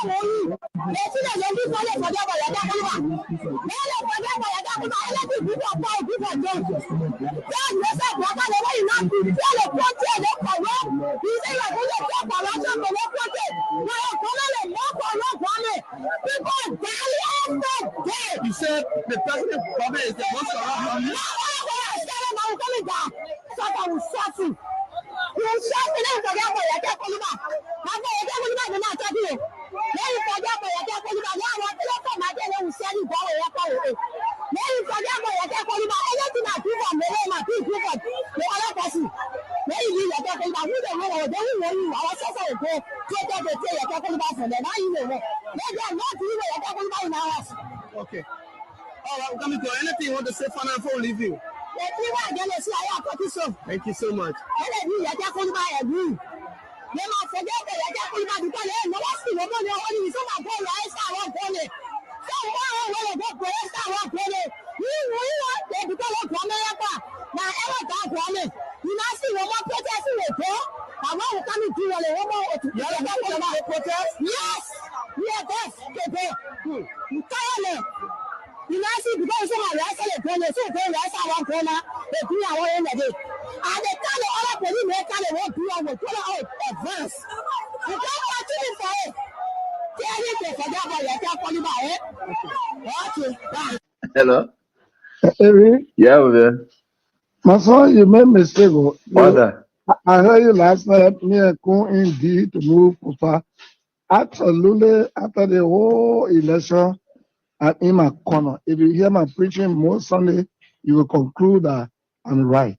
You said the president probably is the most corrupt. Okay. All right, we're coming to anything you want to say final before we leave you. Thank you so much. Hello. Eric, Yeah, man. my son, you made mistake. Mother. I heard you last night. Me and Kun indeed to move Kufa. Absolutely, after the whole election, I'm in my corner. If you hear my preaching most Sunday, you will conclude that I'm right.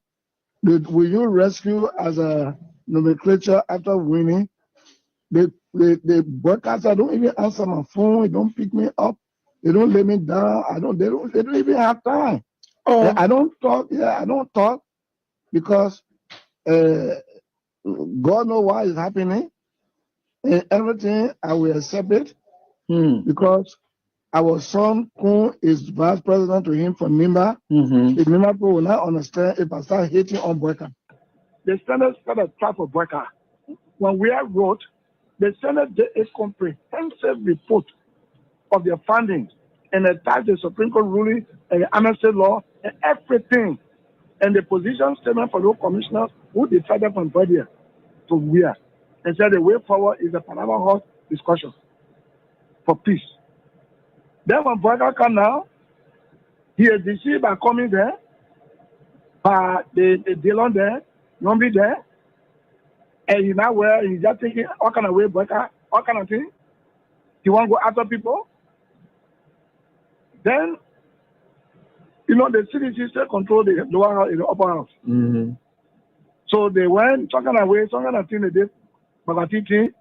Will you rescue as a nomenclature after winning? The broadcaster don't even answer my phone. They don't pick me up. They don't lay me down. They don't even have time. Oh. I don't talk. Yeah, I don't talk because God knows why it's happening. And everything I will accept it because our son Kun is vice president to him for NIMBA. The NIMBA people will not understand if I start hating on Breaker. The Senate started a trap for Breaker. When we have wrote, the Senate did a comprehensive report of their findings and attached the Supreme Court ruling and the amnesty law and everything. And the position statement for those commissioners who decided from Berdia to where. And said the way forward is a Panama House discussion for peace. Then when Breaker come now, he is deceived by coming there, by the Dillon there, Nombi there, and he now where he's just thinking all kind of way Breaker, all kind of thing. He want to go after people. Then, you know, the CDC still control the lower house, the upper house. So they went talking away, some kind of thing they did, but I think they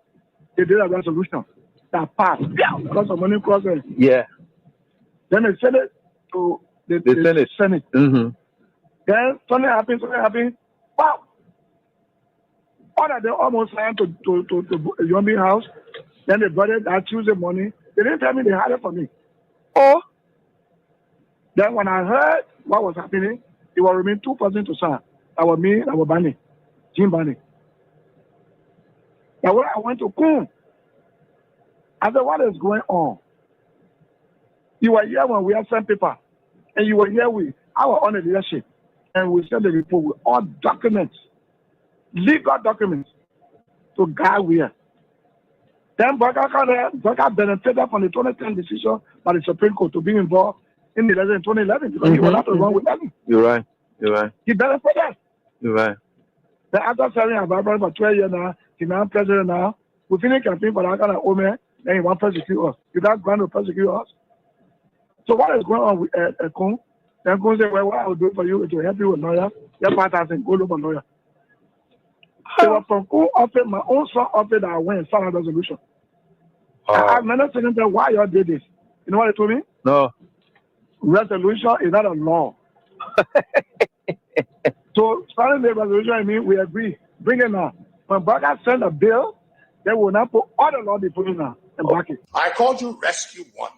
did a resolution that passed because of money crossing. Yeah. Then they sent it to the Senate. Then something happened. Wow! All that they almost signed to Yombi house. Then they brought it that Tuesday morning. They didn't tell me they had it for me. Oh! Then when I heard what was happening, it was remain 2 persons to sign. That was me, that was Barney, Jim Barney. Now when I went to Kun, I said, what is going on? You were here when we had sent paper, and you were here with our own leadership, and we sent the report with all documents, legal documents, to guide where. Then Breaker benefited from the 2010 decision by the Supreme Court to be involved in the election in 2011 because he was not wrong with them. You're right. He benefited. You're right. Then after serving as Barbara for 12 years now, he's now president now. We finished campaign for that kind of woman, then he wants to persecute us. He does going to persecute us. So what is going on with Kun? Then Kun said, well, what I will do for you is to help you with lawyer. Your partner said, go look for lawyer. It was from Kun offered, my own son offered that I went and signed a resolution. I asked many seconds why you all did this. You know what they told me? No. Resolution is not a law. So starting the resolution, I mean, we agree. Bring it now. When Breaker send a bill, they will not put all the law they put in now and back it. I called you Rescue One.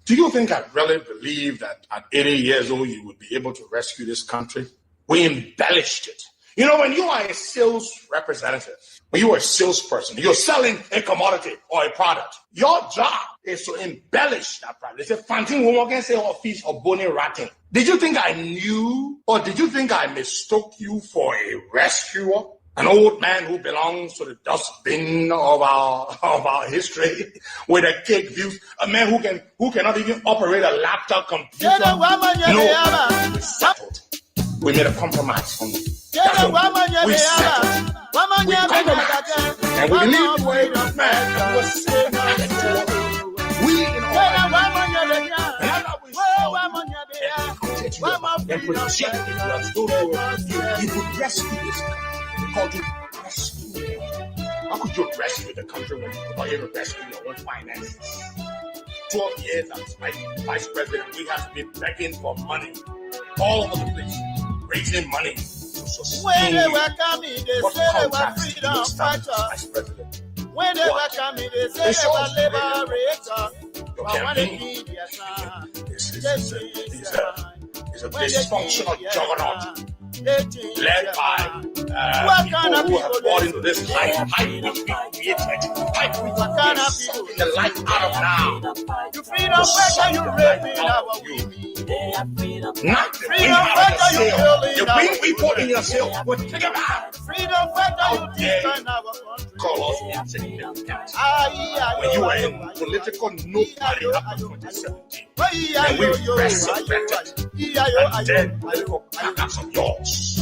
Do you think I really believe that at 80 years old you would be able to rescue this country? We embellished it. You know, when you are a sales representative, When you are a salesperson, you're selling a commodity or a product. Your job is to embellish that product. They say, "Fanting woman can say office or bony ratting." Did you think I knew, or did you think I mistook you for a rescuer? An old man who belongs to the dustbin of our history with a cake view. A man who cannot even operate a laptop computer. No, we settled. We made a compromise on you. We settled. We compromised. And we believed the way man was we in all and projected you as though you could rescue this country. We called you rescue. How could you rescue the country when you could not even rescue your own finances? 12 years as vice president, we have been begging for money all over the place, raising money to sustain When they you. were coming, they What said they were contracts do freedom you establish as fighters. vice president? When they were What? coming, they They said they show were us the radio. liberators. Your But when they campaign did their time, is they a changed their mind. dysfunctional juggernaut They changed led their by mind. people What kind of who have people bought they into this hype which we created, hype which What we kind are of sucking people? the life out of now. You freedom fighter, you raping our women. Not the bring Freedom out of fighter, the you sale. killing You our bring people in children. your sale, but take them out. Freedom fighter, you How dare destroying our country. Call us insignificant. Aye, When you were aye, in aye, political aye, nobody aye, after aye, 2017. aye, And we aye, aye, resurrected aye, and dead political carcass of yours.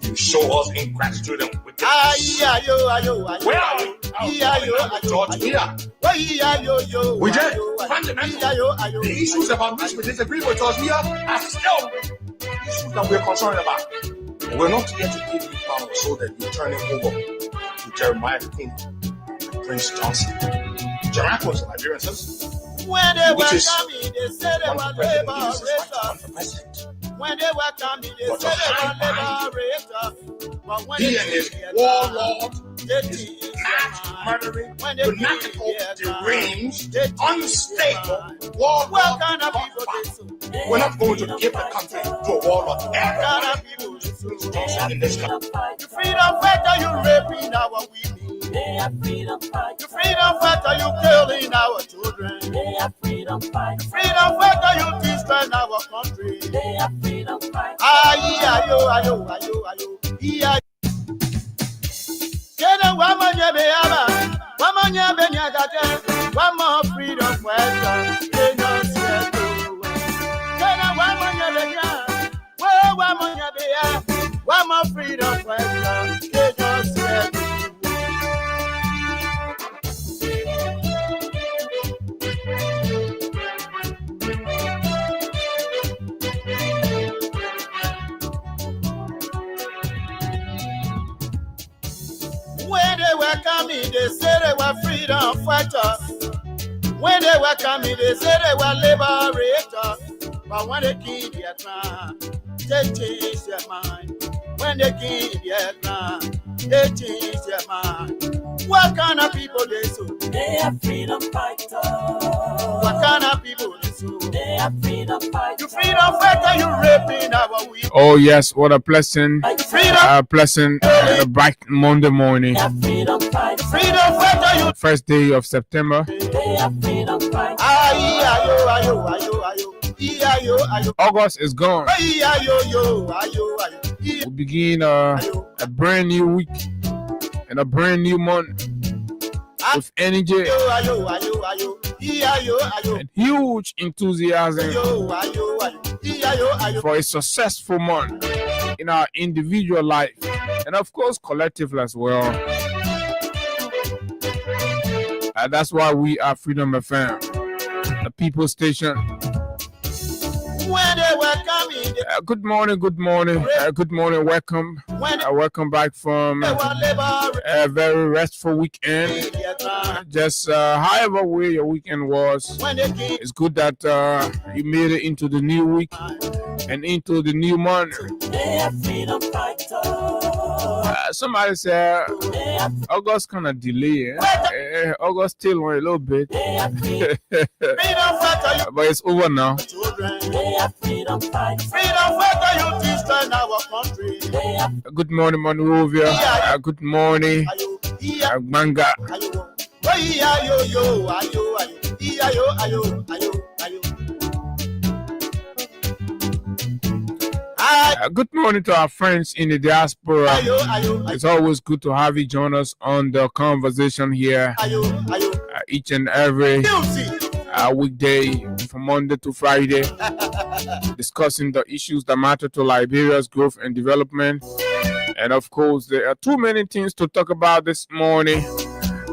You show us ingratitude and wickedness. Where are we? George, we are. We did. Fundamentally, the issues about which we disagree with us here are still issues that we're concerned about. We're not here to give you power so that you turn it over to Jeremiah King and Prince Johnson. Jeremiah was a Nigerian citizen. When they were Which is coming, they said they One were for president, he uses his right to liberators. run for president. When they were coming, they But said to they hide were liberators. But when He they and his did their warlord, time, they his changed mass their mind. murdering, When they did fanatical, their time, deranged, they changed unstable their mind. warlord. What kind of people this? We're not going to give the country to a warlord. What kind Everybody of people this? Prince Johnson in this country. You freedom fighter, you raping our women. You freedom fighter, you killing our children. You freedom fighter, you destroying our country. One more freedom fighter. One more freedom fighter. When they were coming, they said they were freedom fighters. When they were coming, they said they were liberators. But when they killed their time, they changed their mind. When they killed their time, they changed their mind. What kind of people they so? They are freedom fighters. What kind of people they so? They are freedom fighters. You freedom fighter, you raping our women. Oh yes, what a blessing! Freedom, A blessing and a bright Monday morning, They are freedom fighters. freedom fighter, you. first day of September. They are freedom fighters. August is gone. We begin a brand new week and a brand new month with energy and huge enthusiasm for a successful month in our individual life and of course collective as well. And that's why we are Freedom FM, the people station. When they were coming, Good morning, welcome. Welcome back from a very restful weekend. Just however way your weekend was, it's good that you made it into the new week and into the new month. They are freedom fighters. Somebody said August kind of delay. August still went a little bit, They are freedom. but it's over now. children. They are freedom fighters. Freedom fighter, you destroy our country. They are Good morning, Monrovia. Good morning, Manga. Ayo. Oh, yeah, yo, yo, ayo, ayo. Yeah, yo, ayo, ayo, ayo. Good morning to our friends in the diaspora. Ayo, ayo, ayo. It's always good to have you join us on the conversation here Ayo, ayo. each and every weekday from Monday to Friday, discussing the issues that matter to Liberia's growth and development. And of course, there are too many things to talk about this morning.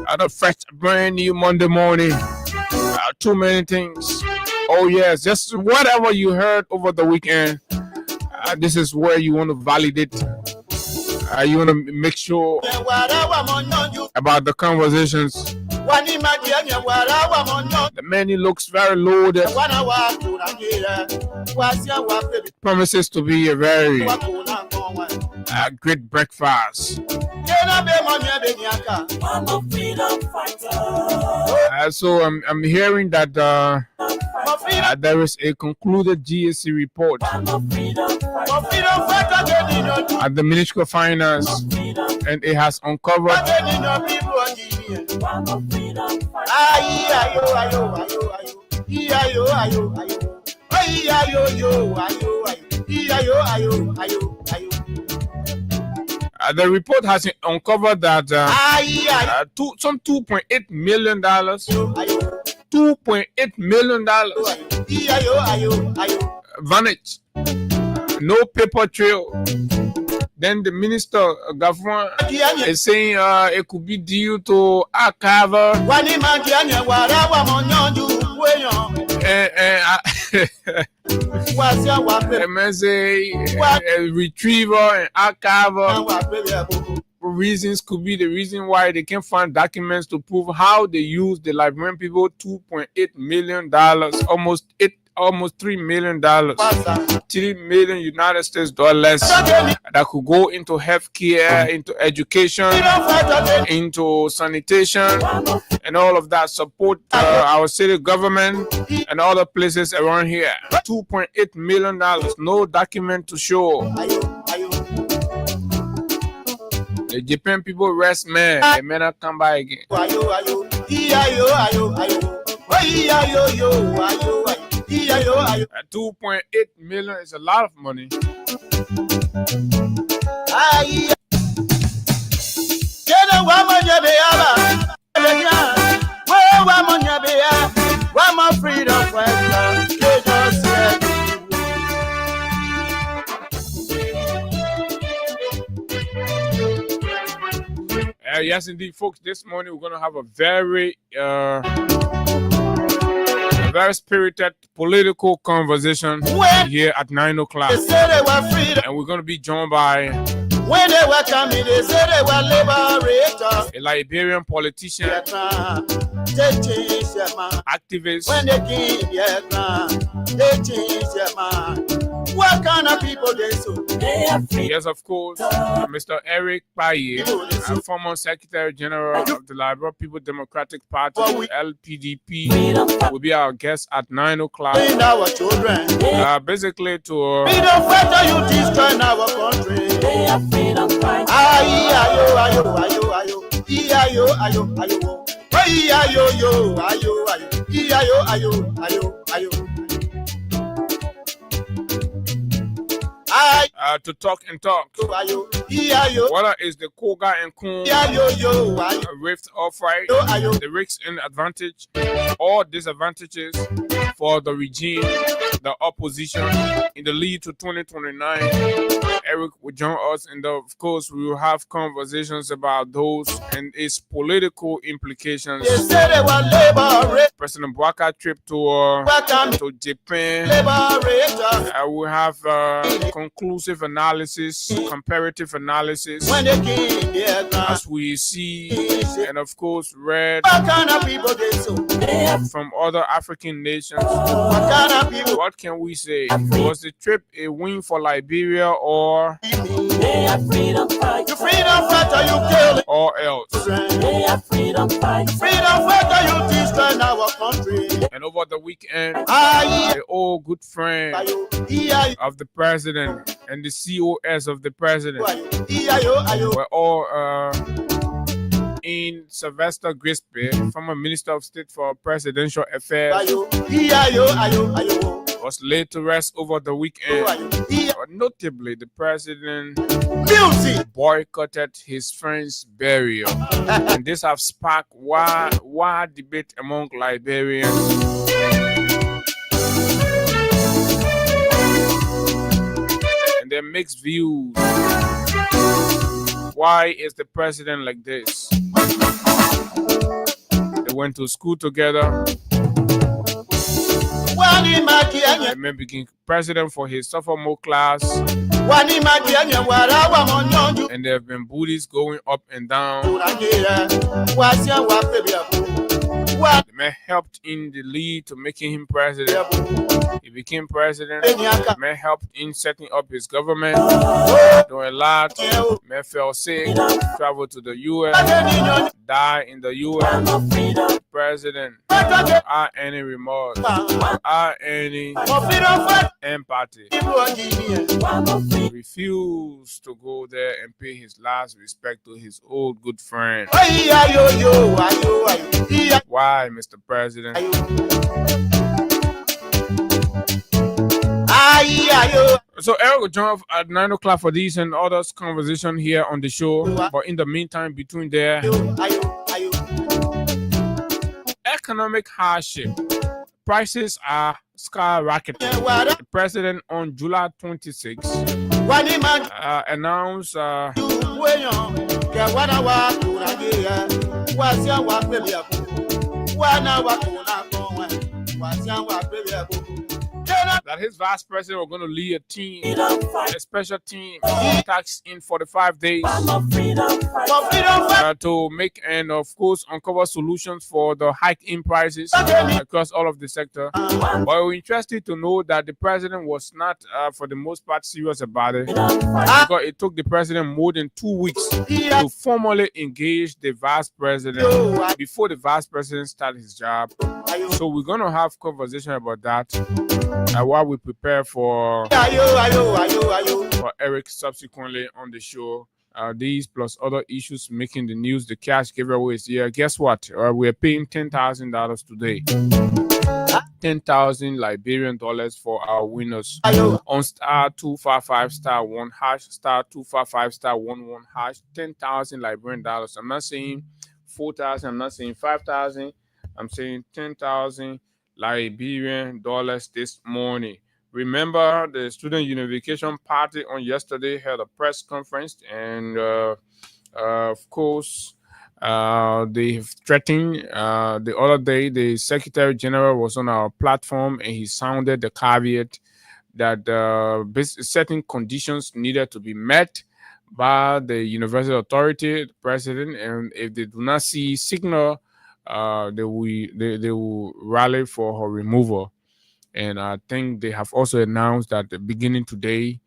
A fresh, brand new Monday morning. Too many things. Oh yes, just whatever you heard over the weekend. This is where you want to validate. You want to make sure about the conversations. The menu looks very loaded. Promises to be a very great breakfast. So I'm hearing that there is a concluded GSC report at the Ministry of Finance, and it has uncovered the report has uncovered that some $2.8 million, $2.8 million vanished. No paper trail. Then the minister of government is saying it could be due to archival retrieval and archival reasons could be the reason why they can't find documents to prove how they used the Liberian people $2.8 million, almost $3 million, $3 million United States dollars that could go into healthcare, into education, into sanitation, and all of that. Support our city government and other places around here. $2.8 million, no document to show. The Japan people rest, man. They may not come by again. $2.8 million is a lot of money. Yes, indeed, folks. This morning we're going to have a very spirited political conversation here at 9 o'clock. And we're going to be joined by when they were coming, they said they were liberators. A Liberian politician, activist. When they came, they changed their mind. What kind of people they so? Yes, of course. Mr. Eric Paye, former Secretary General of the Liberal People Democratic Party, LPDP, will be our guest at 9 o'clock. Basically to freedom fighter, you destroy our country. Freedom fighter. to talk and talk. Whether it's the Koga and Kun rift or fight, the risks and advantage or disadvantages for the regime, the opposition in the lead to 2029. Eric will join us, and of course we will have conversations about those and its political implications. President Bwaka trip to Japan. I will have conclusive analysis, comparative analysis, as we see, and of course read from other African nations. What can we say? Was the trip a win for Liberia or freedom fighter, you kill or else? Freedom fighter, you destroy our country. And over the weekend, weekend, the old good friend of the president and the COS of the president were all in Sylvester Grisby, former Minister of State for Presidential Affairs, was laid to rest over the weekend. But notably, the president boycotted his friend's burial, and this has sparked wide debate among Liberians. And there are mixed views. Why is the president like this? They went to school together. They may become president for his sophomore class. And there have been booties going up and down. They may helped in the lead to making him president. He became president. They may helped in setting up his government. Doing a lot. May fell sick. Traveled to the U.S. Die in the U.S. President. Are any remorse? Are any empathy? Refused to go there and pay his last respect to his old good friend. Why, Mr. President? So Eric will join us at 9 o'clock for these and others conversation here on the show. But in the meantime, between there, economic hardship. Prices are skyrocketing. The president on July 26 announced that his vice president was going to lead a team, a special team, tax in 45 days to make and, of course, uncover solutions for the hike in prices across all of the sector. But we're interested to know that the president was not, for the most part, serious about it, because it took the president more than 2 weeks to formally engage the vice president before the vice president started his job. So we're going to have conversation about that while we prepare for Eric subsequently on the show. These plus other issues making the news, the cash giveaways. Yeah, guess what? We're paying $10,000 today. 10,000 Liberian dollars for our winners on star 255 star 1 hash star 255 star 11 hash. 10,000 Liberian dollars. I'm not saying 4,000. I'm not saying 5,000. I'm saying 10,000 Liberian dollars this morning. Remember, the Student Unification Party on yesterday held a press conference, and of course, they have threatened. The other day, the Secretary General was on our platform, and he sounded the caveat that certain conditions needed to be met by the University Authority, the President, and if they do not see signal, they will rally for her removal. And I think they have also announced that beginning today,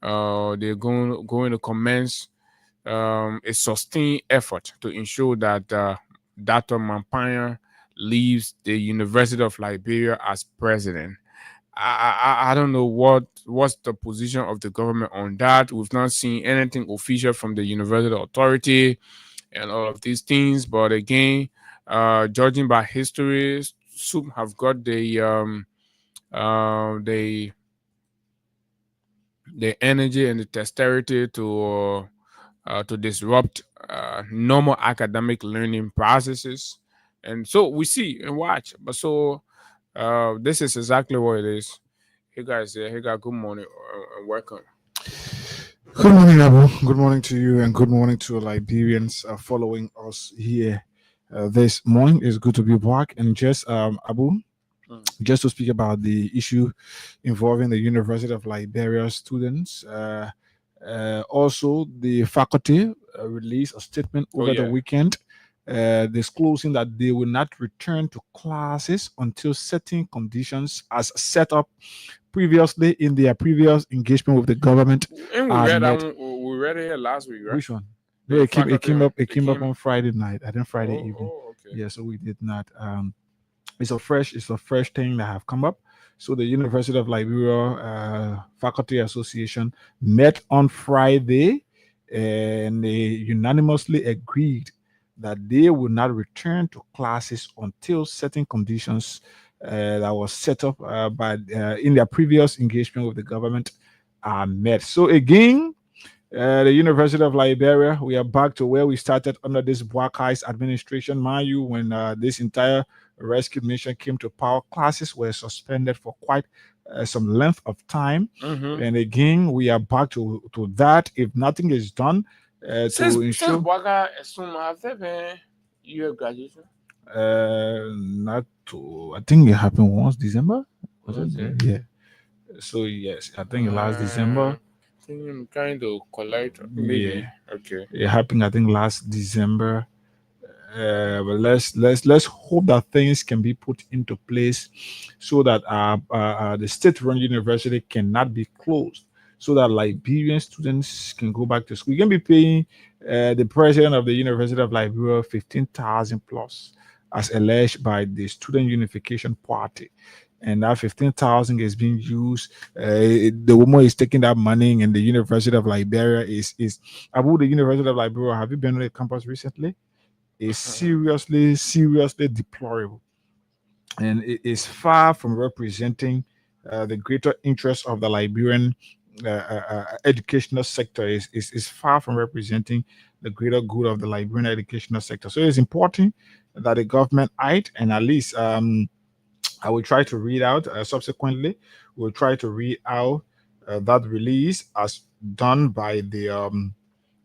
they're going to commence a sustained effort to ensure that Dr. Mampanya leaves the University of Liberia as president. I don't know what's the position of the government on that. We've not seen anything official from the University Authority and all of these things. But again, judging by history, some have got the energy and the dexterity to disrupt normal academic learning processes, and so we see and watch. But so this is exactly what it is. Hey guys, good morning and welcome. Good morning, Abu. Good morning to you, and good morning to Liberians following us here this morning. It's good to be back. And just Abu, just to speak about the issue involving the University of Liberia students. Also, the faculty released a statement over the weekend disclosing that they will not return to classes until certain conditions as set up previously in their previous engagement with the government. And we read it here last week, right? Which one? Yeah, it came up on Friday night. I think Friday evening. Okay. Yeah, so we did not it's a fresh thing that have come up. So the University of Liberia Faculty Association met on Friday, and they unanimously agreed that they will not return to classes until certain conditions that was set up by in their previous engagement with the government are met. So again, the University of Liberia, we are back to where we started under this Buakai's administration. Mind you, when this entire rescue mission came to power, classes were suspended for quite some length of time. And again, we are back to that. If nothing is done to ensure. Since Buaka assume have there been your graduation? Not to. I think it happened once December. Was it? Yeah. So yes, I think last December. I'm trying to collect. Maybe. Yeah. Okay. It happened, I think, last December. But let's hope that things can be put into place so that the state-run university cannot be closed, so that Liberian students can go back to school. You can be paying the president of the University of Liberia 15,000 plus, as alleged by the Student Unification Party. And that 15,000 is being used. The woman is taking that money, and the University of Liberia is about the University of Liberia. Have you been on the campus recently? Is seriously deplorable, and it is far from representing the greater interest of the Liberian educational sector. Is far from representing the greater good of the Liberian educational sector. So it's important that the government act, and at least I will try to read out subsequently. We'll try to read out that release as done by the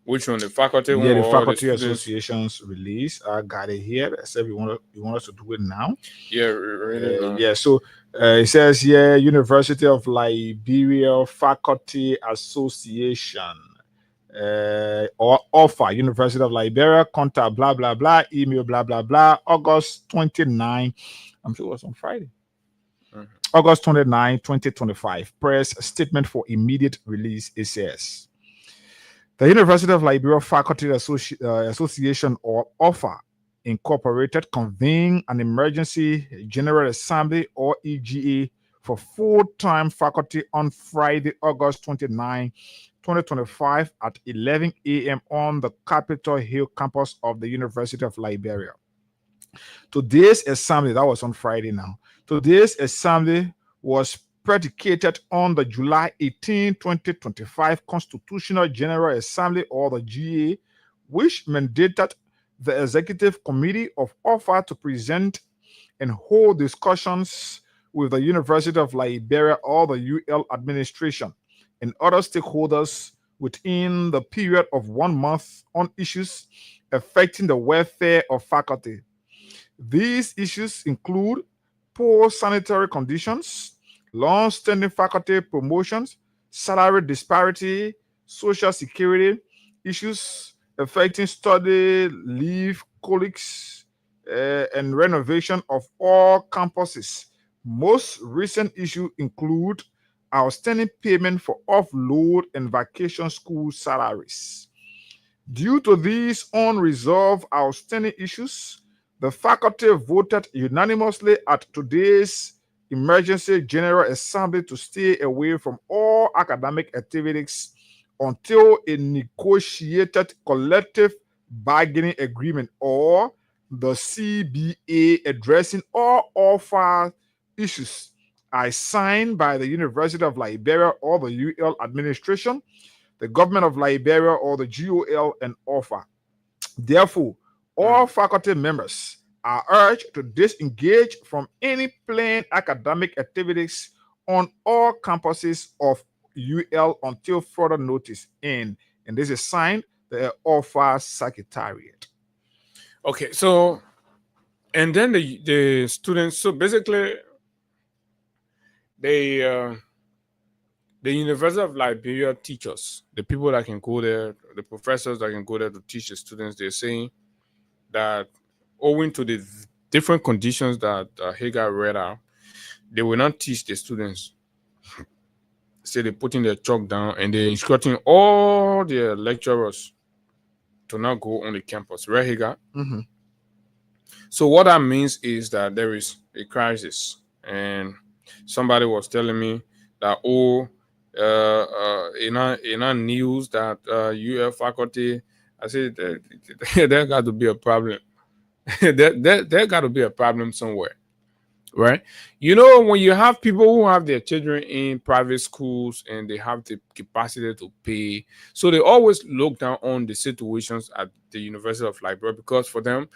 which one, the faculty? Yeah, the faculty association's release. I got it here. I said we want us to do it now. Yeah, really. Yeah. So it says here, University of Liberia Faculty Association. Or offer University of Liberia, contact blah blah blah, email blah blah blah, August 29. I'm sure it was on Friday. August 29, 2025. Press statement for immediate release. It says the University of Liberia Faculty Association, or offer Incorporated, convene an emergency General Assembly, or EGA, for full-time faculty on Friday, August 29, 2025 at 11 a.m. on the Capitol Hill campus of the University of Liberia. Today's assembly, that was on Friday now. Today's assembly was predicated on the July 18, 2025 Constitutional General Assembly, or the GA, which mandated the Executive Committee of Offer to present and hold discussions with the University of Liberia or the UL administration and other stakeholders within the period of 1 month on issues affecting the welfare of faculty. These issues include poor sanitary conditions, long-standing faculty promotions, salary disparity, social security, issues affecting study leave, colleagues, and renovation of all campuses. Most recent issues include outstanding payment for offload and vacation school salaries. Due to these unresolved outstanding issues, the faculty voted unanimously at today's Emergency General Assembly to stay away from all academic activities until a negotiated collective bargaining agreement, or the CBA, addressing all offer issues are signed by the University of Liberia or the UL administration, the government of Liberia or the GOL, and offer. Therefore, all faculty members are urged to disengage from any planned academic activities on all campuses of UL until further notice. And this is signed the offer secretariat. Okay, so and then the students. So basically, the University of Liberia teachers, the people that can go there, the professors that can go there to teach the students, they're saying that owing to the different conditions that Hagar read out, they will not teach the students. So they're putting their chalk down and they're instructing all their lecturers to not go on the campus. Right, Hagar? Mm-hmm. So what that means is that there is a crisis, and somebody was telling me that in our news that UF faculty, I said there got to be a problem. there got to be a problem somewhere, right? You know, when you have people who have their children in private schools and they have the capacity to pay, so they always look down on the situations at the University of Liberia because for them,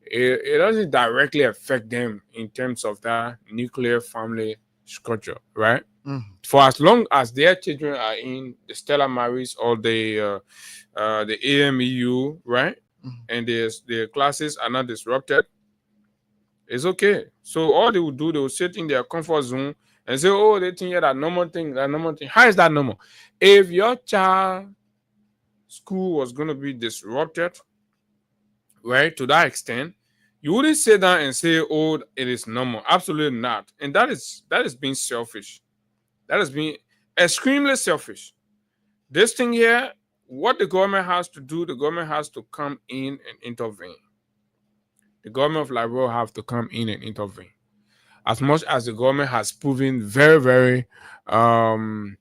it doesn't directly affect them in terms of that nuclear family structure, right? For as long as their children are in the Stella Maris or the AMEU, right, and their classes are not disrupted, it's okay. So all they will do, they will sit in their comfort zone and say, "Oh, they think that normal thing, that normal thing." How is that normal? If your child school was going to be disrupted, right, to that extent, you wouldn't sit down and say, "Oh, it is normal." Absolutely not. And that is being selfish. That is being extremely selfish. This thing here, what the government has to do, the government has to come in and intervene. The government of Liberia have to come in and intervene. As much as the government has proven very, very, for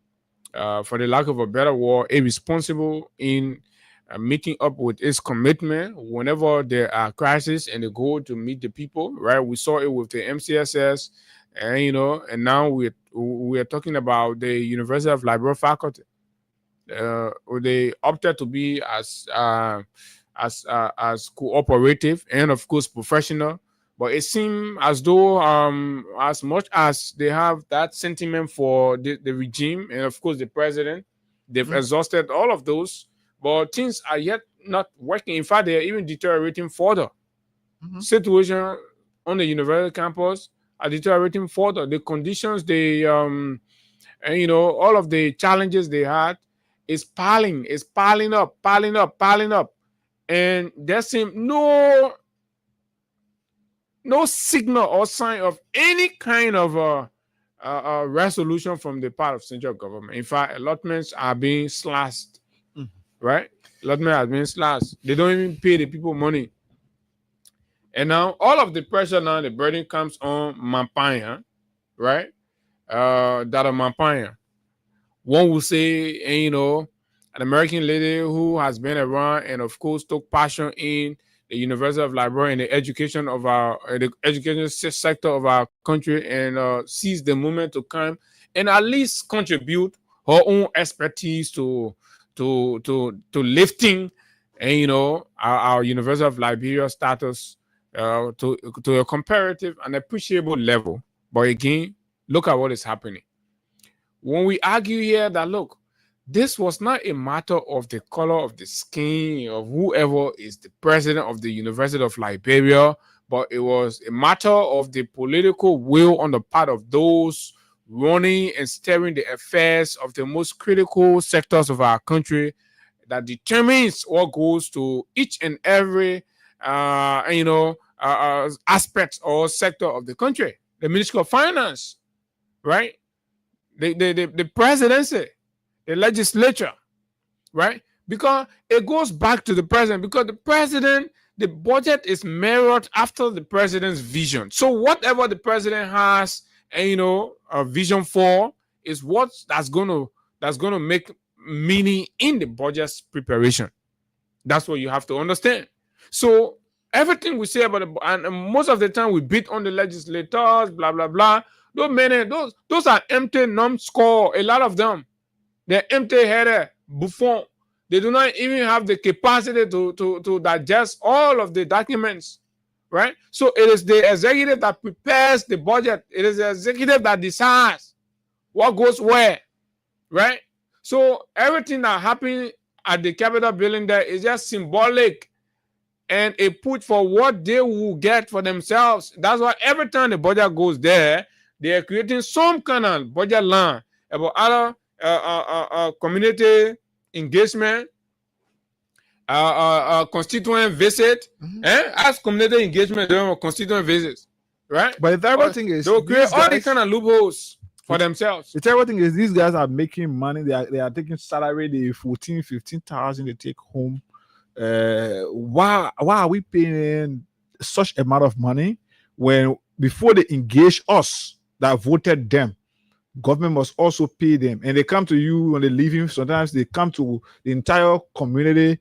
the lack of a better word, irresponsible in meeting up with its commitment whenever there are crises and they go to meet the people, right? We saw it with the MCSS, and and now we're talking about the University of Liberia faculty. They opted to be as cooperative and of course professional, but it seems as though as much as they have that sentiment for the regime and of course the president, they've exhausted all of those, but things are yet not working. In fact, they're even deteriorating further. Situation on the university campus are deteriorating further. The conditions they and all of the challenges they had is piling up, and there seems no signal or sign of any kind of resolution from the part of central government. In fact, allotments are being slashed, right? Allotments are being slashed. They don't even pay the people money. And now all of the pressure now, the burden comes on Mampanya, right? Dada Mampanya. One will say, and, an American lady who has been around and of course took passion in the University of Liberia and the education of the education sector of our country, and sees the moment to come and at least contribute her own expertise to lifting and our University of Liberia status to a comparative and appreciable level. But again, look at what is happening. When we argue here that, look, this was not a matter of the color of the skin of whoever is the president of the University of Liberia, but it was a matter of the political will on the part of those running and steering the affairs of the most critical sectors of our country that determines what goes to each and every aspect or sector of the country. The Ministry of Finance, right? The presidency, the legislature, right? Because it goes back to the president, because the president, the budget is mirrored after the president's vision. So whatever the president has, a vision for is what that's gonna make meaning in the budget's preparation. That's what you have to understand. So everything we say about and most of the time we beat on the legislators, blah blah blah. Those are empty numbskull. A lot of them, they're empty-headed buffoon. They do not even have the capacity to digest all of the documents, right? So it is the executive that prepares the budget. It is the executive that decides what goes where, right? So everything that happened at the Capitol building there is just symbolic and a put for what they will get for themselves. That's why every time the budget goes there, they are creating some kind of budget line about other community engagement, constituent visit, as community engagement, constituent visits, right? But the terrible thing is, they'll create all these kind of loopholes for themselves. The terrible thing is, these guys are making money. They are taking salary. They 15,000 they take home. Why are we paying such amount of money when before they engage us that voted them, government must also pay them. And they come to you when they're leaving. Sometimes they come to the entire community.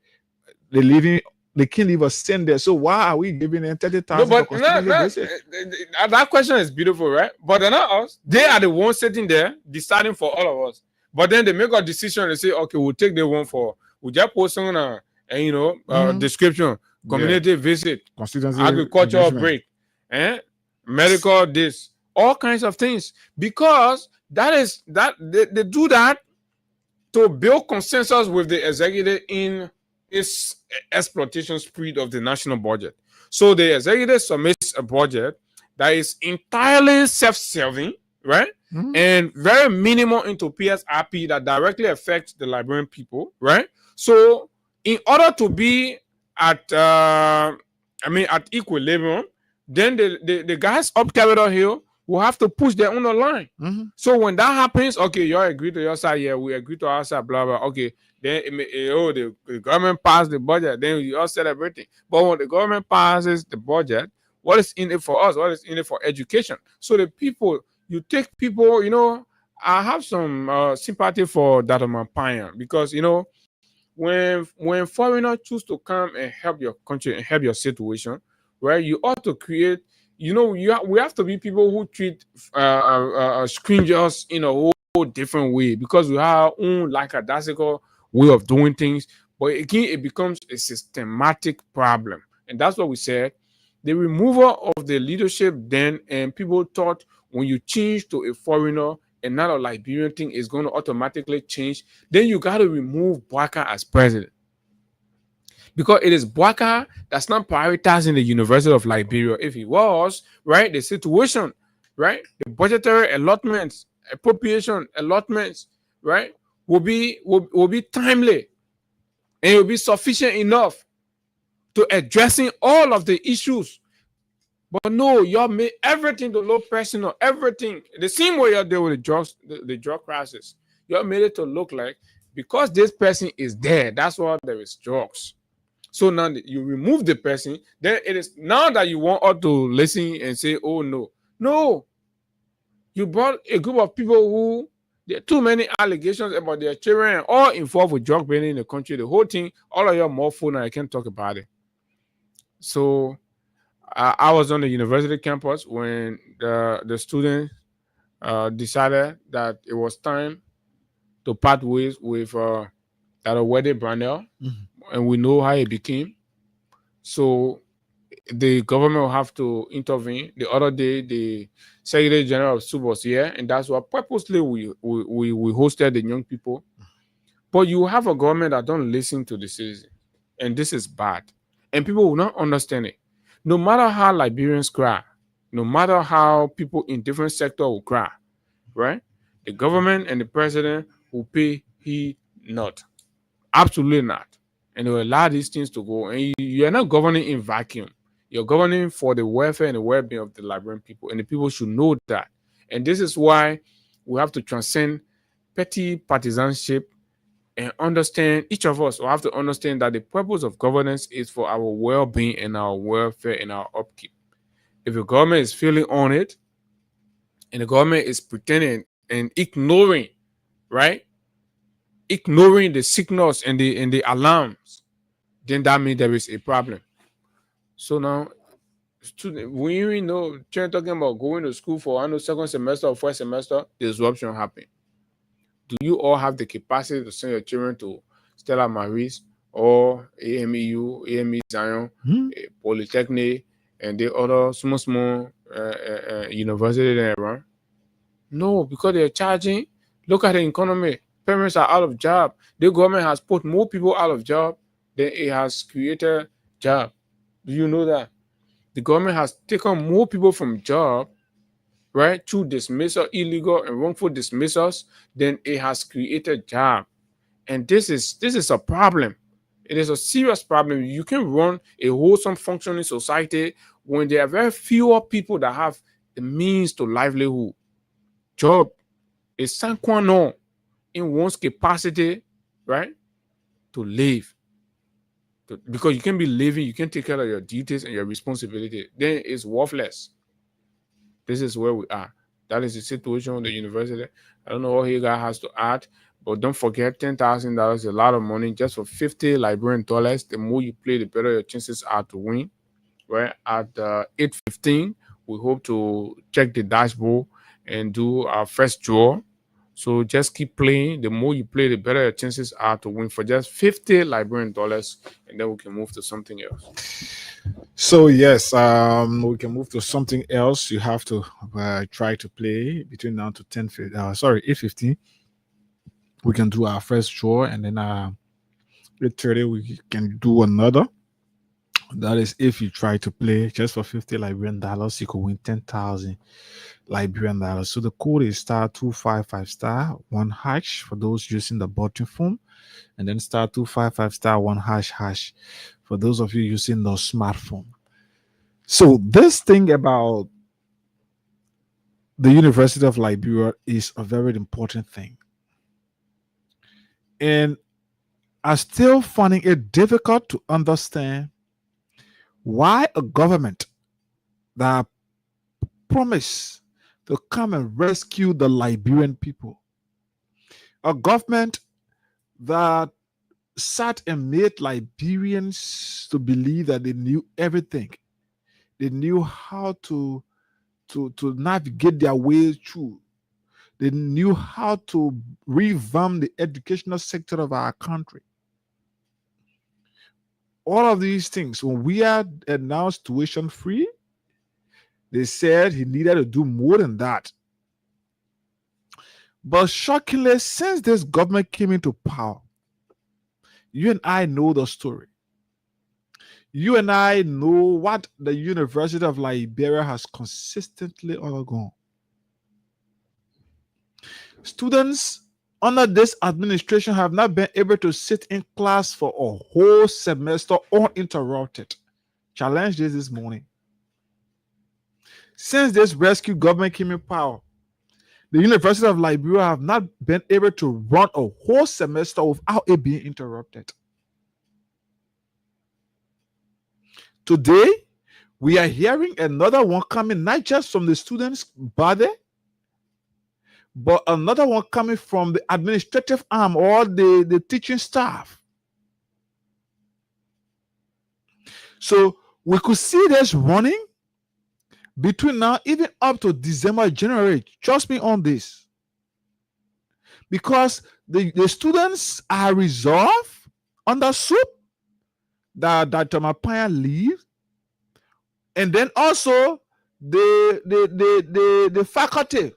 They're leaving. They can't leave us send there. So why are we giving them 30,000 for constituency visit? That question is beautiful, right? But they're not us. They are the ones sitting there deciding for all of us. But then they make a decision and say, okay, we'll take the one for we just post on description, community visit, constituency agricultural break, medical this, all kinds of things. Because they do that to build consensus with the executive in its exploitation spree of the national budget. So the executive submits a budget that is entirely self-serving, right? And very minimal into PSRP that directly affects the Liberian people, right? So in order to be at equilibrium, then the guys up Capitol Hill will have to push their own line. So when that happens, okay, you all agree to your side, yeah, we agree to our side, blah blah. Okay, then the government passed the budget, then you all celebrating. But when the government passes the budget, what is in it for us? What is in it for education? So the people, you take people, I have some sympathy for Dr. Mampanya because when foreigners choose to come and help your country and help your situation, right? You ought to create. We have to be people who treat strangers in a whole different way because we have our own lackadaisical way of doing things. But again, it becomes a systematic problem. And that's what we said. The removal of the leadership then, and people thought when you change to a foreigner and not a Liberian thing is going to automatically change, then you got to remove Bwaka as president. Because it is Bwaka that's not prioritizing the University of Liberia. If he was, right, the situation, right, the budgetary allotments, appropriation allotments, right, will be timely and it will be sufficient enough to addressing all of the issues. But no, y'all made everything to look personal, everything. The same way y'all deal with the drug crisis. Y'all made it to look like because this person is there, that's why there is drugs. So now that you remove the person, then it is now that you want us to listen and say, oh no. No. You brought a group of people who there are too many allegations about their children all involved with drug banning in the country. The whole thing, all of you are more full and I can't talk about it. So I was on the university campus when the students decided that it was time to part ways with that Weddy Brandel. And we know how it became. So the government will have to intervene. The other day, the Secretary General of SUB was here, and that's why purposely we hosted the young people. But you have a government that don't listen to the citizens, and this is bad. And people will not understand it. No matter how Liberians cry, no matter how people in different sectors will cry, right? The government and the president will pay heed not. Absolutely not. And they will allow these things to go. And you're not governing in vacuum. You're governing for the welfare and the well-being of the Liberian people. And the people should know that. And this is why we have to transcend petty partisanship and understand, each of us will have to understand that the purpose of governance is for our well-being and our welfare and our upkeep. If the government is failing on it, and the government is pretending and ignoring, right? Ignoring the signals and the alarms, then that means there is a problem. So now, when you know, talking about going to school for second semester or first semester, disruption happen. Do you all have the capacity to send your children to Stella Maris or AME Zion, Polytechnic, and the other small university there around? No, because they're charging. Look at the economy. Parents are out of job. The government has put more people out of job than it has created job. Do you know that? The government has taken more people from job, right, through dismissal, illegal and wrongful dismissals, than it has created job. And this is a problem. It is a serious problem. You can run a wholesome functioning society when there are very fewer people that have the means to livelihood. Job is sine qua non in one's capacity, right, to live. Because you can be living, you can take care of your duties and your responsibility. Then it's worthless. This is where we are. That is the situation with the university. I don't know what he guy has to add, but don't forget $10,000 is a lot of money just for 50 Liberian dollars. The more you play, the better your chances are to win. Right at 8:15, we hope to check the dashboard and do our first draw. So just keep playing. The more you play, the better your chances are to win for just 50 Liberian dollars, and then we can move to something else. So yes, we can move to something else. You have to try to play between now to 8:15. We can do our first draw, and then 8:30 we can do another. That is, if you try to play just for 50 Liberian dollars, you could win 10,000 Liberian dollars. So the code is *255*1# for those using the button phone, and then *255*1# for those of you using the smartphone. So this thing about the University of Liberia is a very important thing, and I'm still finding it difficult to understand why a government that promised to come and rescue the Liberian people, a government that sat and made Liberians to believe that they knew everything, they knew how to navigate their way through, they knew how to revamp the educational sector of our country. All of these things, when we are announced tuition free, they said he needed to do more than that. But shockingly, since this government came into power, you and I know the story. You and I know what the University of Liberia has consistently undergone. Students under this administration have not been able to sit in class for a whole semester uninterrupted. Challenge this morning. Since this rescue government came in power, the University of Liberia have not been able to run a whole semester without it being interrupted. Today, we are hearing another one coming, not just from the students' body, but another one coming from the administrative arm or the teaching staff. So we could see this running between now, even up to December, January. Trust me on this. Because the students are resolved, understood that Dr. Mapaya leave. And then also the faculty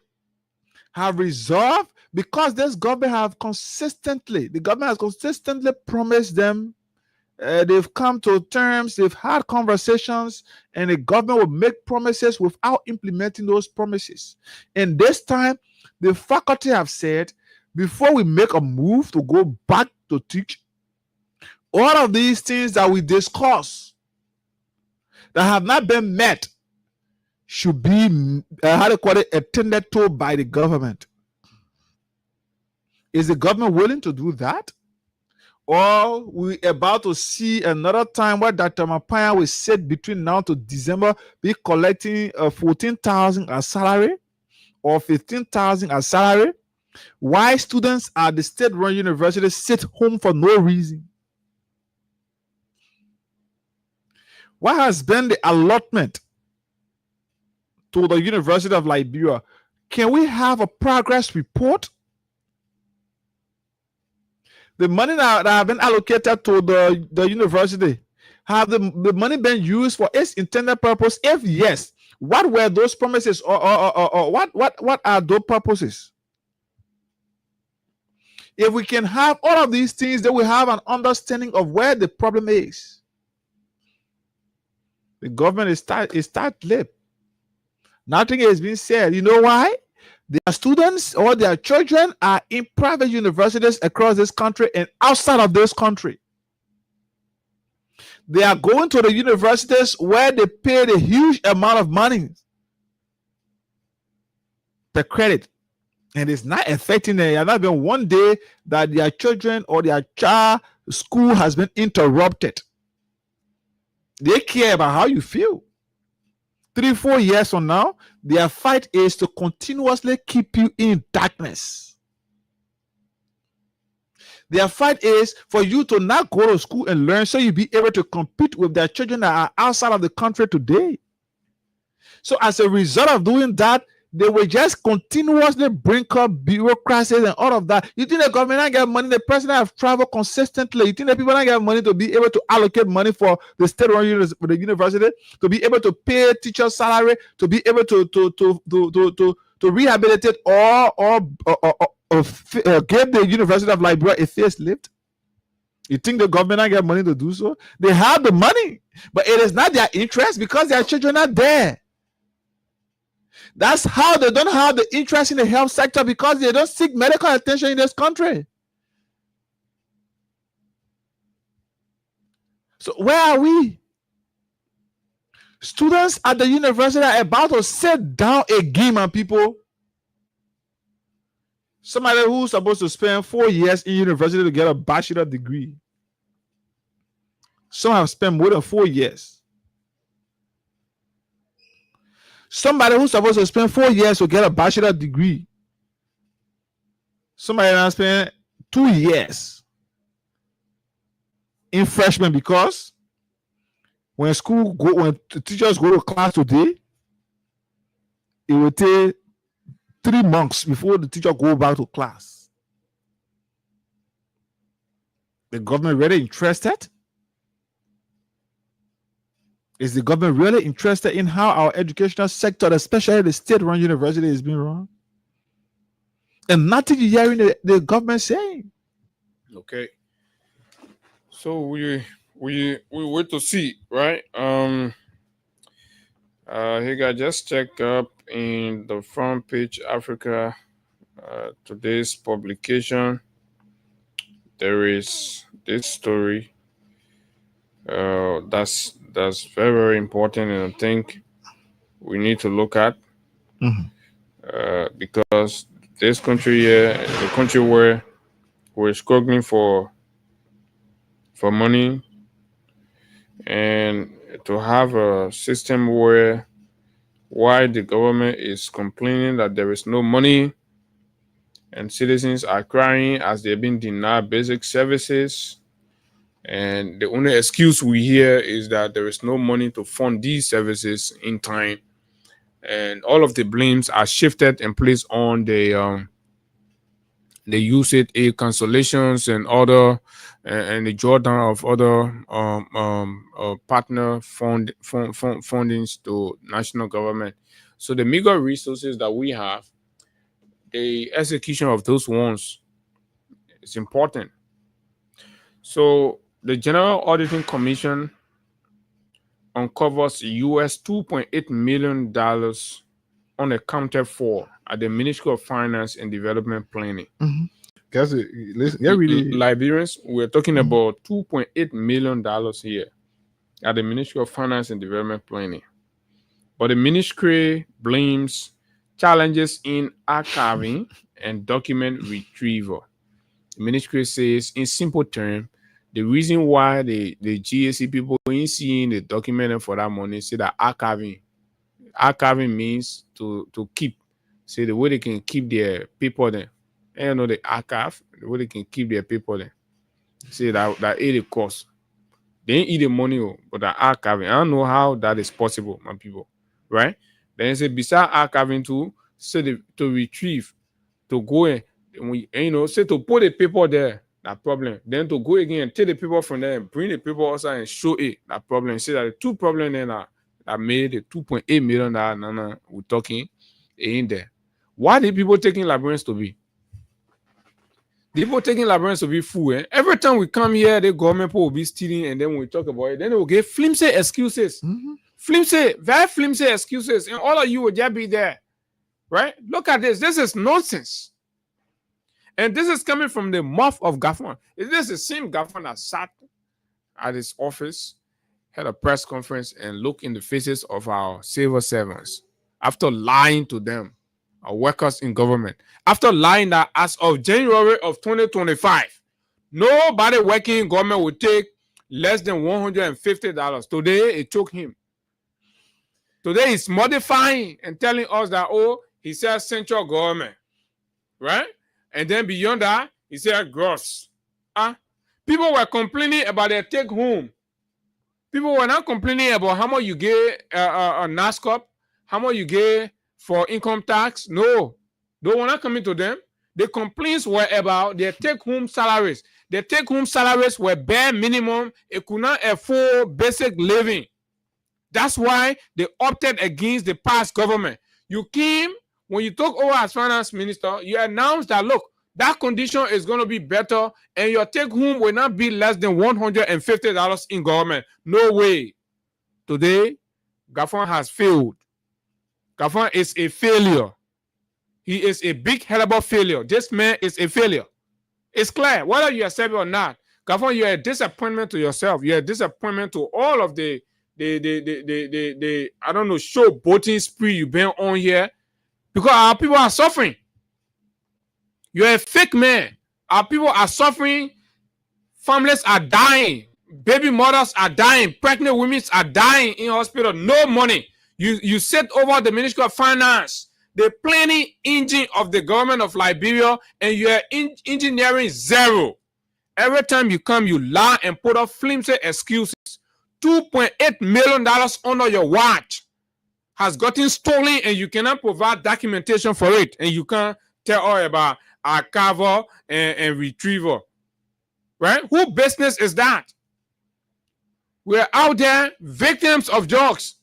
have resolved, because this government has consistently promised them. They've come to terms, they've had conversations, and the government will make promises without implementing those promises. And this time, the faculty have said, before we make a move to go back to teach, all of these things that we discuss that have not been met should be attended to by the government. Is the government willing to do that? Or we're about to see another time where Dr. Mapaya will sit between now to December, be collecting 14,000 as salary or 15,000 as salary, why students at the state-run university sit home for no reason? What has been the allotment to the University of Liberia? Can we have a progress report? The money that have been allocated to the university, have the money been used for its intended purpose? If yes, what were those promises, or what are those purposes? If we can have all of these things, then we have an understanding of where the problem is. The government is tight-lipped. Nothing is being said. You know why? Their students or their children are in private universities across this country and outside of this country. They are going to the universities where they pay a huge amount of money per credit, and it's not affecting them. It has not been one day that their children or their child school has been interrupted. They care about how you feel. 3-4 years from now, their fight is to continuously keep you in darkness. Their fight is for you to not go to school and learn so you'll be able to compete with their children that are outside of the country today. So as a result of doing that, they will just continuously bring up bureaucracies and all of that. You think the government not get money? The president have traveled consistently. You think the people not get money to be able to allocate money for the state-run university, to be able to pay teachers' salary, to be able to rehabilitate or give the University of Liberia a facelift? You think the government not get money to do so? They have the money, but it is not their interest because their children are there. That's how they don't have the interest in the health sector, because they don't seek medical attention in this country. So where are we? Students at the university are about to sit down again, man, people. Somebody who's supposed to spend 4 years in university to get a bachelor degree. Some have spent more than 4 years. Somebody who's supposed to spend 4 years to get a bachelor degree. Somebody has spent 2 years in freshman, because when teachers go to class today, it will take 3 months before the teacher go back to class. The government really interested? Is the government really interested in how our educational sector, especially the state-run university, is being run? And nothing you're hearing the government saying. Okay. So we wait to see, right? Here I just checked up in the front page Africa today's publication. There is this story that's very, very important, and I think we need to look at because this country here, the country where we're struggling for money, and to have a system where why the government is complaining that there is no money and citizens are crying as they're being denied basic services. And the only excuse we hear is that there is no money to fund these services in time. And all of the blames are shifted and placed on the USAID cancellations and other and the drawdown of other partner fundings to national government. So the meager resources that we have, the execution of those ones is important. So the General Auditing Commission uncovers US $2.8 million unaccounted for at the Ministry of Finance and Development Planning. Liberians, we're talking about $2.8 million here at the Ministry of Finance and Development Planning. But the ministry blames challenges in archiving and document retrieval. The ministry says, in simple terms, the reason why the GAC people ain't seeing the document for that money, say that archiving means to keep, say the way they can keep their paper there. And the archive, the way they can keep their paper there. Say that it the cost. They ain't eat the money, but the archiving. I don't know how that is possible, my people. Right? Then say beside archiving too, say to retrieve, to go in, say to put the paper there, that problem. Then to go again and take the paper from there and bring the paper outside and show it, that problem. Say that the two problems then that made the $2.8 million we're talking in there. Why did people taking librarians to be? People taking librarians to be fool. Every time we come here, the government people will be stealing, and then when we talk about it, then they will give flimsy excuses. Flimsy, very flimsy excuses, and all of you will just be there. Right? Look at this. This is nonsense. And this is coming from the mouth of Gaffman. Is this the same Gaffman that sat at his office, had a press conference, and looked in the faces of our civil servants after lying to them, our workers in government, after lying that as of January of 2025, nobody working in government will take less than $150. Today, it took him. Today, he's modifying and telling us that, oh, he says central government, right? And then beyond that, he said gross. People were complaining about their take home. People were not complaining about how much you get a NASCOP, how much you get for income tax. No, they were not coming to them. The complaints were about their take-home salaries. Their take-home salaries were bare minimum. It could not afford basic living. That's why they opted against the past government. You came, when you took over as finance minister, you announced that, look, that condition is going to be better and your take-home will not be less than $150 in government. No way. Today, Gafan has failed. Gafan is a failure. He is a big, horrible failure. This man is a failure. It's clear. Whether you accept it or not, Gafan, you're a disappointment to yourself. You're a disappointment to all of the I don't know, showboating spree you've been on here. Because our people are suffering. You're a fake man. Our people are suffering. Families are dying. Baby mothers are dying. Pregnant women are dying in hospital. No money. You sit over the Ministry of Finance, the planning engine of the government of Liberia, and you are engineering zero. Every time you come, you lie and put up flimsy excuses. $2.8 million under your watch has gotten stolen, and you cannot provide documentation for it, and you can't tell all about archival and retrieval. Right? Who business is that? We're out there victims of drugs.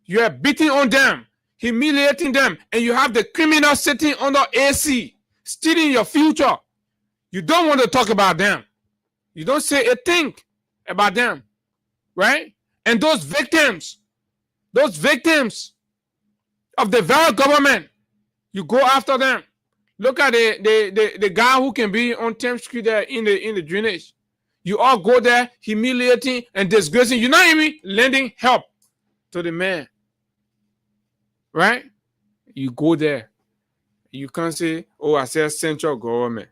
You are beating on them, humiliating them, and you have the criminals sitting under AC, stealing your future. You don't want to talk about them. You don't say a thing about them, right? And those victims of the very government, you go after them. Look at the guy who can be on 10th Street there in the drainage. You all go there, humiliating and disgracing. You're not even lending help to the man. Right? You go there. You can't say, oh, I said central government.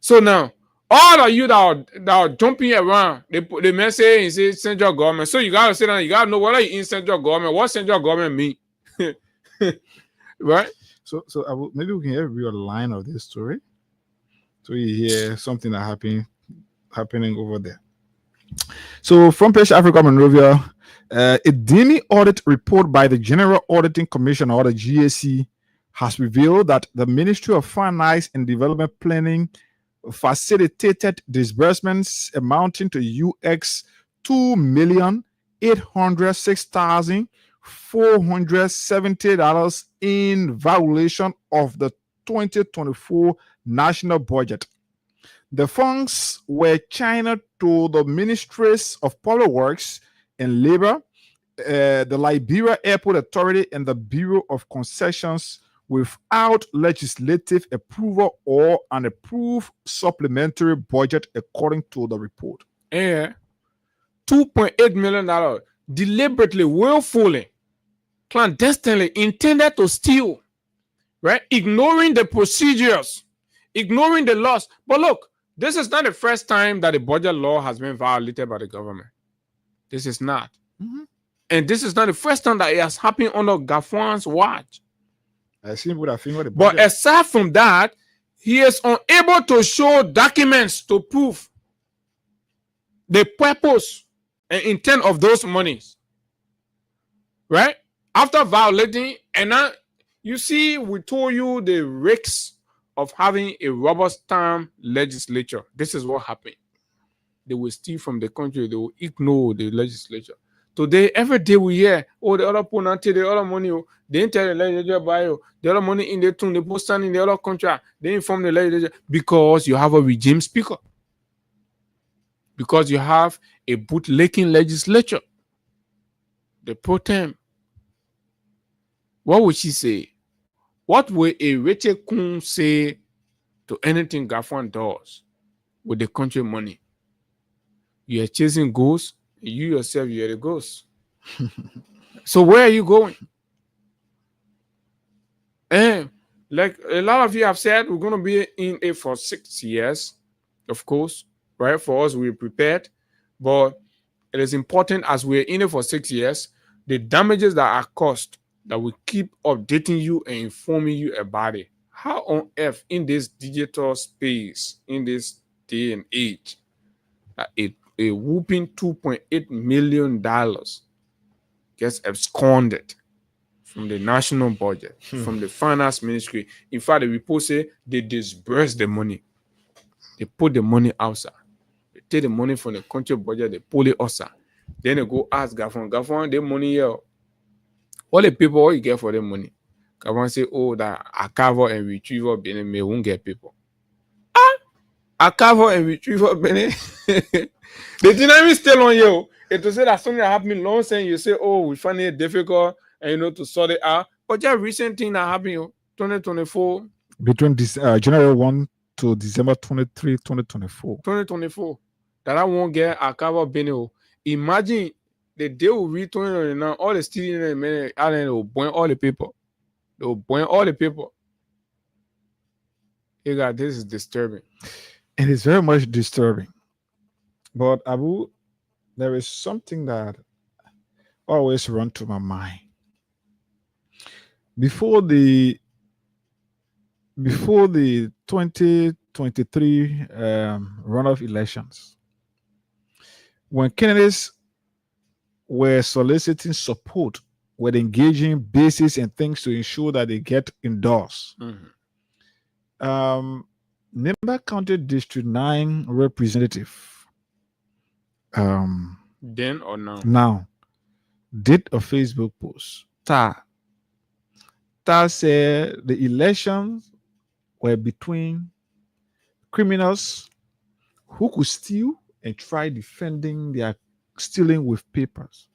So now, all of you that are jumping around, the man say he says central government. So you gotta sit down, you gotta know what are you in central government, what central government mean. Right? So maybe we can hear a real line of this story. So you hear something that happening over there. So from Page Africa Monrovia, a DINI audit report by the General Auditing Commission, or the GAC, has revealed that the Ministry of Finance and Development Planning facilitated disbursements amounting to UX $2,806,470 in violation of the 2024 national budget. The funds were channeled to the Ministries of Public Works and Labor, the Liberia Airport Authority, and the Bureau of Concessions without legislative approval or an approved supplementary budget, according to the report. And $2.8 million deliberately, willfully, clandestinely intended to steal, right? Ignoring the procedures, ignoring the laws. But look, this is not the first time that the budget law has been violated by the government. This is not. Mm-hmm. And this is not the first time that it has happened under Gafan's watch. But aside from that, he is unable to show documents to prove the purpose and intent of those monies. Right? After violating, and now you see, we told you the risks of having a rubber stamp legislature. This is what happened. They will steal from the country, they will ignore the legislature. Today, every day we hear, oh, the other opponent, the other money, they didn't tell the legislature buy the other money in the tune, they post in the other contract, they inform the legislature because you have a regime speaker. Because you have a bootlicking legislature. The pro tem. What would she say? What will a Rachel Kun say to anything Gafan does with the country money? You are chasing ghosts. You yourself, you are the ghost. So where are you going? And like a lot of you have said, we're going to be in it for 6 years, of course, right? For us, we're prepared. But it is important as we're in it for 6 years, the damages that are caused, that we keep updating you and informing you about it. How on earth in this digital space, in this day and age, a whooping $2.8 million gets absconded from the national budget, from the finance ministry. In fact, the report say they disburse the money. They put the money outside. They take the money from the country budget, they pull it outside. Then they go ask Gafon, the money here. All the people, what you get for the money? Gafon say, oh, that archival and retrieval Benin may won't get people. Archival and retrieval Benin. The dynamic still on you. It will say that something that happened long since you say, oh, we find it difficult and to sort it out. But just recent thing that happened, 2024. Between this January 1 to December 23, 2024. 2024. That I won't get archival Benin. Imagine the day we read 2029, all the students in the island will burn all the people. They will burn all the people. You got this is disturbing. It is very much disturbing. But Abu, there is something that always runs to my mind. Before the 2023 runoff elections, when candidates were soliciting support, were engaging bases and things to ensure that they get endorsed. Nimba County District 9 representative then or now? Now did a Facebook post. Ta said the elections were between criminals who could steal and try defending their stealing with papers.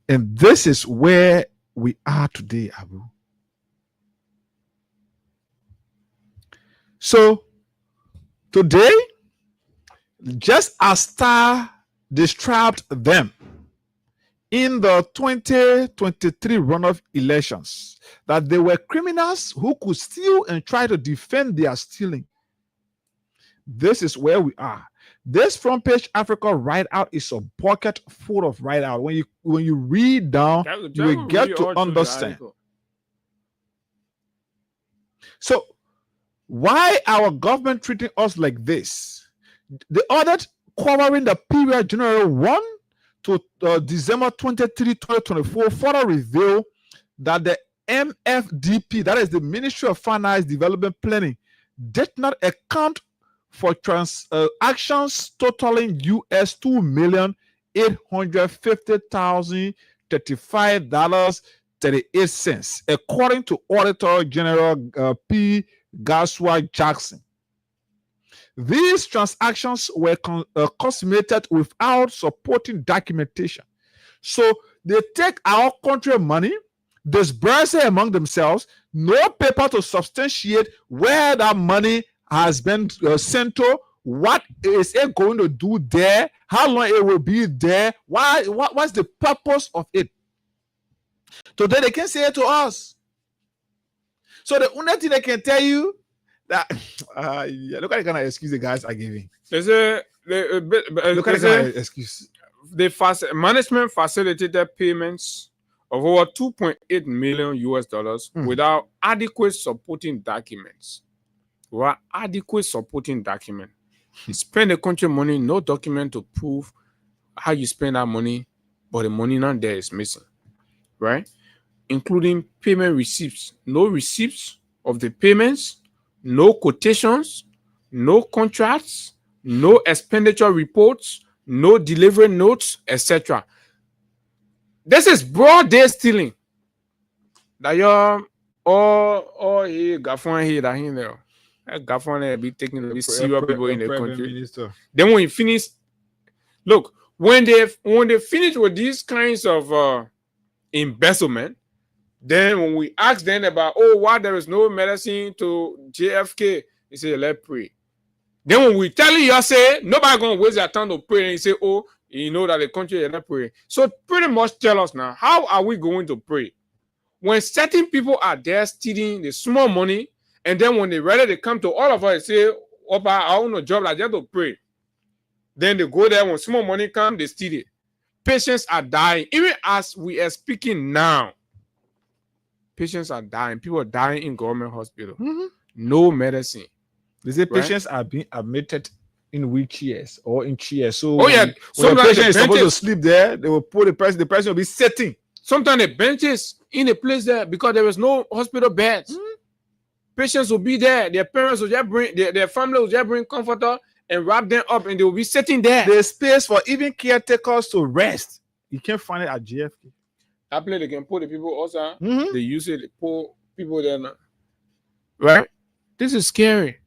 And this is where we are today, Abu. So today, just as Star described them in the 2023 runoff elections, that they were criminals who could steal and try to defend their stealing. This is where we are. This front page Africa write-out is a bucket full of write-out. When you read down, you will get to understand. So, why our government treating us like this? The audit covering the period January 1 to December 23, 2024 further reveal that the MFDP, that is the Ministry of Finance Development Planning, did not account for transactions totaling US $2,850,035.38, according to Auditor General P. Gaswa Jackson. These transactions were consummated without supporting documentation. So they take our country money, disperse it among themselves, no paper to substantiate where that money has been sent to, what is it going to do there, how long it will be there, what's the purpose of it. Today they can say it to us. So the only thing they can tell you that look at the kind of excuse the guys are giving. Look at the kind of excuse. The management facilitated payments of over $2.8 million without adequate supporting documents. You spend the country money, no document to prove how you spend that money, but the money not there is missing, right? Including payment receipts, no receipts of the payments, no quotations, no contracts, no expenditure reports, no delivery notes, etc. This is broad day stealing. That you're all here, Gafon here, that in there. Gafon be taking the serious people in the country. Minister. Then when you finish, look, when they finish with these kinds of embezzlement, then when we ask them about, why there is no medicine to JFK, they say, let's pray. Then when we tell you, say, nobody going to waste their time to pray, and you say, you know that the country is not praying. So pretty much tell us now, how are we going to pray? When certain people are there stealing the small money, and then when they're ready, they come to all of us and say, I want a job like that to pray. Then they go there when small money come, they steal it. Patients are dying. Even as we are speaking now, patients are dying. People are dying in government hospital. No medicine. They say Right? patients are being admitted in wheelchairs or in chairs. So Oh yeah, when the sometimes patient is the supposed to benches, sleep there, they will put the person will be sitting. sometimes the benches in a place there because there is no hospital beds. Patients will be there. Their parents will just bring their family will just bring comforter and wrap them up, and they will be sitting there. There's space for even caretakers to rest. You can't find it at GFK. That place they can put the people also. Mhm. They use it to pull people there now. Right? This is scary.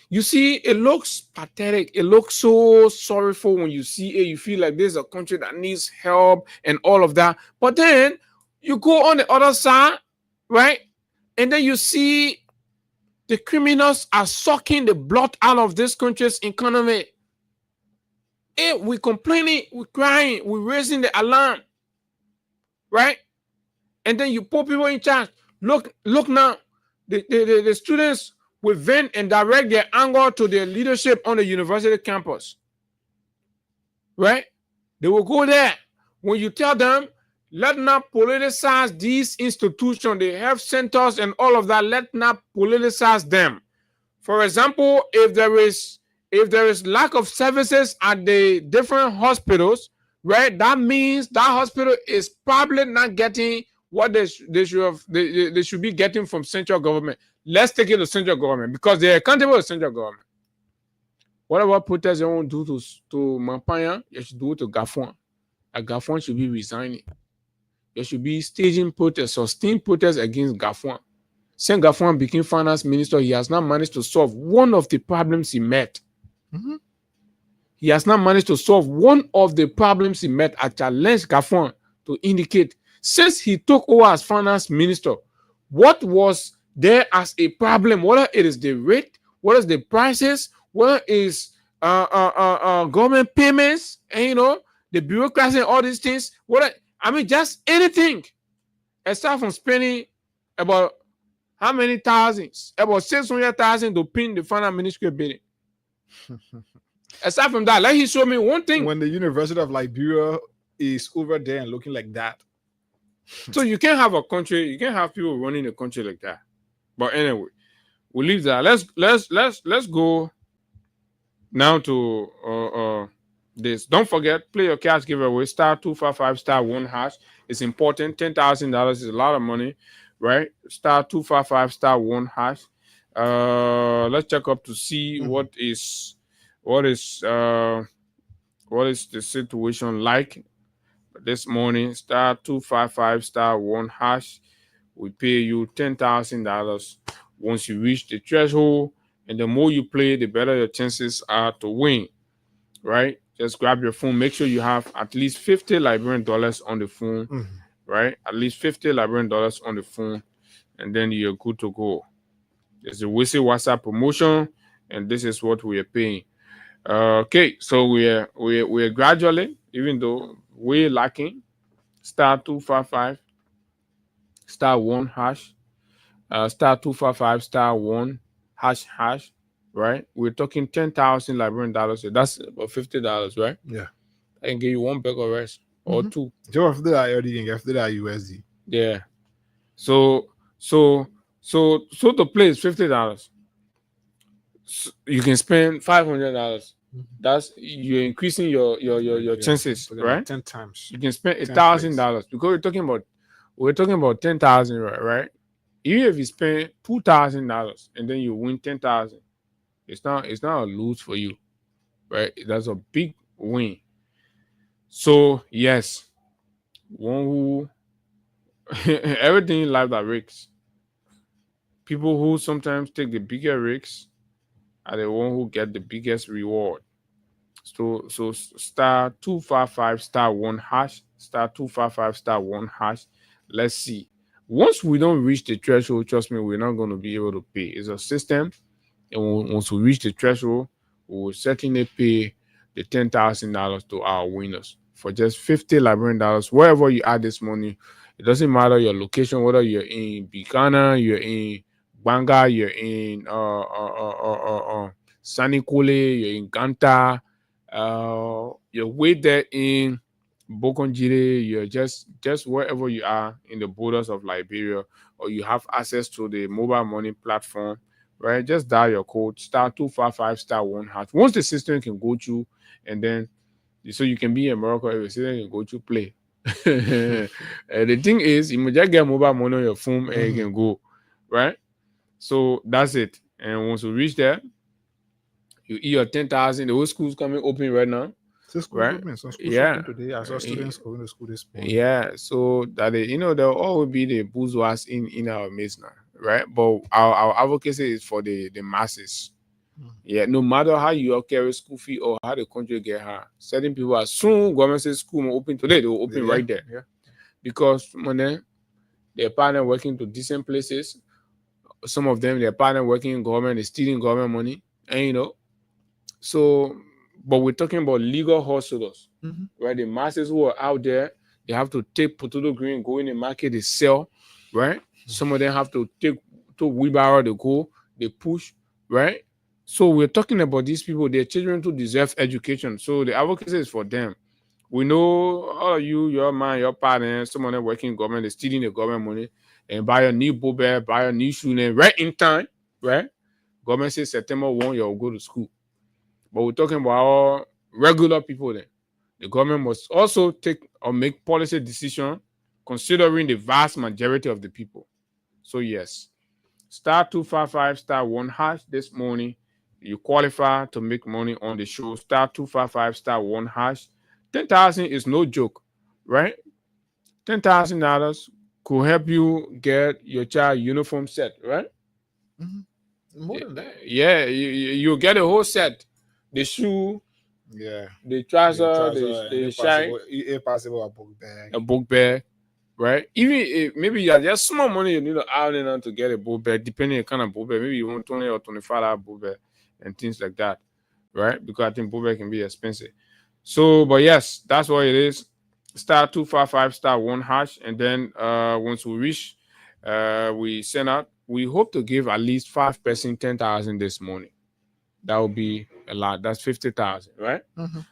You see, it looks pathetic. It looks so sorrowful when you see it. You feel like this is a country that needs help and all of that. But then you go on the other side, right? And then you see the criminals are sucking the blood out of this country's economy. Hey, we're complaining, we're crying, we're raising the alarm, right? And then you put people in charge. Look now, the students will vent and direct their anger to their leadership on the university campus, right? They will go there. When you tell them, let not politicize these institutions, the health centers and all of that, let not politicize them. For example, if there is lack of services at the different hospitals, right, that means that hospital is probably not getting what they should be getting from central government. Let's take it to central government because they're accountable to central government. Whatever protests they won't do to Mampanya, you should do it to Gafon. Gafon should be resigning. There should be staging protests, sustained protests against Gafon. Since Gafon became finance minister, he has not managed to solve one of the problems he met. He has not managed to solve one of the problems he met. I challenge Gafon to indicate, since he took over as finance minister, what was there as a problem? Whether it is the rate, what is the prices, what is government payments, and the bureaucracy and all these things. Just anything, aside from spending about how many thousands, about 600,000 to pin the finance ministry bidding. Aside from that, let him show me one thing. When the University of Liberia is over there and looking like that. So you can't have a country, you can't have people running a country like that. But anyway, we'll leave that. Let's go now to this. Don't forget, play your cash giveaway, *255*1#. It's important. $10,000 is a lot of money, right? *255*1#. Let's check up to see what is the situation like this morning. *255*1#. We pay you $10,000 once you reach the threshold, and the more you play, the better your chances are to win, right? Just grab your phone. Make sure you have at least $50 Liberian dollars on the phone, right? At least $50 Liberian dollars on the phone, and then you're good to go. There's a Whistle WhatsApp promotion, and this is what we are paying. Okay, so we're gradually, even though we're lacking, *255*1#, *255*1#, right? We're talking 10,000 Liberian dollars. That's about $50, right? Yeah. I can give you one bag of rice or two. So after that, I already can get after that USD. Yeah. So to play is $50. So you can spend $500. That's you're increasing your chances, right? 10 times. You can spend $1,000 because we're talking about 10,000, right? Even if you spend $2,000 and then you win 10,000, it's not a lose for you, right? That's a big win. So yes, one who everything in life that risks. People who sometimes take the bigger risks are the one who get the biggest reward. So *255*1#, *255*1#. Let's see. Once we don't reach the threshold, trust me, we're not going to be able to pay. It's a system, and once we reach the threshold, we will certainly pay the $10,000 to our winners for just $50 Liberian dollars. Wherever you add this money, it doesn't matter your location, whether you're in Bikana, you're in Banga, you're in Sanikole, you're in Ganta, You're way there in Bokonjire, you're just wherever you are in the borders of Liberia, or you have access to the mobile money platform, right? Just dial your code *255*1#. Once the system can go through, and then so you can be in Morocco, every system can go through play. The thing is, you must just get mobile money on your phone and you can go, right? So that's it. And once you reach there, you eat your 10,000. The whole school's coming open right now. Right? Yeah. Today, I saw students going to school this morning. Yeah. So that there will always be the bourgeois in our midst now, right? But our advocacy is for the masses. Yeah. No matter how you carry school fee or how the country get high, certain people as soon government says school will open today, they will open right there. Yeah. Because their partner working to decent places. Some of them, their partner working in government, they're stealing government money, and so. But we're talking about legal hustlers, right? The masses who are out there, they have to take potato green, go in the market, they sell, right? Some of them have to take to wheelbarrow, they go, they push, right? So we're talking about these people, their children to deserve education. So the advocacy is for them. We know all of you, your man, your partner, someone that working in government, they're stealing the government money and buy a new book bag, buy a new shoe, and right in time, right? Government says September 1, you'll go to school. But we're talking about all regular people then. The government must also take or make policy decision considering the vast majority of the people. So yes, *255*1# this morning. You qualify to make money on the show. *255*1#. 10,000 is no joke, right? $10,000 could help you get your child uniform set, right? More than that. Yeah, you get a whole set. The shoe, the trouser, the shine, if possible, a book bag, right? Even if maybe you have just small money you need to add in to get a book bag, depending on the kind of book bag. Maybe you want 20 or $25 book bag and things like that, right? Because I think book bag can be expensive. So, but yes, that's what it is. *255*1#, and then once we reach, we send out. We hope to give at least 5 person 10,000 this morning. That would be a lot. That's 50,000, right?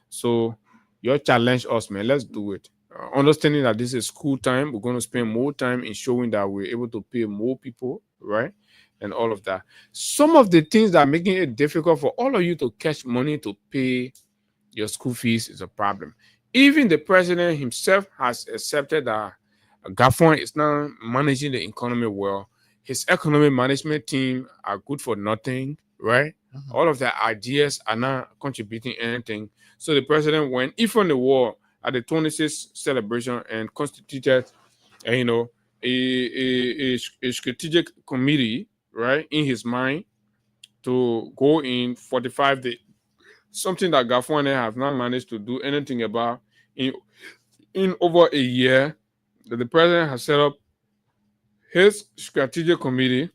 So you challenge us, man. Let's do it. Understanding that this is school time, we're going to spend more time in showing that we're able to pay more people, right? And all of that. Some of the things that are making it difficult for all of you to catch money to pay your school fees is a problem. Even the president himself has accepted that Gafon is now managing the economy well. His economic management team are good for nothing, right? All of their ideas are not contributing anything. So the president went even the war at the 26th celebration and constituted, a strategic committee, right, in his mind to go in 45 days. Something that Gafone have not managed to do anything about in over a year. That the president has set up his strategic committee,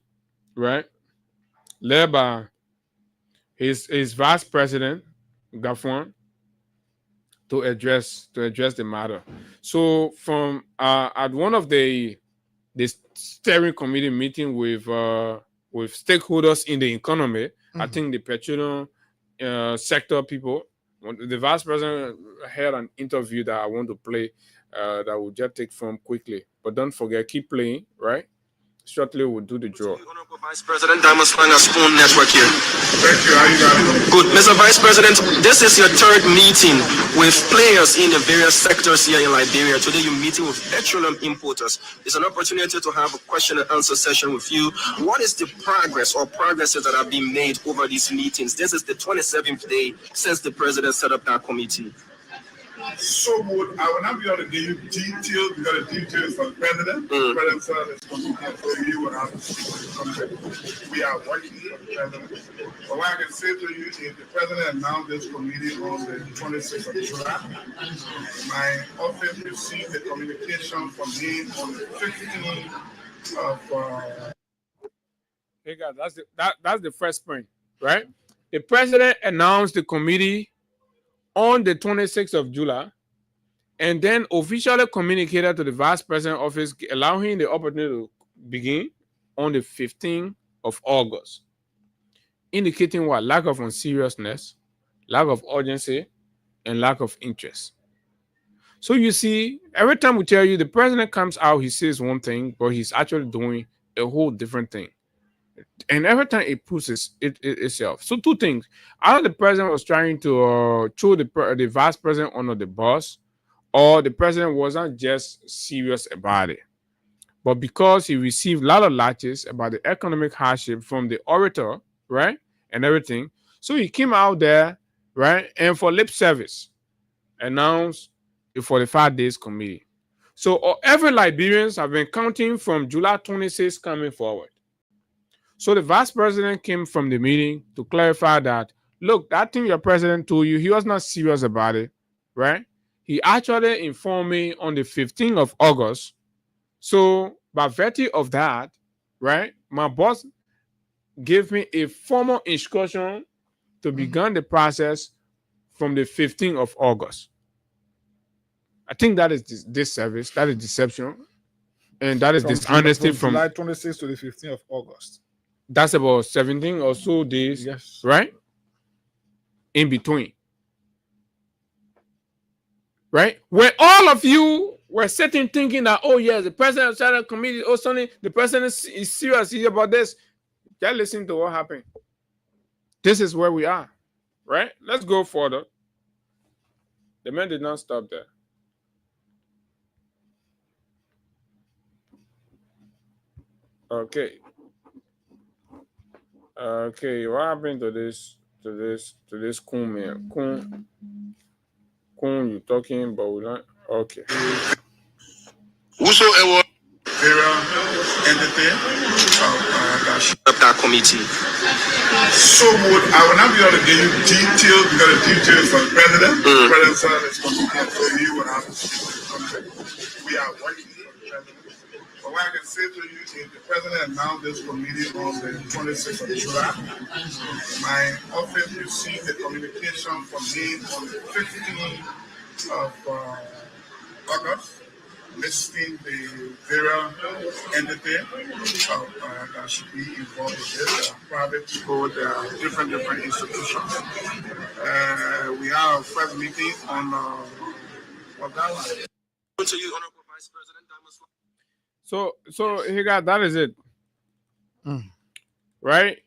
right, led by his vice president Gafone, to address the matter. So from at one of the steering committee meeting with stakeholders in the economy, I think the petroleum sector people, the vice president had an interview that I want to play that we'll just take from quickly. But don't forget, keep playing, right? Shortly, we'll do the draw. Honorable Vice President Diamond Slanger Spoon Network here. Thank you. How you guys? Good. Mr. Vice President, this is your third meeting with players in the various sectors here in Liberia. Today, you're meeting with petroleum importers. It's an opportunity to have a question and answer session with you. What is the progress or progresses that have been made over these meetings? This is the 27th day since the president set up that committee. So good. I will not be able to give you details because the details for the president. The president said it's going to be you and we are working for the president. But what I can say to you is the president announced this committee on the 26th of July. My office received the communication from him on the 15th of Hey guys, that's the first point, right? The president announced the committee on the 26th of July, and then officially communicated to the vice president office, allowing him the opportunity to begin on the 15th of August, indicating what? Lack of seriousness, lack of urgency, and lack of interest. So you see, every time we tell you the president comes out, he says one thing, but he's actually doing a whole different thing. And every time it proves itself. So two things. Either the president was trying to throw the vice president under the bus, or the president wasn't just serious about it. But because he received a lot of latches about the economic hardship from the orator, right, and everything, so he came out there, right, and for lip service, announced a 45 days committee. So every Liberians have been counting from July 26 coming forward. So the vice president came from the meeting to clarify that, look, that thing your president told you, he was not serious about it, right? He actually informed me on the 15th of August. So by virtue of that, right, my boss gave me a formal instruction to begin the process from the 15th of August. I think that is this service, that is deception, and that is dishonesty from July 26th to the 15th of August. That's about 17 or so days, yes, right? In between. Right? When all of you were sitting thinking that, oh, yes, the president of the committee, oh, Sonny, the president is serious about this. Just listen to what happened. This is where we are, right? Let's go further. The man did not stop there. Okay. Okay, what happened to this Kun man? Kun, you talking, but we don't. Okay. Whosoever entity of that committee. So would I will not be able to give you details because the details from the president. The president said it's going to be you and I. We are working for the president. But what I can say to you is the president announced this committee on the 26th of July. My office received the communication from me on the 15th of August, listing the various entities that should be involved in this, private people, different institutions. We have a first meeting on that one. To you, Honorable Vice President. So that is it. Right?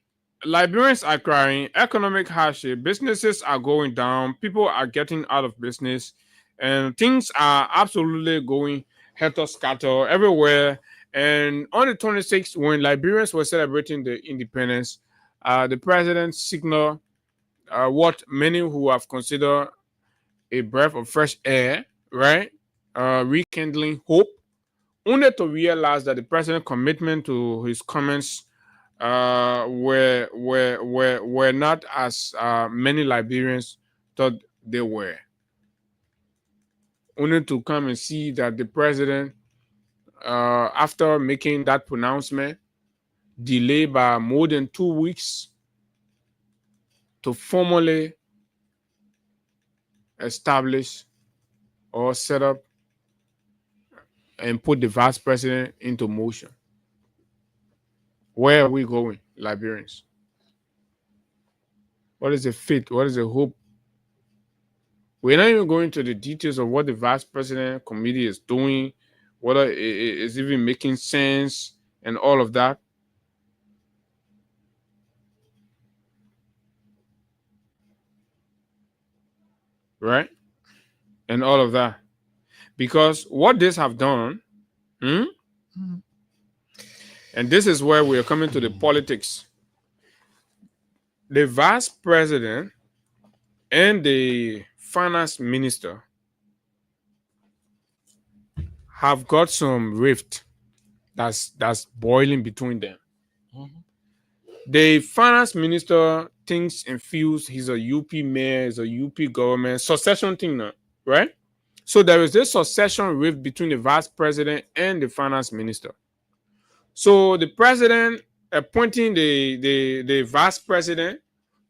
Liberians are crying, economic hardship, businesses are going down, people are getting out of business, and things are absolutely going helter-skelter everywhere. And on the 26th, when Liberians were celebrating the independence, the president signaled what many who have considered a breath of fresh air, right? Rekindling hope, only to realize that the president's commitment to his comments were not as many Liberians thought they were. Only to come and see that the president, after making that pronouncement, delayed by more than 2 weeks to formally establish or set up and put the vice president into motion. Where are we going, Liberians? What is the fate? What is the hope? We're not even going to the details of what the vice president committee is doing, whether it is even making sense and all of that. Right? And all of that. Because what this have done, and this is where we are coming to the politics. The vice president and the finance minister have got some rift that's boiling between them. The finance minister thinks and feels he's a UP mayor, he's a UP government, succession thing now, right? So there is this succession rift between the vice president and the finance minister. So the president appointing the vice president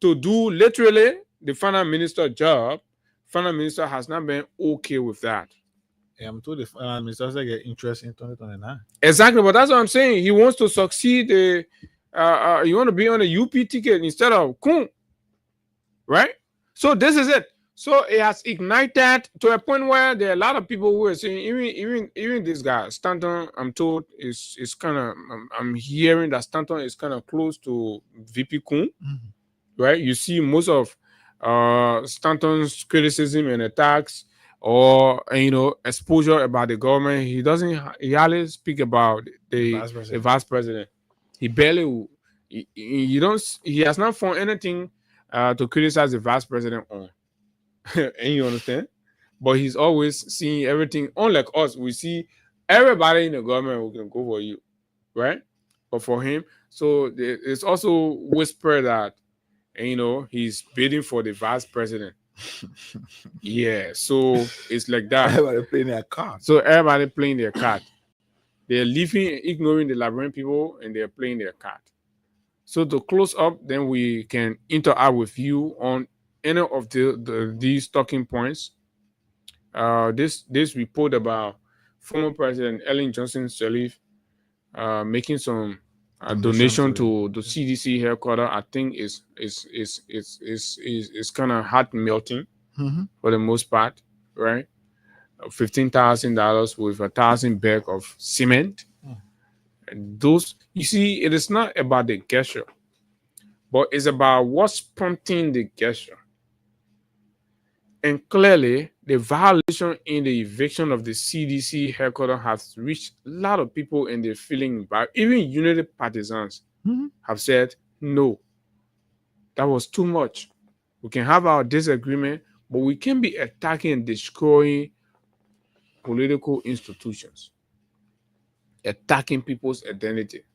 to do literally the finance minister job, finance minister has not been okay with that. Yeah, I'm told the finance minister will get interest in 2029. Exactly, but that's what I'm saying. He wants to succeed. You want to be on a UP ticket instead of Kun, right? So this is it. So it has ignited to a point where there are a lot of people who are saying, even this guy Stanton, I'm told is kind of, I'm hearing that Stanton is kind of close to VP Kun, right? You see most of Stanton's criticism and attacks or exposure about the government. He hardly speak about the vice president. He barely he has not found anything to criticize the vice president on. And you understand? But he's always seeing everything. Unlike us, we see everybody in the government who can go for you, right? But for him, so it's also whispered that, he's bidding for the vice president. Yeah, so it's like that. Everybody playing their card. So everybody playing their card. They're leaving, ignoring the Liberian people, and they're playing their card. So to close up, then we can interact with you on any of these talking points. This report about former President Ellen Johnson Sirleaf making some donation to the CDC headquarters, I think is kind of heart melting for the most part, right? $15,000 with 1,000 bag of cement. And those, you see, it is not about the gesture, but it's about what's prompting the gesture. And clearly, the violation in the eviction of the CDC headquarters has reached a lot of people, and they're feeling bad. Even Unity partisans have said, no, that was too much. We can have our disagreement, but we can't be attacking and destroying political institutions, attacking people's identity.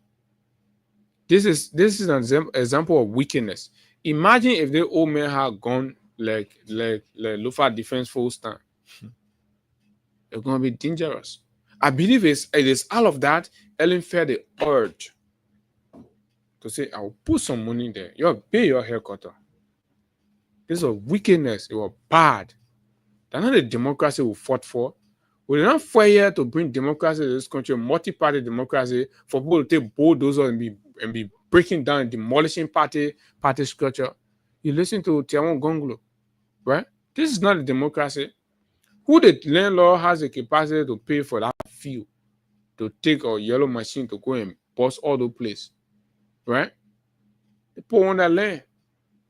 This is an example of weakness. Imagine if the old man had gone like Lufa Defense Force stand. It's gonna be dangerous. I believe it is all of that. Ellen felt the urge to say, I'll put some money there. You'll pay your haircutter. This was wickedness. It was bad. That's not the democracy we fought for. We did not fight here to bring democracy to this country, multi-party democracy, for people to take bulldozers and be breaking down, demolishing party structure. You listen to Tiawan Gonglo, right? This is not a democracy. Who the landlord has the capacity to pay for that field, to take a yellow machine to go and bust all the place, right? They put on that land.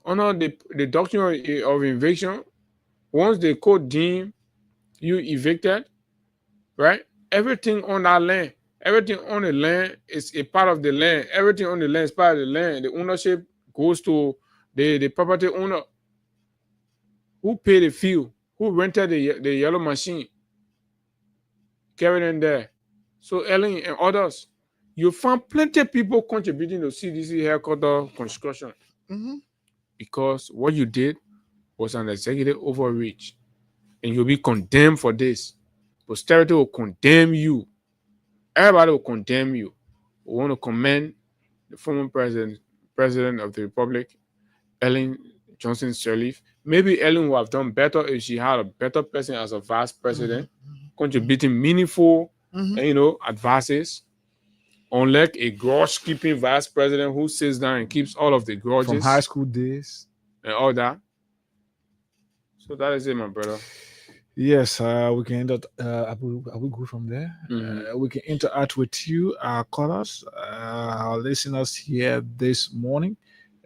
Under the doctrine of eviction, once the court deem you evicted, right? Everything on that land, everything on the land is a part of the land. Everything on the land is part of the land. The ownership goes to the property owner. Who paid the field? Who rented the yellow machine? Carried in there. So Ellen and others, you found plenty of people contributing to CDC headquarters construction. Because what you did was an executive overreach. And you'll be condemned for this. Posterity will condemn you. Everybody will condemn you. We want to commend the former president of the Republic, Ellen Johnson Sirleaf. Maybe Ellen would have done better if she had a better person as a vice president, contributing meaningful, advices. Unlike a grudge-keeping vice president who sits down and keeps all of the grudges from high school days and all that. So that is it, my brother. Yes, we can are we good from there? We can interact with you, our callers, our listeners here this morning.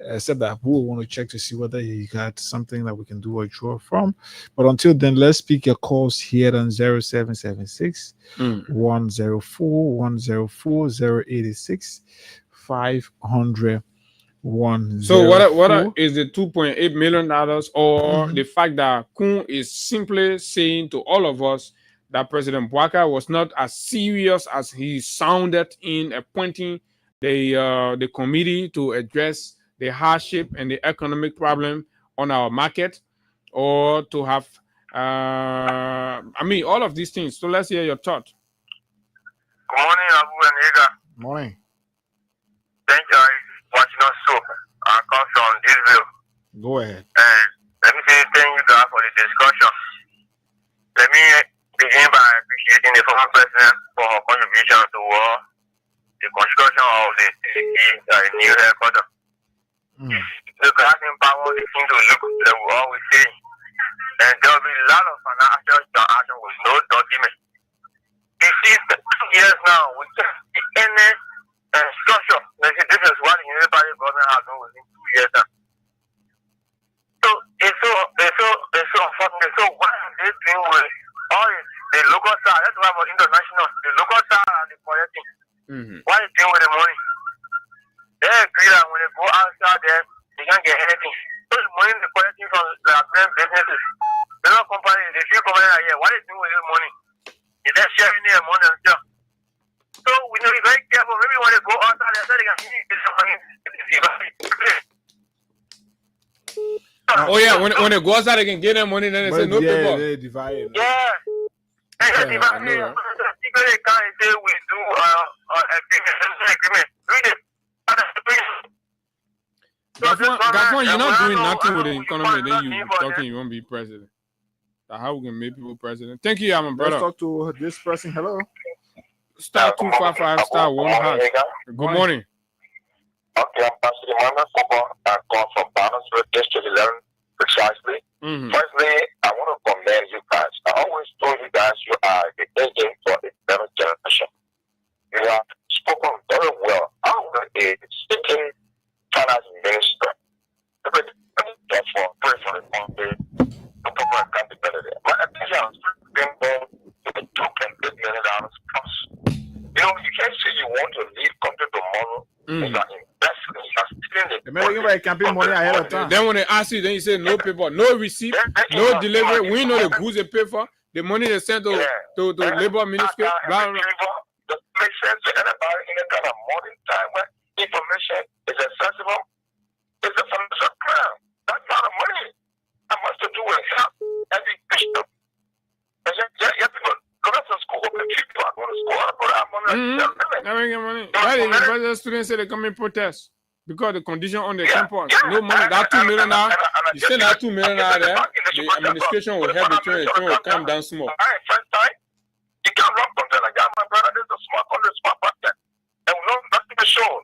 Except that we want to check to see whether you got something that we can do a draw from. But until then, let's speak your calls here on 0776 104 104 086 500 104. So what is the $2.8 million, or the fact that Kun is simply saying to all of us that President Bouaka was not as serious as he sounded in appointing the committee to address the hardship and the economic problem on our market, or to have all of these things. So let's hear your thought. Good morning, Abu and Ega. Morning. Thank you for watching us. So I come from Disville. Go ahead. And let me say thank you guys for the discussion. Let me begin by appreciating the former president for her contribution to the construction of the new headquarters. The class in power, the thing to look, that we always say, And there will be a lot of financial transaction with no document. You see, 2 years now, we can't see any structure. This is what the municipal government has done within 2 years now. So it's so unfortunate. So what are they doing with all the local staff? That's why about international. The local staff are the collecting. What are they doing with the money? They agree that when they go outside there, they can't get anything. So the money they're collecting from the grand businesses, the little companies, they feel companies are here. What are they doing with the money? Is they sharing their money and stuff? So we need to be very careful. Maybe when they go outside there, they can see this money. Oh yeah, when they go outside, they can get their money. Then they say no paper. They divide it. Yeah. I know. They can't say we do agreement. Read it. Gafon, you're not doing nothing with the economy. Then you talking you won't be president. How we can make people president? Thank you, my brother. Let's talk to this person. Hello. Star 255 star 1 hash. Good morning. Okay, I'm Pastor Emmanuel. I come from Barnesville, District 11, precisely. Firstly, I want to commend you guys. I always told you guys you are the agent for the seventh generation. You have spoken very well. I was a sitting finance minister. Therefore, pray for the country to proper accountability. My attention has been born to the $2.8 million plus. You know, you can't say you want to lead country tomorrow. The American campaign money ahead of time. Then when they ask you, then you say no paper, no receipt, no delivery. We know the goods they pay for, the money they send to labor ministry. Blah, blah. That makes sense to anybody in a kind of modern time where information is accessible. It's a financial crime. That's not a money. That must do with health, education. You have to go to school, people are going to school. Why the students say they come in protest? Because the condition on the campus, no money. That $2 million now, you send that $2 million there, the administration will help the children will come down small. You can't run something like that, my brother. This is a small country, small market. And we know nothing to show.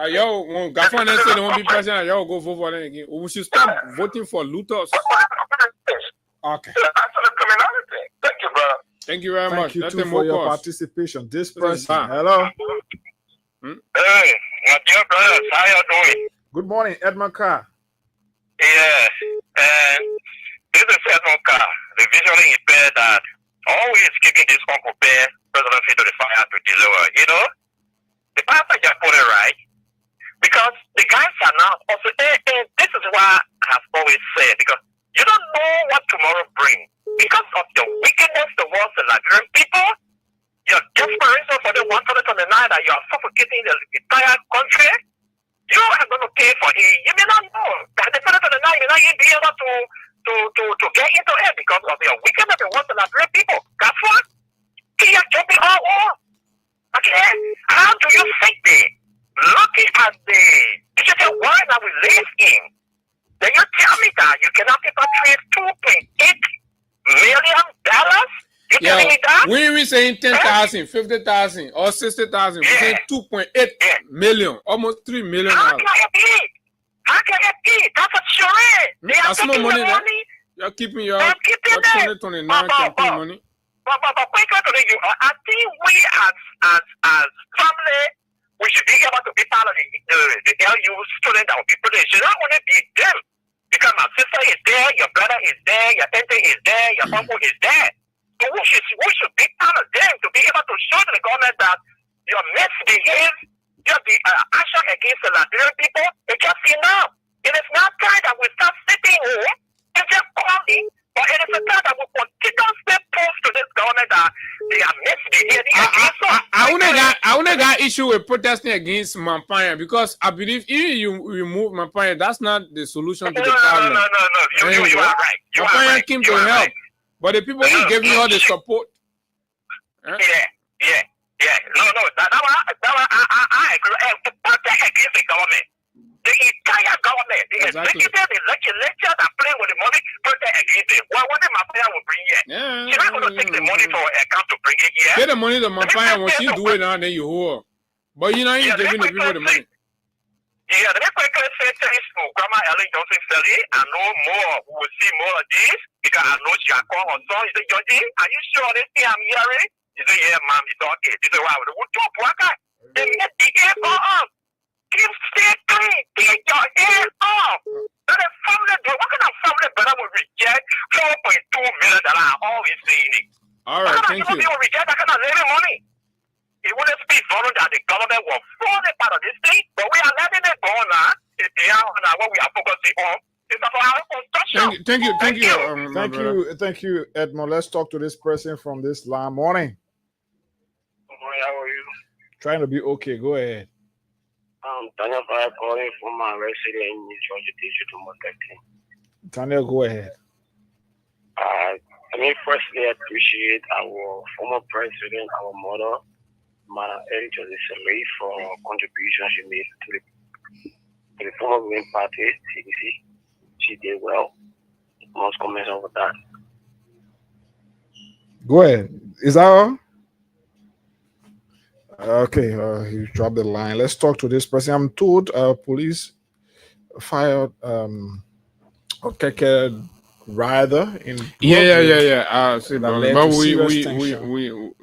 Yo, when Gafon said they won't be president, y'all go vote for them again. We should stop voting for looters. Okay. Thank you, brother. Thank you very much. Thank you too for your participation. This person. Hello. Hey, my dear brothers, how you doing? Good morning, Edmund Carr. Yes, and this is Edmund Carr, the visually impaired that always keeping this unprepared presidency to the fire to deliver. You know, the pastor just put it right because the guys are now also. And this is why I have always said because you don't know what tomorrow brings because of the wickedness towards the Liberian people. Your desperation for the 129 that you are suffocating the entire country, you are going to pay for it. You may not know that the 129 may not even be able to get into it because of your wickedness towards the Liberian people. That's what? You are jumping all over. Okay? How do you think that? Looking at the digital world that we live in, then you tell me that you cannot repatriate $2.8 million? Yeah, we ain't saying 10,000, 50,000, or 60,000. We're saying 2.8 million, almost 3 million. How can it be? How can it be? That's a charade. That's no money there. You're keeping your 2029 campaign money. But I think we as family, we should be able to be part of the LU student that will be put in. Should not want to be them. Because my sister is there, your brother is there, your auntie is there, your uncle is there. So we should be part of them to be able to show to the government that your misbehave, your action against the Liberian people, it's just enough. It is not time that we start sitting here and just calling, but it is a time that we continuously prove to this government that they are misbehaving against us. I only got issue with protesting against Mampaya because I believe if you remove Mampaya, that's not the solution to the problem. No. You are right. Mampaya came to help. But the people who gave me all the support. Yeah. No. That one, I agree. Protest against the government. The entire government, the executive, the legislature that play with the money, protest against it. What the Mampaya will bring here? She's not going to take the money for account to bring it here. Get the money to Mampaya. When she do it now, then you hold. But you know, you're giving the people the money. Yeah, let me quickly say thanks to Grandma Ellen Johnson Sally. I know more. We will see more of this because I know she had called her son. He said, Georgie, are you sure this thing I'm hearing? He said, yeah, mom, it's okay. He said, wow, what you work at? They get the air off. Keep stay clean. Take your hands off. Now the family, what kind of family better will reject $4.2 million? I always saying it. All right, thank you. People reject that kind of living money. It wouldn't speak for that the government will fraud a part of this thing, but we are letting it go now. They are what we are focusing on. It's for our construction. Thank you, Edmond. Let's talk to this person from this line. Morning. Morning, how are you? Trying to be okay. Go ahead. Daniel Fire calling from my resident in New Georgia District of Montecchi. Daniel, go ahead. Firstly, I appreciate our former president, our mother, Madam Eric Joseph, for contribution she made to the former Green Party, TDC. She did well. Most comments over that. Go ahead. Is that all? Okay, he dropped the line. Let's talk to this person. I'm told police fired Okeke rider in yeah. But we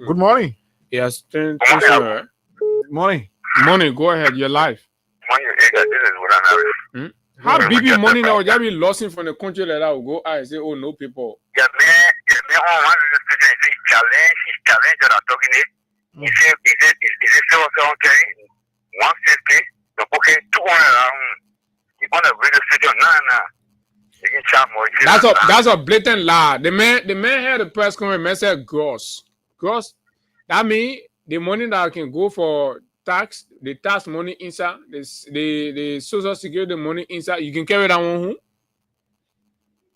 good morning. Yes, Morning. Go ahead. You're live. This is what I'm having. How big money now? You be lost from the country like that. Go I say, oh no, people. Yeah, man. On one of the stations, he's challenge that I'm talking to. He said, is it still okay? 150. The booking 200. You want to read the station? Nah. You can chat more. That's a blatant lie. The man had a press conference. Man said gross. That means the money that can go for tax, the tax money inside, the social security money inside. You can carry that one home.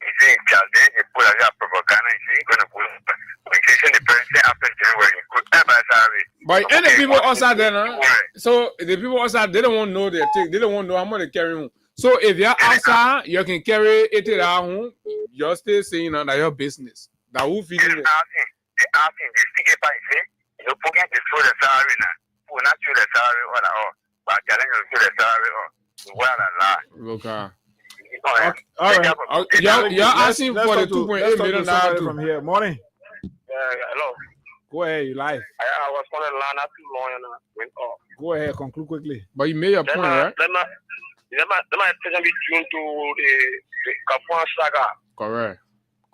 He said, challenge. You put a propaganda. He's going to put. The president after January. But any people outside there now, so the people outside they don't want to know their thing. They don't want to know how much they carry home. So if you're outside, you can carry it at home. You're still saying that your business. That who feed it. They asking the sticker by say, you forget to throw the salary now. Who not throw the salary or all. But challenge you throw the salary or well and okay. All right. You're asking for the 2.8 million from here. Morning. Hello. Go ahead, you live. I was calling Lana too long and went off. Go ahead, conclude quickly. But you made your point, right? Let my attention be tuned to the Kafuan saga. Correct.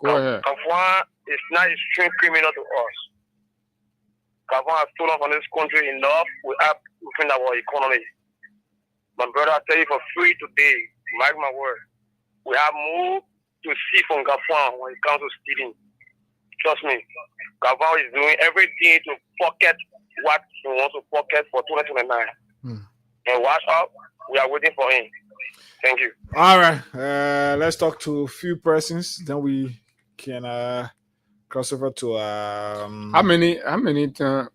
Go ahead. Kafuan is not a extreme criminal to us. Kafuan has stolen from this country enough within our economy. My brother, I tell you for free today, mark my word, we have more to see from Kafuan when it comes to stealing. Trust me, Kafuan is doing everything to pocket what he wants to pocket for 2029. And watch out, we are waiting for him. Thank you. All right, let's talk to a few persons. Then we can cross over to how many times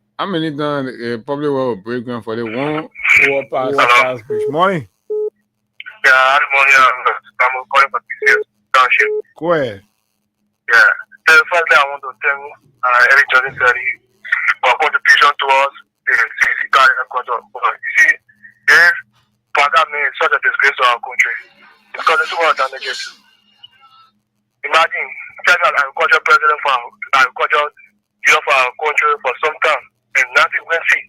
probably will break ground for the one pass bridge. Morning. Yeah, good morning. I'm calling for this township. Go ahead. Yeah. Firstly, I want to thank Eric Jordan for contribution to us. The physical agriculture. You see, this program is such a disgrace to our country because it's one of the damages. Imagine, just an agriculture president for agriculture deal for our country for some time, and nothing went see.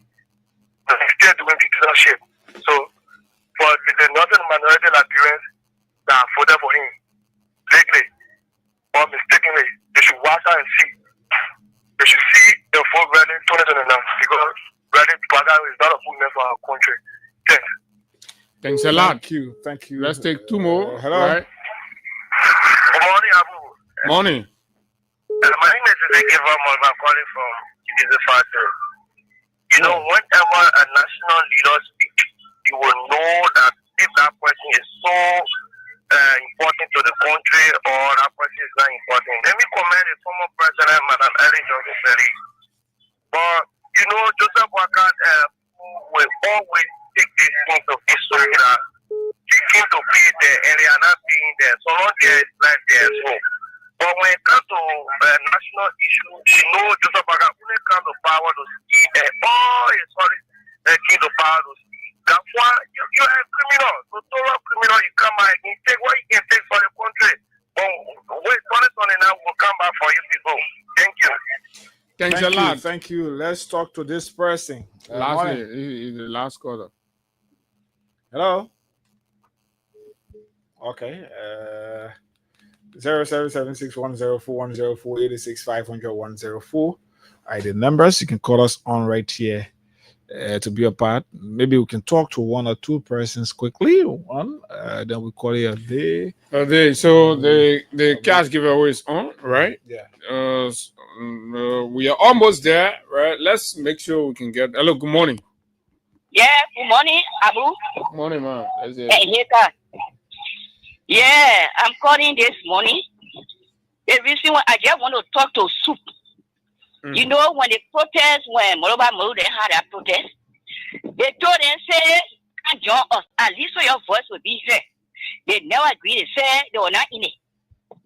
The state doing dictatorship. So, for the northern minority Liberians that voted for him, legally or mistakenly, they should watch out and see. They should see the full Reading 2029 because Reading program is not a good name for our country. Thanks. Thanks a lot. Thank you. Let's take two more. Hello. Right? Good morning, Abu. Morning. My name is Ezekiel Vamos. I'm calling from the factory. You know, whenever a national leader speaks, you will know that if that person is so important to the country or that person is not important. Let me commend the former president, Madam Ellen Johnson. But, you know, Joseph Walker will always take this point of history that he came to be there and they are not being there. So not there is like there as well. But when it comes to national issues, you know, Joseph Walker, when it comes to power to see all his came to power to see, that You're a criminal, so total criminal. You come back and take what you can take for the country. Wait, on and I will come back for you people. Thank you. Thanks a lot. Thank you. Let's talk to this person. Lastly, is the last caller. Hello. Okay. 0776104104865104. The numbers you can call us on right here to be a part. Maybe we can talk to one or two persons quickly. Then we call it a day. So the cash giveaway is on, right? Yeah. We are almost there, right? Let's make sure we can get. Hello, good morning. Yeah, good morning, Abu. Good morning, man. Yeah, I'm calling this morning. The reason why I just want to talk to Soup. You know, when the protest, when Moroba Moro had a protest, they told them, say, can't join us. At least so your voice will be heard. They never agreed. They said they were not in it.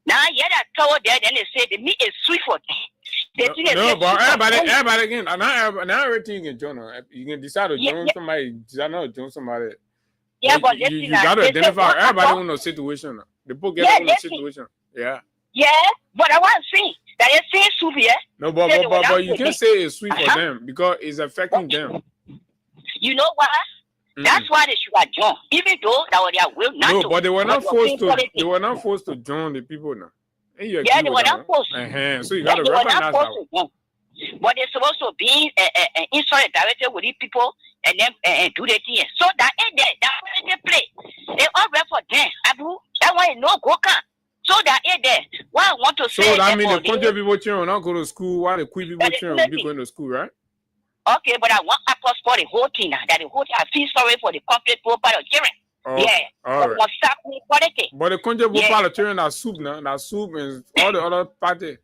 Now, yet I told them, then they said, the meat is sweet for them. But everybody again, not everything you can join. You can decide to join somebody, decide not to join somebody. Yeah, but you got to identify everybody in a situation. The book get in a situation. Yeah. Yeah, but I want to see that they say soup here. No, but you can say it's sweet for them because it's affecting them. You know what? That's why they should have joined, even though that was their will not to. No, but they were not forced to. They were not forced to join the people now. Yeah, they were not forced. So you got to recognize that. But they're supposed to be in solidarity with these people and then do the thing. So that ain't there. That's why they play. They all rep for them. Abu, that why no go can. So that ain't there. What I want to say. So that means the country people children will not go to school while the queer people children will be going to school, right? Okay, but I want to for the whole thing now. That the whole thing, I feel sorry for the complete poor part of children. Yeah. All right. But the country people part of children are soup now. Now soup and all the other party.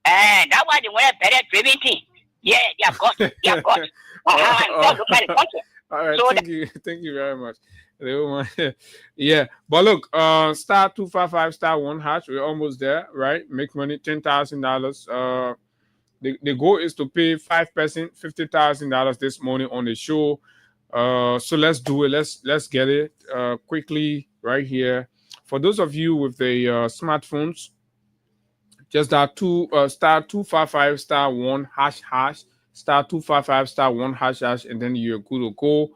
That's why they want a better driving thing. Yeah, they have got. They have got. Look at the country. All right, so thank you very much. Yeah, but look, star 255 star 1 hash. We're almost there, right? Make money, $10,000. The goal is to pay 5%, $50,000 this morning on the show. So let's do it. Let's get it quickly right here. For those of you with the smartphones, just that star 255 star 1 hash star 255 star 1 hash, and then you're good to go.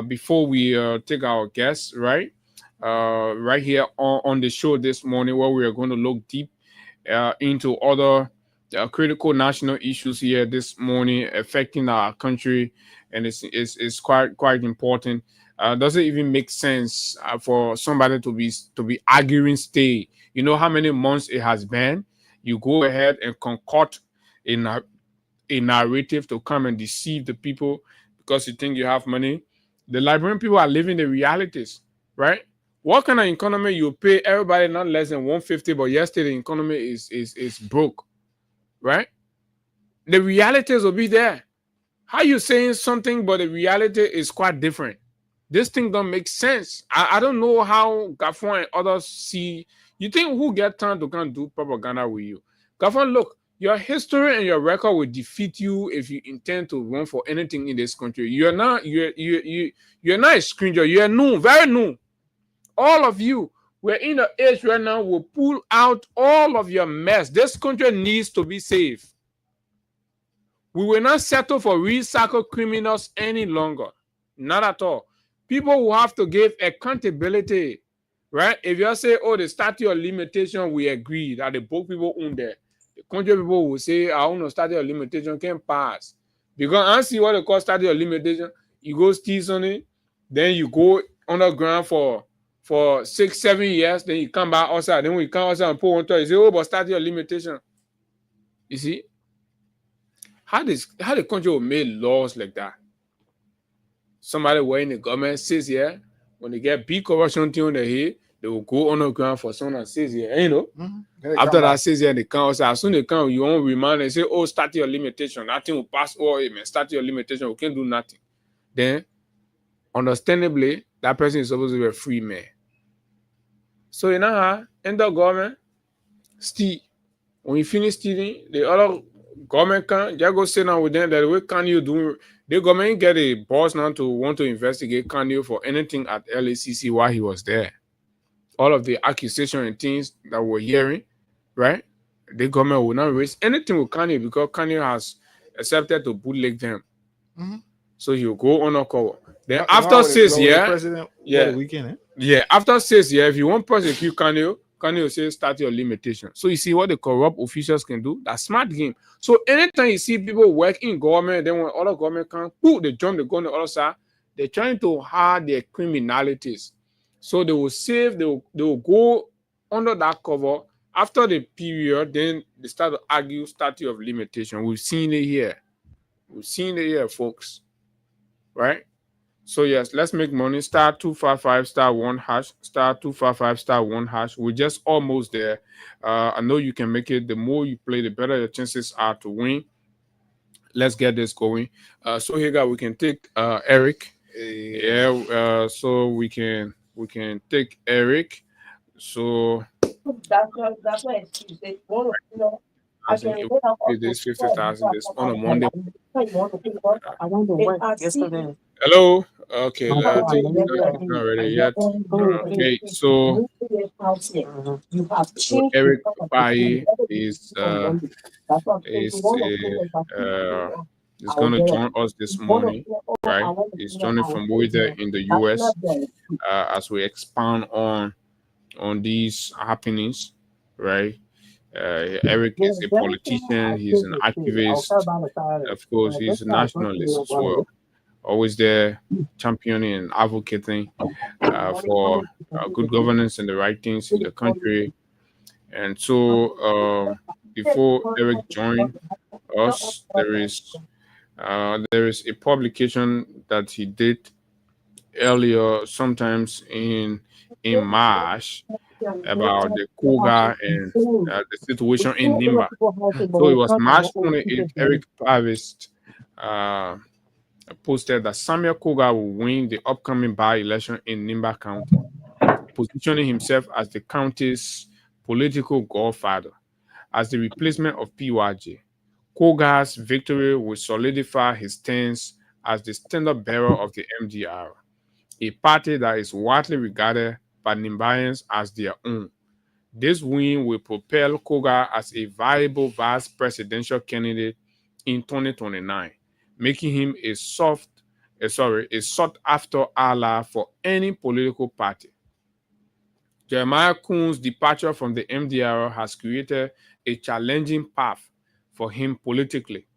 Before we take our guests, right here on the show this morning, where we are going to look deep into other critical national issues here this morning affecting our country, and it's quite important. Doesn't even make sense for somebody to be arguing stay. You know how many months it has been. You go ahead and concoct a narrative to come and deceive the people because you think you have money. The Liberian people are living the realities, right? What kind of economy you pay everybody not less than 150, but yesterday the economy is broke, right? The realities will be there. How you saying something, but the reality is quite different? This thing don't make sense. I don't know how Gafon and others see. You think who get time to come do propaganda with you? Gafon, look, your history and your record will defeat you if you intend to run for anything in this country. You're not a stranger. You're new, very new. All of you, we're in the age right now. We'll pull out all of your mess. This country needs to be safe. We will not settle for recycled criminals any longer. Not at all. People will have to give accountability, right? If you say, oh, the statute of limitation, we agree that the both people own there. The country people will say, I own a statute of limitation can pass. Because I see what they call statute of limitation. You go steal something, then you go underground for 6-7 years, then you come back outside. Then when you come outside and pull on top, you say, oh, but statute of limitation. You see? How the country will make laws like that? Somebody in the government says, yeah, when they get big corruption thing on their head, they will go underground for someone that says, yeah, you know. After that says, yeah, they come outside. As soon as they come, you won't remind and say, oh, statute of limitation. Nothing will pass over it, man. Statute of limitation, we can't do nothing. Then, understandably, that person is supposed to be a free man. So, you know how, in the government, steal. When you finish stealing, the other government can just go sit down with them. That way, can you do? The government get a boss now to want to investigate Kanye for anything at LACC while he was there. All of the accusation and things that we're hearing, right? The government will not raise anything with Kanye because Kanye has accepted to bootleg them. So you go on a cover. Then after 6 years, after 6 years, if you want to prosecute Kanye will say start your limitation. So you see what the corrupt officials can do? That's smart game. So anytime you see people work in government, then when other government can they jump, they go on the other side. They're trying to hide their criminalities. So they will save, they will go under that cover. After the period, then they start to argue statute of limitation. We've seen it here. We've seen it here, folks. Right? So yes, let's make money. Star 255 star 1 hash. Star 255 star 1 hash. We're just almost there. I know you can make it. The more you play, the better your chances are to win. Let's get this going. So here we can take Eric. So we can take Eric. So that's why I think if this 50,000 this on a Monday. I want to work yesterday. Hello. Okay, I think it's not ready yet. Okay, so Eric Pai is going to join us this morning, right? He's joining from way there in the US as we expand on these happenings, right? Eric is a politician. He's an activist. Of course, he's a nationalist as well. Always there championing and advocating for good governance and the right things in the country. And so before Eric joined us, there is a publication that he did earlier, sometimes in March, about the Cougar and the situation in Nimba. So it was March 28th. Eric Pavis posted that Samuel Cougar will win the upcoming by-election in Nimba County, positioning himself as the county's political godfather. As the replacement of PYJ, Cougar's victory will solidify his stance as the standard bearer of the MDR, a party that is widely regarded by Nimbayans as their own. This win will propel Cougar as a viable vice presidential candidate in 2029, making him a sought-after ally for any political party. Jeremiah Kuhn's departure from the MDR has created a challenging path for him politically.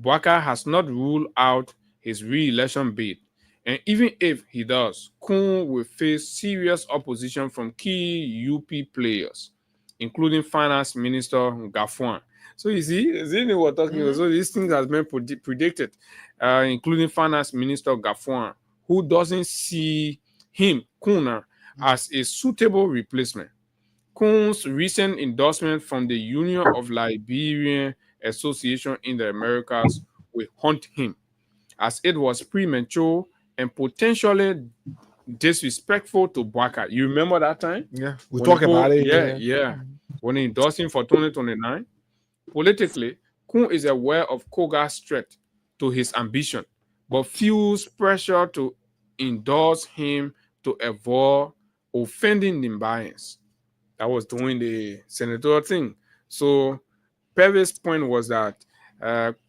Bwaka has not ruled out his re-election bid, and even if he does, Kuhn will face serious opposition from key UP players, including Finance Minister Gafuan. So you see we're talking about. So these things has been predicted, including Finance Minister Gafuan, who doesn't see him, Kuhn, as a suitable replacement. Kuhn's recent endorsement from the Union of Liberian Association in the Americas will haunt him, as it was premature and potentially disrespectful to Bwaka. You remember that time? Yeah, we talk about it. Yeah. When he endorsed him for 2029, politically, Kuhn is aware of Cougar's threat to his ambition, but feels pressure to endorse him to avoid offending Nimbayans. That was doing the senatorial thing. So Perry's point was that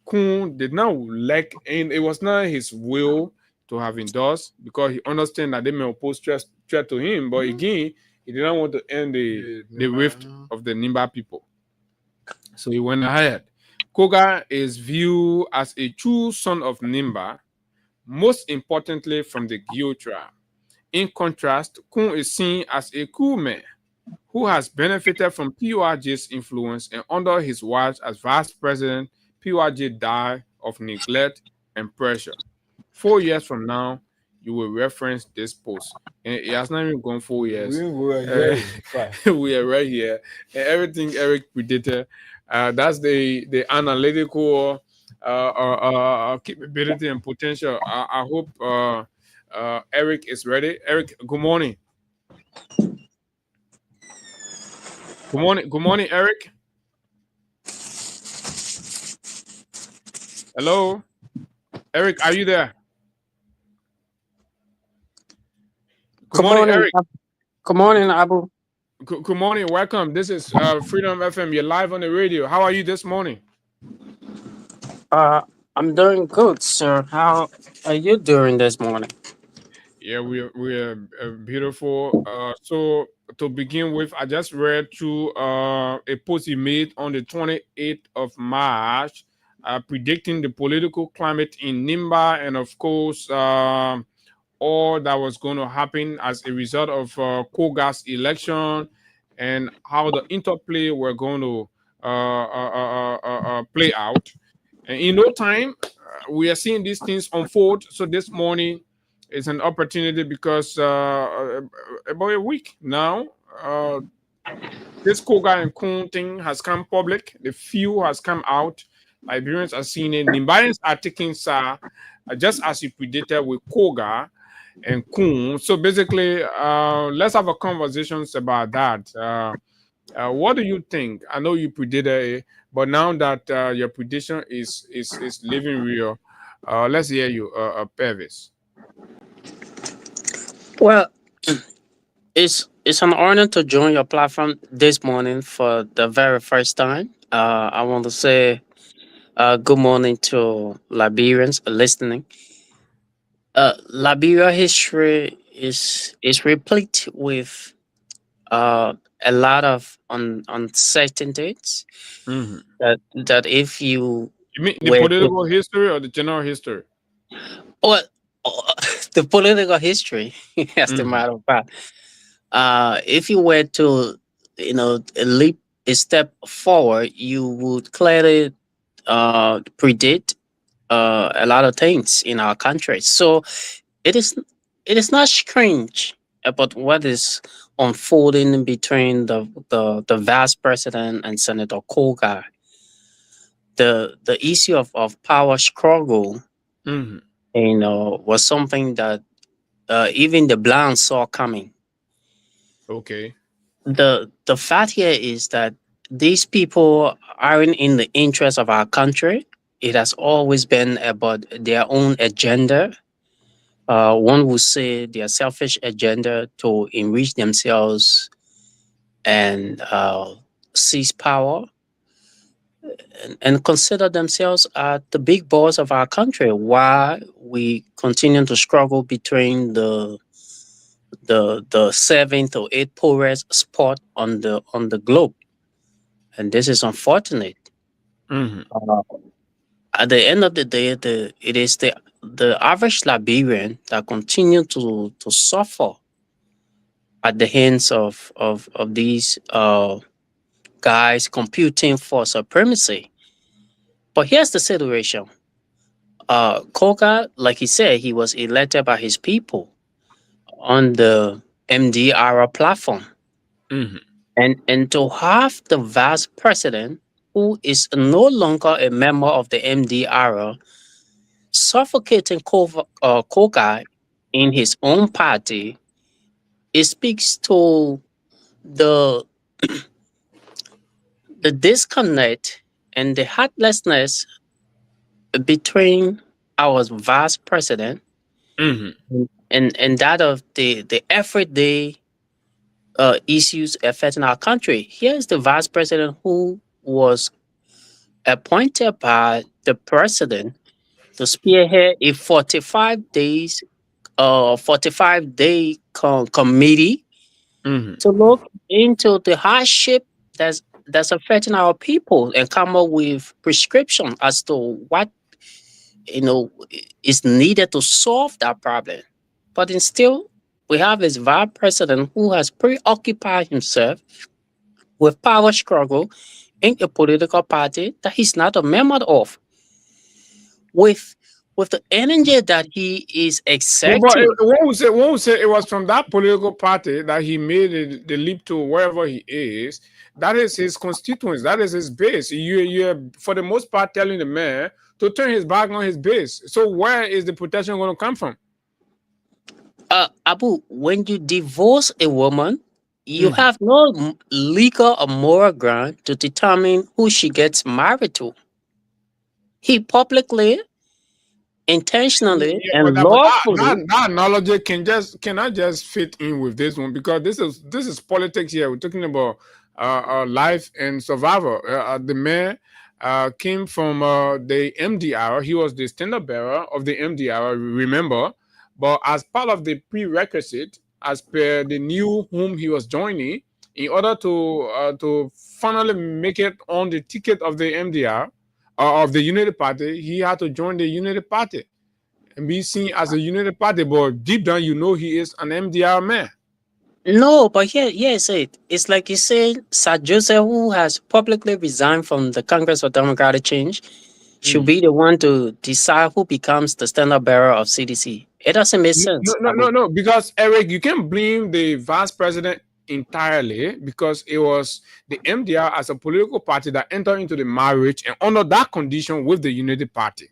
Kuhn did not like, and it was not his will to have endorsed, because he understands that they may oppose threat to him, but again, he did not want to end the rift of the Nimba people. So he went ahead. Cougar is viewed as a true son of Nimba, most importantly from the Gio tribe. In contrast, Kuhn is seen as a cool man who has benefited from PYJ's influence, and under his watch as vice president, PYJ died of neglect and pressure. 4 years from now, you will reference this post. And it has not even gone 4 years. We are right here. And everything Eric predicted, that's the analytical capability and potential. I hope Eric is ready. Eric, good morning. Good morning, Eric. Hello, Eric, are you there? Good morning, Eric. Good morning, Abu. Good morning. Welcome. This is Freedom FM. You're live on the radio. How are you this morning? I'm doing good, sir. How are you doing this morning? Yeah, we're beautiful. So to begin with, I just read through a post he made on the 28th of March, predicting the political climate in Nimba, and of course, all that was going to happen as a result of Koga's election, and how the interplay were going to play out. And in no time, we are seeing these things unfold. So this morning is an opportunity because about a week now, this Koga and Kun thing has come public. The few has come out. Liberians are seeing it. Nimbarians are taking SAR, just as you predicted with Koga and Kun. So basically, let's have a conversations about that. What do you think? I know you predicted it, but now that your prediction is living real, let's hear you, Pervis. Well, it's an honor to join your platform this morning for the very first time. I want to say good morning to Liberians listening. Liberia history is replete with a lot of uncertainties. Mm-hmm. That if you mean the were political history or the general history? Well, the political history, as a matter of fact. If you were to, leap a step forward, you would clearly predict a lot of things in our country. So it is not strange about what is unfolding between the vice president and Senator Koga. The issue of power struggle, was something that even the blind saw coming. Okay. The fact here is that these people aren't in the interest of our country. It has always been about their own agenda. One would say their selfish agenda to enrich themselves and seize power, and consider themselves the big boss of our country, while we continue to struggle between the 7th or 8th poorest spot on the globe, and this is unfortunate. At the end of the day, it is the average Liberian that continue to suffer at the hands of these guys computing for supremacy. But here's the situation. Koga, like he said, he was elected by his people on the MDR platform. And to have the vice president, who is no longer a member of the MDR, suffocating Koga in his own party, it speaks to the the disconnect and the heartlessness between our vice president and that of the everyday issues affecting our country. Here's the vice president who was appointed by the president to spearhead a 45-day committee to look into the hardship that's affecting our people and come up with prescription as to what is needed to solve that problem. But instead, we have this vice president who has preoccupied himself with power struggle in a political party that he's not a member of. With the energy that he is exerting. One would say it was from that political party that he made the leap to wherever he is. That is his constituents. That is his base. You're for the most part telling the man to turn his back on his base. So where is the protection going to come from? Abu, when you divorce a woman, you have no legal or moral ground to determine who she gets married to. He publicly, intentionally, Yeah, and but lawfully. that analogy cannot just fit in with this one, because this is politics here. We're talking about life and survival. The man came from the MDR. He was the standard bearer of the MDR. Remember, but as part of the prerequisite, as per the new whom he was joining, in order to finally make it on the ticket of the MDR of the Unity Party, he had to join the Unity Party and be seen as a Unity Party. But deep down, you know he is an MDR man. No, but here's it. It's like you say, Sir Joseph, who has publicly resigned from the Congress for Democratic Change, should be the one to decide who becomes the standard bearer of CDC. It doesn't make sense. No, because Eric, you can't blame the vice president entirely, because it was the MDR as a political party that entered into the marriage and under that condition with the Unity Party.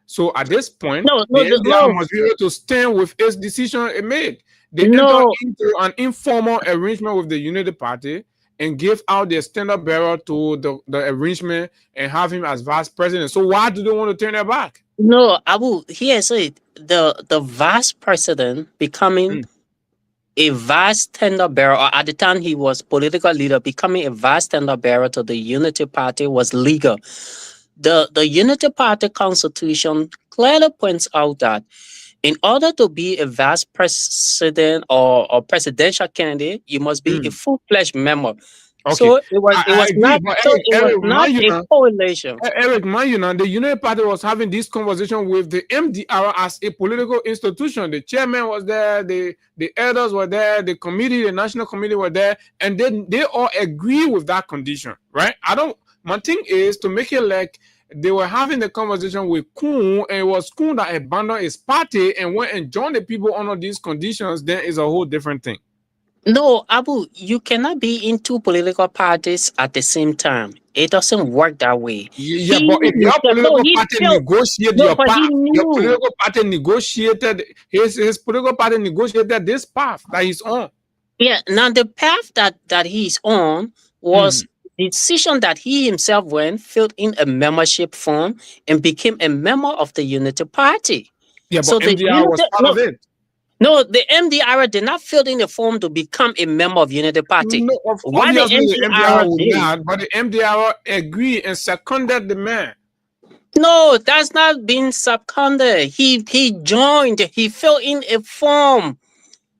So at this point, the MDR must be able to stand with its decision it made. They entered into an informal arrangement with the Unity Party and gave out their standard bearer to the arrangement and have him as vice president. So why do they want to turn it back? No, Abu, here's it. The vice president becoming a vice standard bearer, or at the time he was political leader, becoming a vice standard bearer to the Unity Party was legal. The Unity Party Constitution clearly points out that in order to be a vice president or presidential candidate, you must be a full-fledged member. Okay. So it was not a correlation. Eric, the Unity Party was having this conversation with the MDR as a political institution. The chairman was there, the elders were there, the committee, the national committee were there, and then they all agree with that condition, right? My thing is to make it like they were having the conversation with Kun, and it was Kun that abandoned his party and went and joined the people under these conditions. Then it's a whole different thing. No, Abu, you cannot be in two political parties at the same time. It doesn't work that way. Yeah, but if your political party negotiated your political party negotiated his political party negotiated this path that he's on. Yeah, now the path that he's on was the decision that he himself went, filled in a membership form, and became a member of the Unity Party. Yeah, but so MDR was part of it. No, the MDR did not fill in the form to become a member of Unity Party. No, obviously the MDR would not, but the MDR agreed and seconded the man. No, that's not being seconded. He joined. He filled in a form.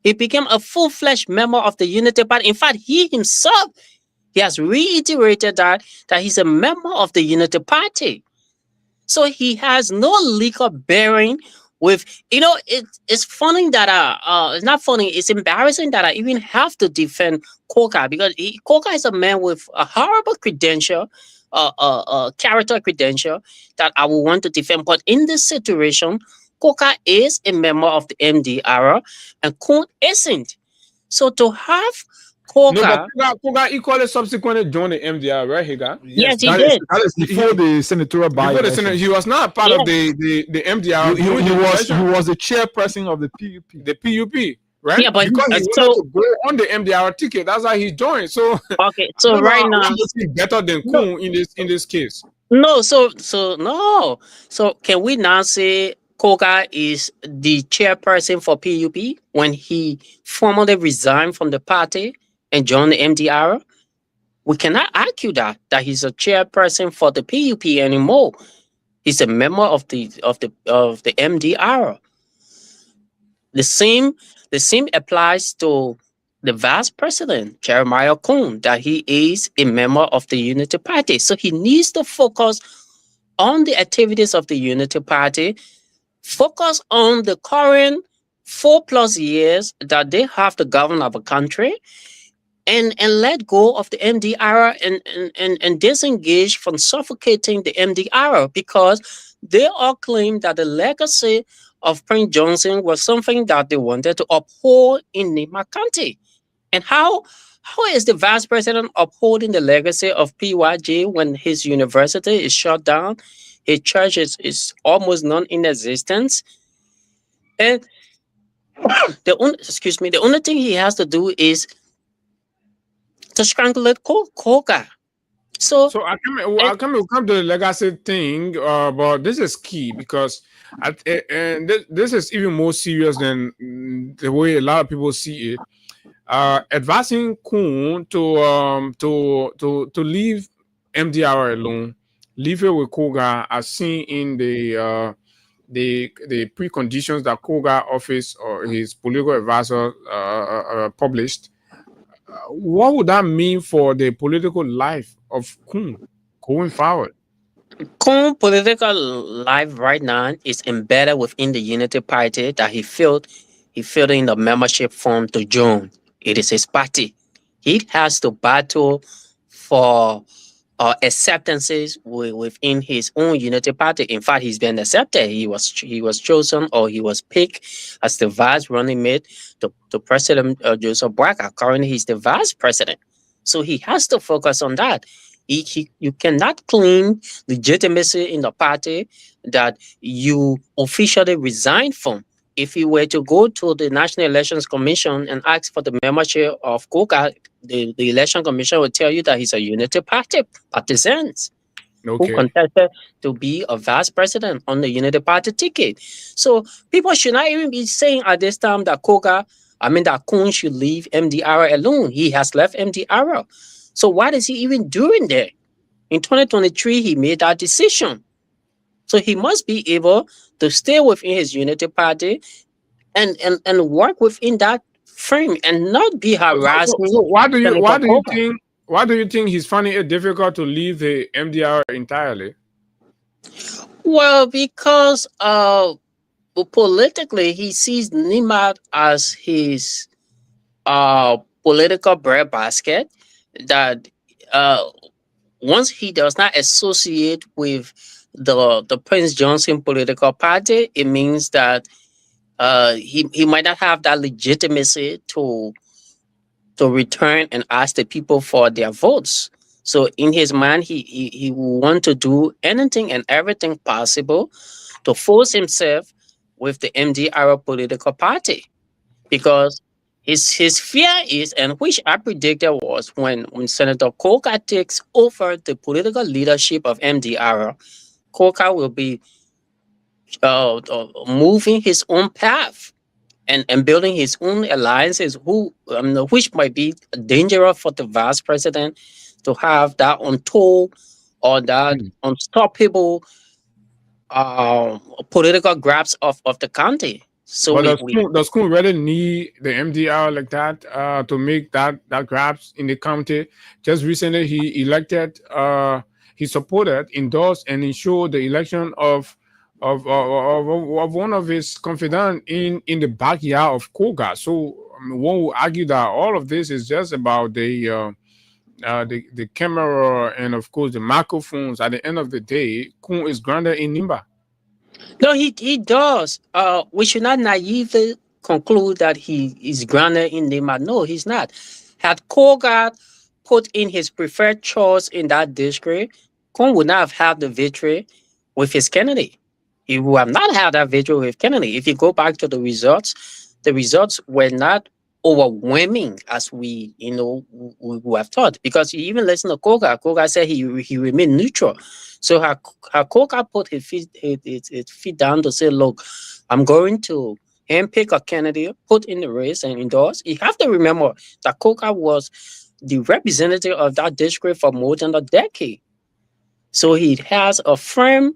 He became a full-fledged member of the Unity Party. In fact, he himself, he has reiterated that he's a member of the Unity Party. So he has no legal bearing with, it's funny that, it's not funny, it's embarrassing that I even have to defend Koka, because Koka is a man with a horrible credential, character credential that I will want to defend. But in this situation, Koka is a member of the MDR and Kun isn't. So to have Koka... No, but Koka equally subsequently joined the MDR, right, Higa? Yes, he did. That is before the senatorial by-election. He was not part of the MDR. He was the chairperson of the PUP. The PUP, right? Yeah, but because he wanted to go on the MDR ticket. That's why he joined. So okay, so right now he's better than Kun in this case. No, so can we now say Koga is the chairperson for PUP when he formally resigned from the party and joined the MDR? We cannot argue that he's a chairperson for the PUP anymore. He's a member of the MDR. The same applies to the vice president, Jeremiah Kun, that he is a member of the Unity Party. So he needs to focus on the activities of the Unity Party, focus on the current 4+ years that they have to govern our country, and let go of the MDR and disengage from suffocating the MDR, because they all claim that the legacy of Prince Johnson was something that they wanted to uphold in Nima County. And how is the vice president upholding the legacy of PYJ when his university is shut down, his church is almost non-in-existence, and the only thing he has to do is to strangulate Koga. So I come to the legacy thing, but this is key because and this is even more serious than the way a lot of people see it. Advising Kun to leave MDR alone, leave it with Koga, as seen in the preconditions that Koga office or his political advisor published. What would that mean for the political life of Kun going forward? Kun political life right now is embedded within the Unity Party that he filled in the membership form to join. It is his party. He has to battle for acceptances within his own Unity Party. In fact, he's been accepted. He was chosen, or he was picked as the vice running mate to President Joseph Boakai. Currently, he's the vice president. So he has to focus on that. You cannot claim legitimacy in the party that you officially resigned from. If you were to go to the National Elections Commission and ask for the membership of Koga, the Election Commission will tell you that he's a Unity Party partisan who contested to be a vice president on the Unity Party ticket. So people should not even be saying at this time that that Kun should leave MDR alone. He has left MDR. So what is he even doing there? In 2023, he made that decision. So he must be able to stay within his Unity Party and work within that frame and not be harassing. So why do you think he's finding it difficult to leave the MDR entirely? Well, because politically he sees Nimad as his political breadbasket, that once he does not associate with the Prince Johnson political party, it means that he might not have that legitimacy to return and ask the people for their votes. So in his mind, he will want to do anything and everything possible to force himself with the MDR political party, because his fear is, and which I predicted, was when Senator Koga takes over the political leadership of MDR, Koga will be moving his own path and building his own alliances, which might be dangerous for the vice president to have that untold or that unstoppable political grasp of the county. So does Kun really need the MDR like that to make that grabs in the county? Just recently, he supported, endorsed, and ensured the election of one of his confidants in the backyard of Koga. So one would argue that all of this is just about the camera and of course the microphones. At the end of the day, Kun is grounded in Nimba. No, he does. We should not naively conclude that he is grounded in Nimba. No, he's not. Had Koga put in his preferred choice in that district, Kun would not have had the victory with his candidate. He would have not had that victory with Kennedy. If you go back to the results were not overwhelming as we have thought, because you even listen to Koga. Koga said he remained neutral. So how Koga put his feet down to say, look, I'm going to handpick a candidate, put in the race and endorse. You have to remember that Koga was the representative of that district for more than a decade. So he has a firm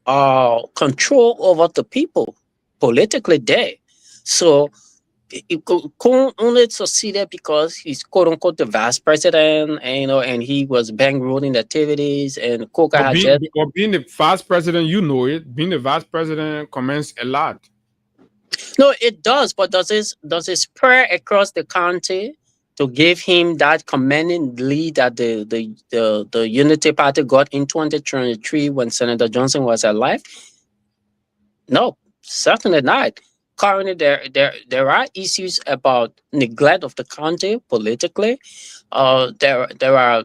control over the people politically there. So it could only succeeded because he's quote unquote the vice president, and he was bankrolling activities, and Koga had being the vice president, being the vice president commands a lot. No, it does, but does it spread across the county to give him that commanding lead that the Unity Party got in 2023 when Senator Johnson was alive? No, certainly not. Currently, there are issues about neglect of the county politically. There are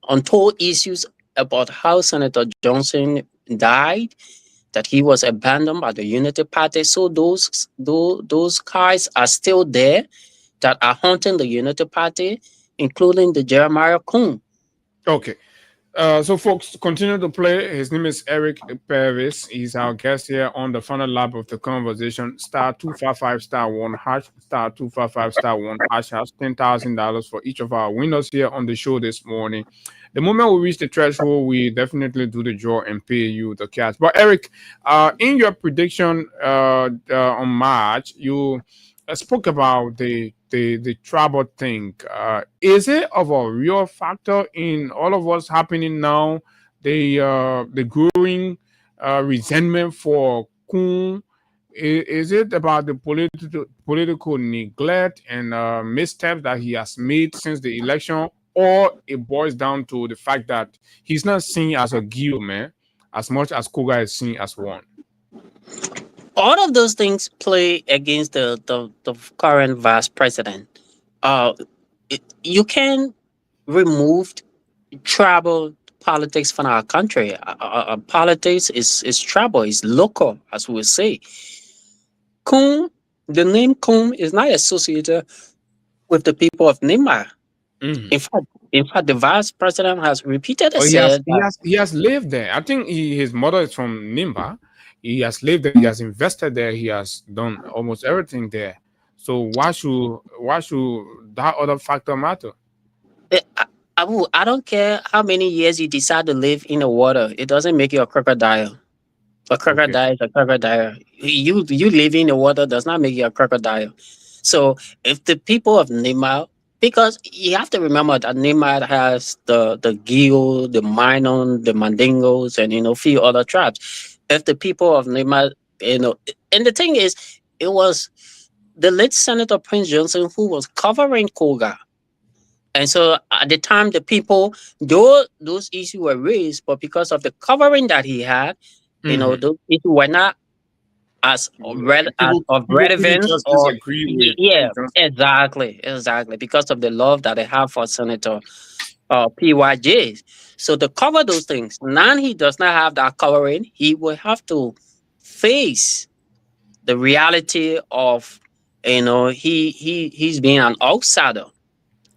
untold issues about how Senator Johnson died, that he was abandoned by the Unity Party. So those guys are still there that are haunting the Unity Party, including the Jeremiah Kun. Okay. So folks, continue to play. His name is Eric Paris. He's our guest here on the final lap of the conversation. Star 255 star 1 hash star 255 star 1 hash has $10,000 for each of our winners here on the show this morning. The moment we reach the threshold, we definitely do the draw and pay you the cash. But Eric, in your prediction on March, you spoke about the trouble thing. Is it of a real factor in all of what's happening now? The growing resentment for Kun. Is it about the political neglect and missteps that he has made since the election, or it boils down to the fact that he's not seen as a guild man as much as Koga is seen as one? All of those things play against the current vice president. Uh, you can remove tribal politics from our country. Politics is tribal, is local, as we would say. Kum, the name Kum is not associated with the people of Nimba. In fact, the vice president has repeatedly said he has lived there. I think his mother is from Nimba. He has lived there. He has invested there. He has done almost everything there. So why should that other factor matter? I don't care how many years you decide to live in the water. It doesn't make you a crocodile. A crocodile is a crocodile. You living in the water does not make you a crocodile. So if the people of Nimba, because you have to remember that Nimba has the Gil, the Minon, the Mandingos, and a few other tribes. If the people of Nimba, and the thing is, it was the late Senator Prince Johnson who was covering Koga. And so at the time, the people, though those issues were raised, but because of the covering that he had, those issues were not as of relevance. Exactly, because of the love that they have for Senator PYJ. So to cover those things, now he does not have that covering. He will have to face the reality of, he's being an outsider.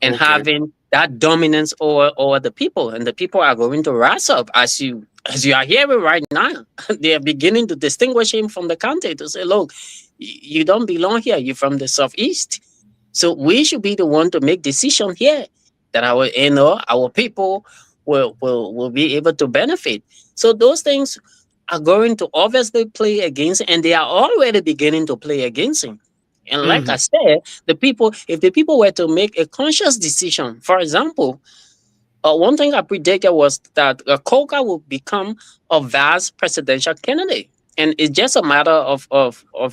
And having that dominance over the people, and the people are going to rise up as you are hearing right now. They are beginning to distinguish him from the county to say, "Look, you don't belong here. You're from the southeast, so we should be the one to make decisions here that our people will be able to benefit." So those things are going to obviously play against, and they are already beginning to play against him. And like I said, if the people were to make a conscious decision, for example, one thing I predicted was that Koga will become a vice presidential candidate. And it's just a matter of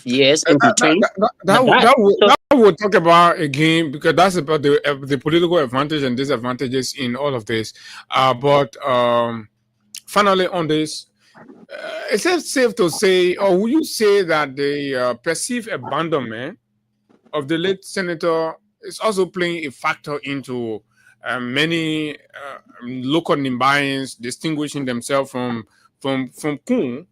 years in between. That we'll talk about again, because that's about the political advantage and disadvantages in all of this. But finally on this, is it safe to say, or will you say that the perceived abandonment of the late senator is also playing a factor into many local Nimbayans distinguishing themselves from Kun?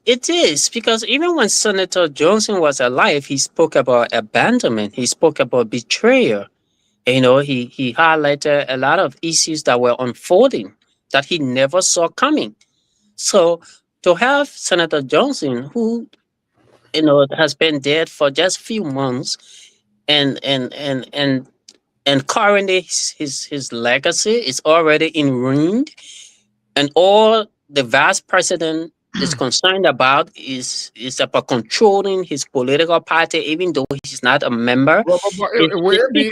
It is, because even when Senator Johnson was alive, he spoke about abandonment. He spoke about betrayal. He highlighted a lot of issues that were unfolding that he never saw coming. So to have Senator Johnson, who has been dead for just a few months, and currently his legacy is already in ruin, and all the vice president is concerned about is about controlling his political party, even though he's not a member. Would it be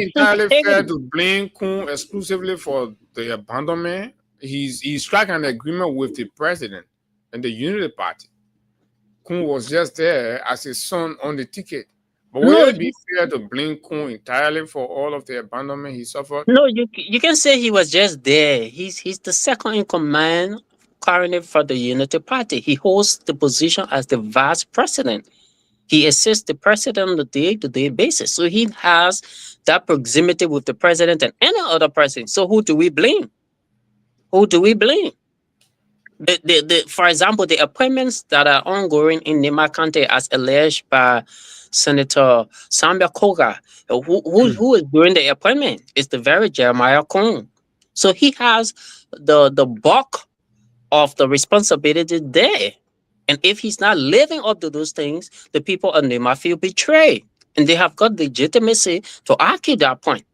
entirely fair to blame Kun exclusively for the abandonment? He struck an agreement with the president and the Unity Party. Kun was just there as his son on the ticket. But would it be fair to blame Kun entirely for all of the abandonment he suffered? No, you can say he was just there. He's the second in command currently for the Unity Party. He holds the position as the vice president. He assists the president on a day-to-day basis. So he has that proximity with the president and any other person. So who do we blame? Who do we blame? For example, the appointments that are ongoing in Nema County as alleged by Senator Sambia Koga, who is doing the appointment is the very Jeremiah Coon. So he has the bulk of the responsibility there. And if he's not living up to those things, the people of Nema feel betrayed. And they have got legitimacy to argue that point,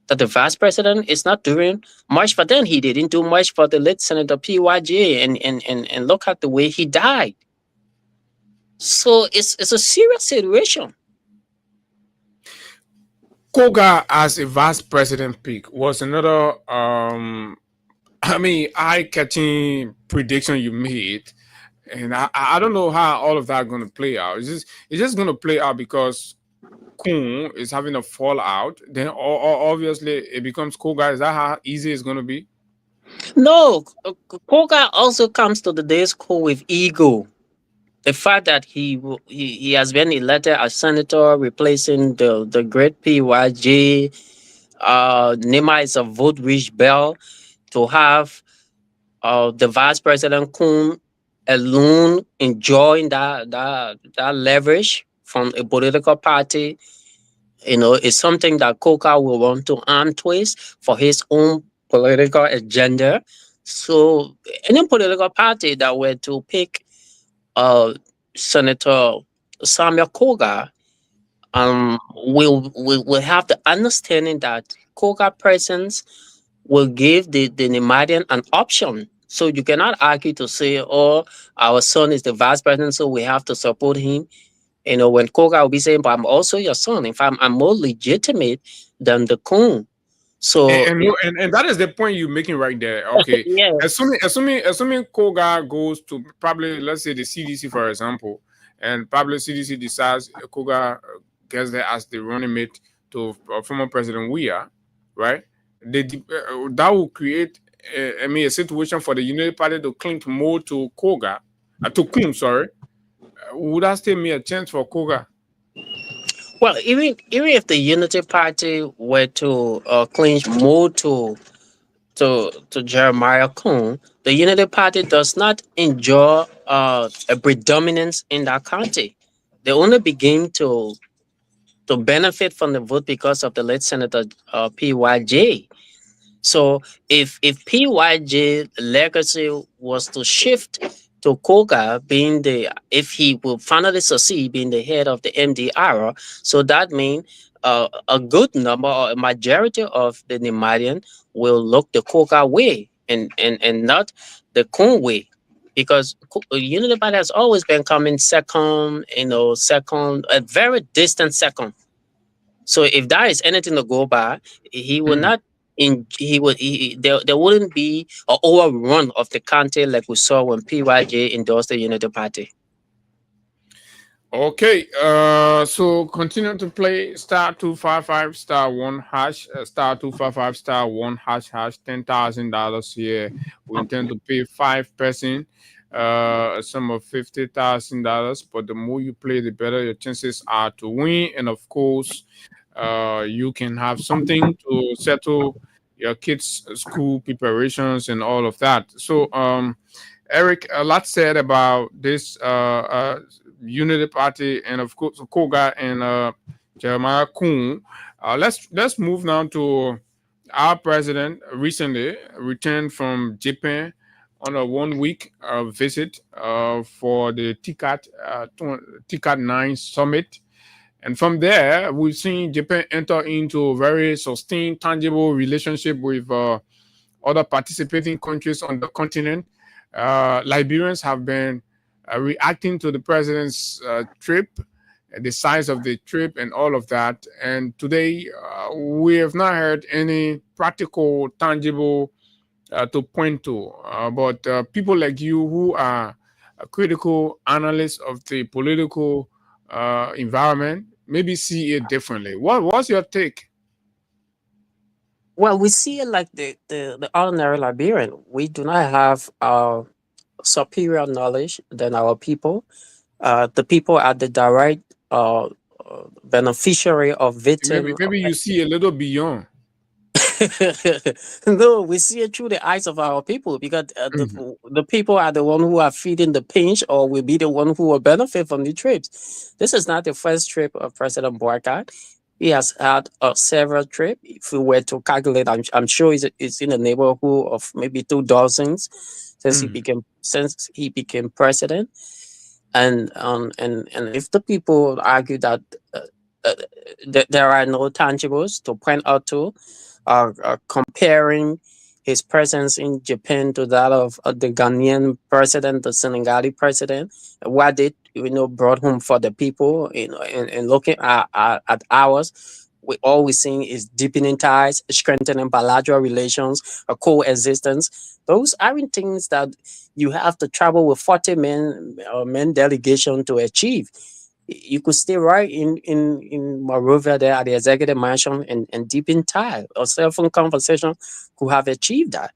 that the vice president is not doing much for them. He didn't do much for the late Senator PYJ, and look at the way he died. So it's a serious situation. Koga as a vice president pick was another eye-catching prediction you made. And I don't know how all of that going to play out. It's just going to play out because Kun is having a fallout. Then obviously it becomes Koga. Is that how easy it's going to be? No, Koga also comes to the day's call with ego. The fact that he has been elected as senator, replacing the great PYJ. Nema is a vote-rich bell to have the vice president Kun alone enjoying that leverage from a political party. It's something that Koka will want to arm twist for his own political agenda. So any political party that were to pick Senator Samuel Koga will have the understanding that Koga presence will give the Nemadian an option. So you cannot argue to say, oh, our son is the vice president, so we have to support him. When Koga will be saying, but I'm also your son. In fact, I'm more legitimate than the Kun. So and that is the point you're making right there. Okay. yeah. Assuming Koga goes to probably, let's say, the CDC, for example, and probably CDC decides Koga gets there as the running mate to former President Weah, right? That will create a situation for the United Party to cling more to Koga, to Kun, sorry. Would that still be a chance for Koga? Well, even if the Unity Party were to clinch more to Jeremiah Kun, the Unity Party does not enjoy a predominance in that county. They only begin to benefit from the vote because of the late Senator PYJ. So if PYJ legacy was to shift to Koga if he will finally succeed being the head of the MDR, so that means a good number or a majority of the Nemadian will look the Koga way and not the Kun way. Because Unity Party has always been coming second, a very distant second. So if that is anything to go by, he will not. There wouldn't be an overrun of the county like we saw when PYJ endorsed the Unity Party. Okay, so continue to play *255 *1# *255 *1# $10,000 here. We intend to pay 5 person, a sum of $50,000. But the more you play, the better your chances are to win. And of course, you can have something to settle your kids' school preparations and all of that. So, Eric, a lot said about this Unity Party and of course Koga and Jeremiah Kun. Let's move now to our president. Recently returned from Japan on a 1-week visit for the TICAD 9 summit. And from there, we've seen Japan enter into a very sustained, tangible relationship with other participating countries on the continent. Liberians have been reacting to the president's trip, the size of the trip and all of that. And today, we have not heard any practical, tangible to point to. But people like you who are critical analysts of the political environment maybe see it differently. What's your take? Well, we see it like the ordinary Liberian. We do not have superior knowledge than our people. The people are the direct beneficiary of victims. Maybe you see a little beyond. No, we see it through the eyes of our people because the people are the one who are feeding the pinch or will be the one who will benefit from the trips. This is not the first trip of President Boycott. He has had several trips. If we were to calculate, I'm sure it's in the neighborhood of maybe 2 dozens since he became president. And if the people argue that uh, there are no tangibles to point out to, comparing his presence in Japan to that of the Ghanaian president, the Senegalese president, what they brought home for the people, and looking at ours. We all we're seeing is deepening ties, strengthening bilateral relations, a coexistence. Those aren't things that you have to travel with 40 men delegation to achieve. You could stay right in Monrovia there at the executive mansion and deepen tie. A cell phone conversation could have achieved that.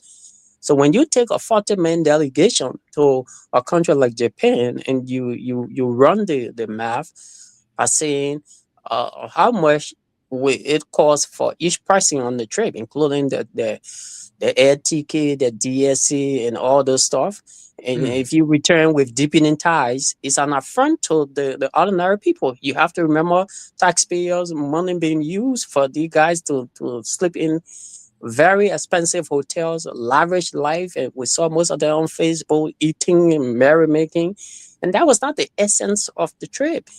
So when you take a 40-man delegation to a country like Japan and you run the math by saying how much will it cost for each person on the trip, including the air ticket, the DSC, and all those stuff. And if you return with deepening ties, it's an affront to the ordinary people. You have to remember taxpayers' money being used for these guys to sleep in very expensive hotels, lavish life, and we saw most of them on Facebook eating and merrymaking. And that was not the essence of the trip.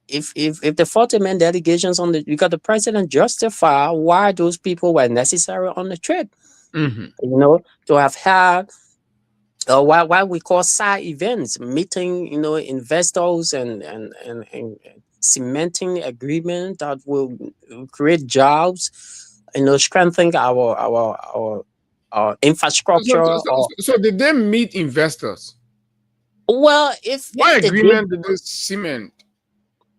If the 40-man delegations because the president justify why those people were necessary on the trip. To have had what we call side events, meeting, investors and cementing agreement that will create jobs, strengthening our infrastructure. So did they meet investors? Well, what agreement did they cement?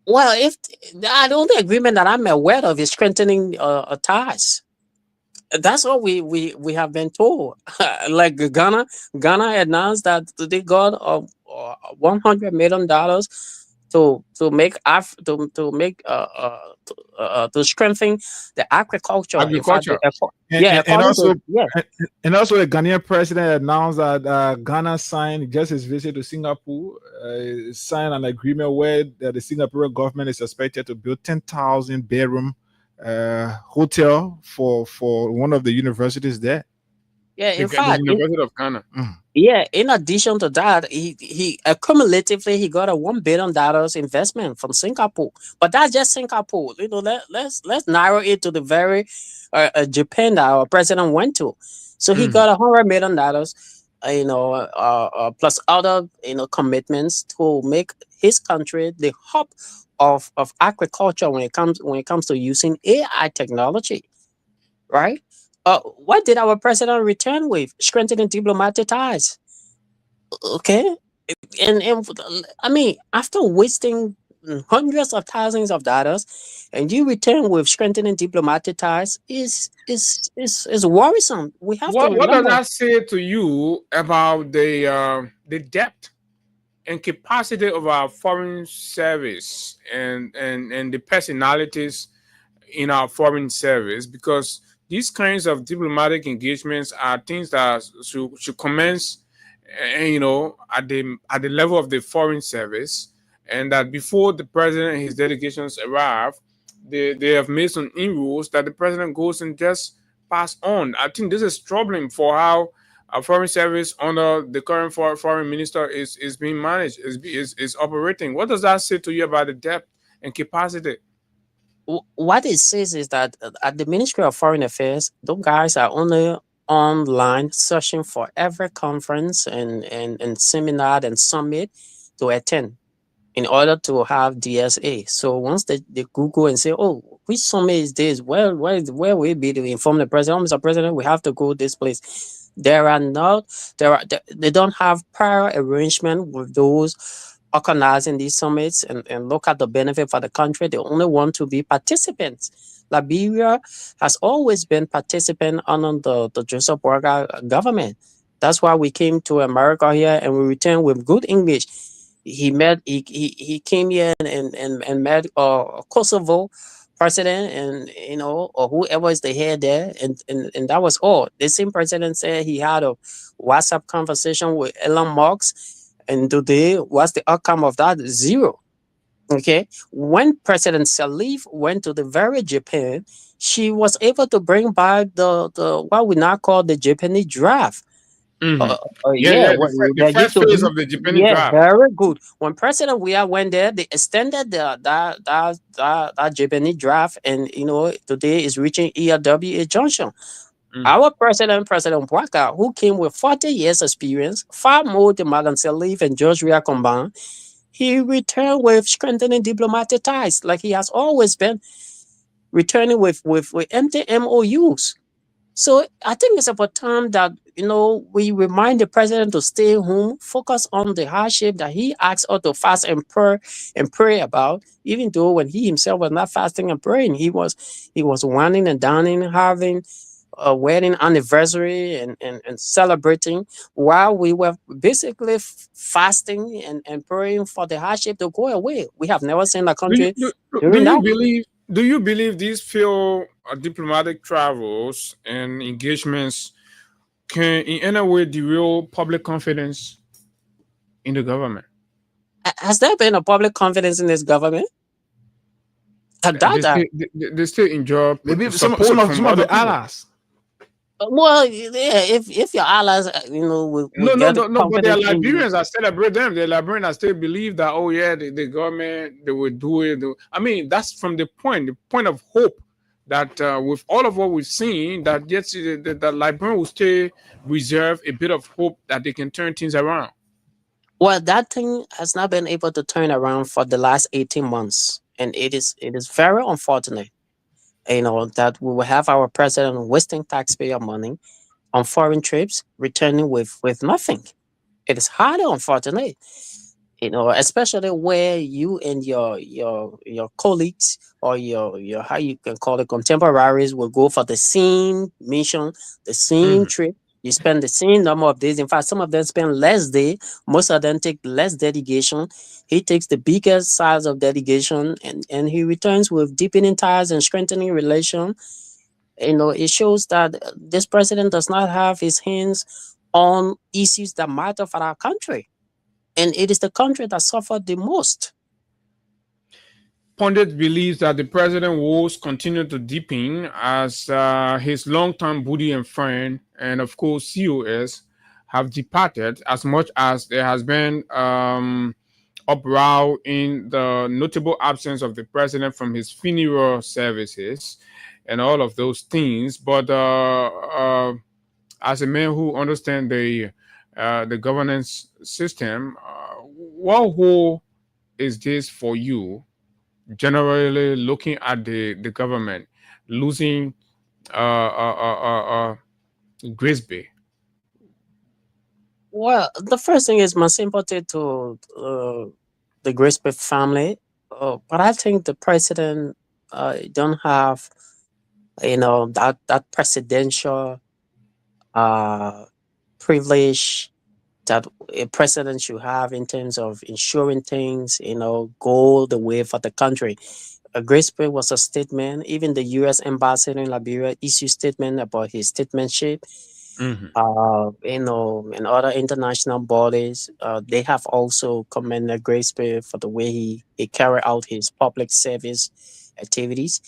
Well, if the only agreement that I'm aware of is strengthening ties. That's what we have been told. Like Ghana announced that they got $100 million to make to strengthen the agriculture. In fact, and also the Ghanaian president announced that Ghana signed just his visit to Singapore, signed an agreement where the Singaporean government is expected to build 10,000 bedroom hotel for one of the universities there. Yeah, in fact, the University of Ghana. Yeah, in addition to that, he cumulatively he got a $1 billion investment from Singapore. But that's just Singapore. Let's narrow it to the very Japan that our president went to. So he got $100 million, plus other commitments to make his country the hub of agriculture when it comes to using AI technology, right? What did our president return with? Strengthening diplomatic ties. Okay, and I mean, after wasting hundreds of thousands of dollars, and you return with strengthening diplomatic ties, is worrisome. We have to remember. What does that say to you about the depth and capacity of our foreign service and the personalities in our foreign service? Because these kinds of diplomatic engagements are things that should commence, at the level of the foreign service, and that before the president and his delegations arrive, they have made some inroads that the president goes and just pass on. I think this is troubling for how our foreign service under the current foreign minister is being managed, is operating. What does that say to you about the depth and capacity? What it says is that at the Ministry of Foreign Affairs, those guys are only online searching for every conference and seminar and summit to attend in order to have DSA. So once they Google and say, oh, which summit is this? Where will it be to inform the president? Mr. President, we have to go this place. They don't have prior arrangement with those organizing these summits and look at the benefit for the country. They only want to be participants. Liberia has always been participant under the Joseph Boakai government. That's why we came to America here and we returned with good English. He came here and met Kosovo president, and or whoever is the head there, and that was all. The same president said he had a WhatsApp conversation with Elon Musk, and today, what's the outcome of that? Zero. Okay, when President Salif went to the very Japan, she was able to bring back the what we now call the Japanese draft. Yeah, what The they used first to phase be. of the Japanese Yeah, draft. very good. When President Weah went there, they extended that Japanese draft, and today is reaching ERWA junction. Our President Waka, who came with 40 years experience, far more than Madam Salif and George Weah combined, he returned with strengthening diplomatic ties, like he has always been, returning with empty MOUs. So I think it's about time that we remind the president to stay home, focus on the hardship that he asked us to fast and pray about. Even though when he himself was not fasting and praying, he was whining and dining, having a wedding anniversary and celebrating, while we were basically fasting and praying for the hardship to go away. We have never seen a Do you, country do, do doing you that. believe? Do you believe these failed diplomatic travels and engagements can, in any way, derail public confidence in the government? Has there been a public confidence in this government? I doubt They that. still, they still enjoy Maybe support some from of other the people. allies. Well, yeah, if your allies, will No, get no, no. But there are confidence in you. Liberians that celebrate them. The Liberians that still believe that, oh yeah, the government, they will do it. I mean, that's from the point of hope that with all of what we've seen, that yes, the Liberian will still reserve a bit of hope that they can turn things around. Well, that thing has not been able to turn around for the last 18 months, and it is very unfortunate. That we will have our president wasting taxpayer money on foreign trips, returning with nothing. It is highly unfortunate. Especially where you and your colleagues, or your how you can call it, contemporaries, will go for the same mission, the same trip. You spend the same number of days. In fact, some of them spend less day. Most of them take less dedication. He takes the biggest size of dedication, and he returns with deepening ties and strengthening relation. It shows that this president does not have his hands on issues that matter for our country, and it is the country that suffered the most. Pundit believes that the president woes continue to deepen as his long-term buddy and friend, and of course COS, have departed, as much as there has been uproar in the notable absence of the president from his funeral services and all of those things. But as a man who understands the governance system, what role is this for you? Generally, looking at the government losing Grisby. Well, the first thing is my sympathy to the Grisby family, but I think the president don't have that presidential uh, privilege that a president should have in terms of ensuring things go the way for the country. Grisby was a statement. Even the U.S. ambassador in Liberia issued statement about his statesmanship. And other international bodies, they have also commended Grisby for the way he carried out his public service activities.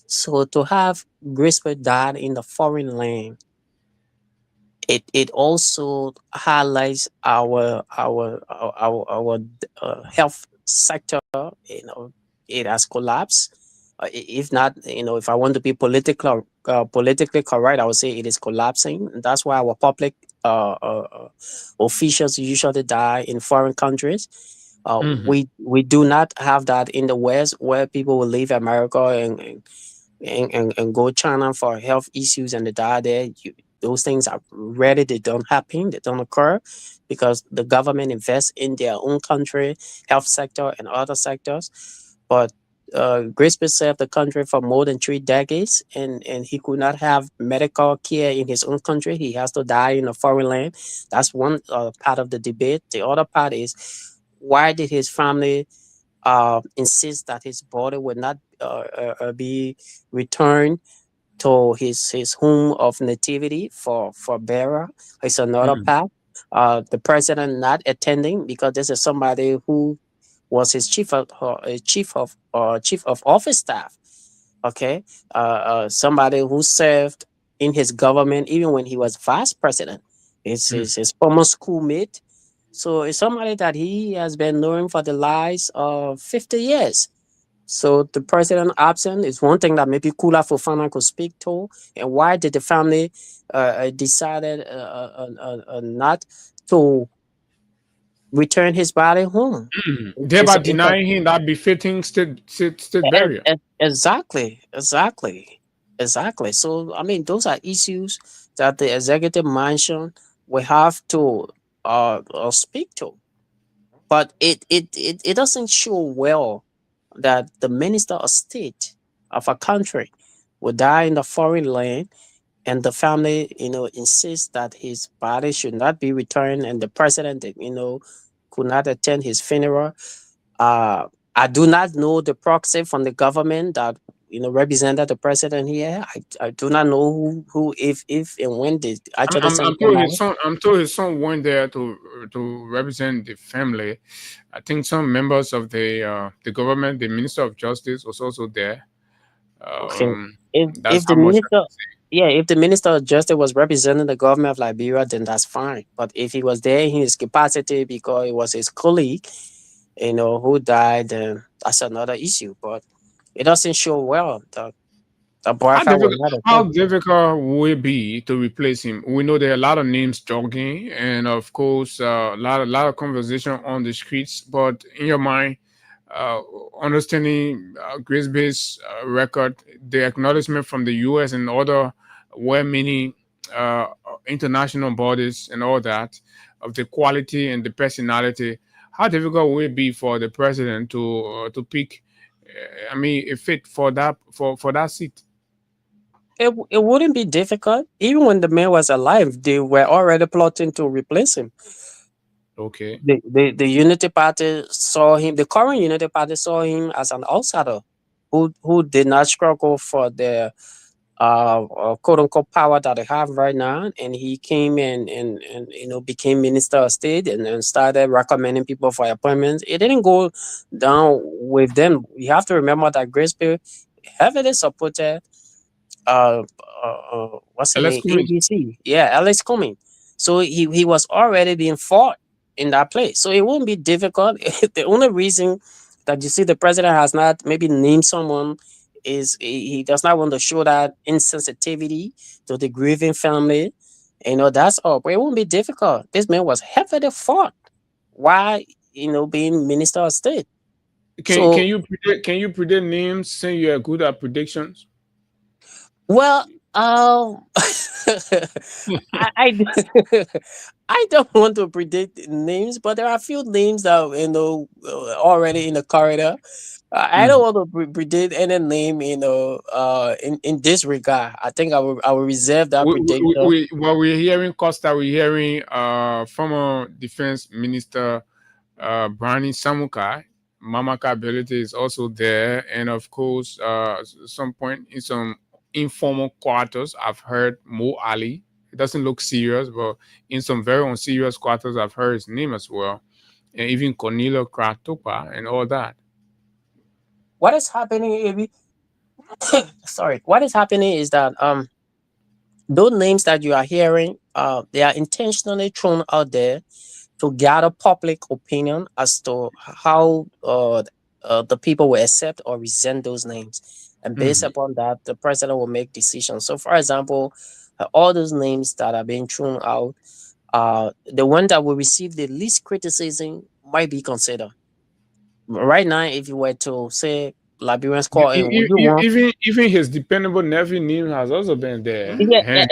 So to have Grisby died in the foreign land, it also highlights our health sector. It has collapsed. If not, if I want to be politically correct, I would say it is collapsing. That's why our public officials usually die in foreign countries. We do not have that in the West, where people will leave America and go China for health issues, and they die there. Those things are rarely, they don't happen, they don't occur, because the government invests in their own country, health sector and other sectors. But Grisby served the country for more than 3 decades, and he could not have medical care in his own country. He has to die in a foreign land. That's one part of the debate. The other part is, why did his family insist that his body would not be returned to his home of nativity for burial. It's another path. The president not attending because this is somebody who was his chief of office staff. Okay, somebody who served in his government even when he was vice president. It's his former schoolmate. So it's somebody that he has been knowing for the last 50 years. So the president absent is one thing that maybe Kula Fofana could speak to. And why did the family decided not to return his body home? Thereby denying him that befitting state burial. Exactly. So I mean, those are issues that the executive mansion will have to speak to. But it doesn't show well that the minister of state of a country will die in the foreign land and the family, insists that his body should not be returned and the president, could not attend his funeral. I do not know the proxy from the government that represented the president here. I do not know who if and when they actually sent him out. I'm told his son went there to represent the family. I think some members of the government, the Minister of Justice, was also there. Okay. That's If how the much I minister, can say. yeah, if the minister of justice was representing the government of Liberia, then that's fine. But if he was there in his capacity because it was his colleague, who died, then that's another issue. But it doesn't show well that the boyfriend will not How attend. difficult will it be to replace him? We know there are a lot of names jogging, and of course, a lot of conversation on the streets. But in your mind, uh, understanding Grace-based record, the acknowledgement from the U.S. and other well-meaning uh, international bodies and all that of the quality and the personality. How difficult will it be for the president to pick? I mean, a fit for that seat. It wouldn't be difficult. Even when the man was alive, they were already plotting to replace him. Okay. The Unity Party saw him, the current Unity Party saw him as an outsider who did not struggle for the quote unquote power that they have right now. And he came in and became Minister of State and then started recommending people for appointments. It didn't go down with them. You have to remember that Grace Bill heavily supported uh, what's the Let's name? come in. ABC. Yeah, Alex Cumming. So he was already being fought in that place. So it won't be difficult. The only reason that you see the president has not maybe named someone is he does not want to show that insensitivity to the grieving family. That's all. But it won't be difficult. This man was heavily fought. Why, being Minister of State. Can So you predict names? Saying you are good at predictions. well, I I don't want to predict names, but there are a few names that already in the corridor. I don't want to predict any name, in this regard. I think I will reserve that prediction. While we're hearing Costa, we're hearing former defense minister Brani Samukai. Mamaka ability is also there, and of course, some point in some informal quarters, I've heard Mo Ali. It doesn't look serious, but in some very unserious quarters, I've heard his name as well, and even Cornelio Kratopa and all that. What is happening? Sorry, what is happening is that those names that you are hearing, they are intentionally thrown out there to gather public opinion as to how the people will accept or resent those names. And based upon that, the president will make decisions. So, for example, all those names that are being thrown out, the one that will receive the least criticism might be considered. Right now, if you were to say Liberians call in, would you want? Even his dependable nephew name has also been there. Yeah, Henry.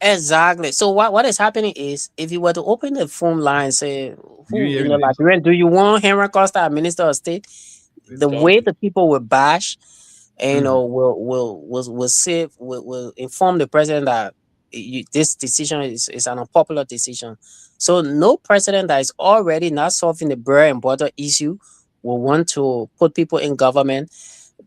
exactly. So what is happening is if you were to open the phone line and say, You who hearing this? Liberian, do you want Henry Costa, Minister of State? The way the people will bash, and will inform the president that this decision is an unpopular decision. So no president that is already not solving the bread and butter issue will want to put people in government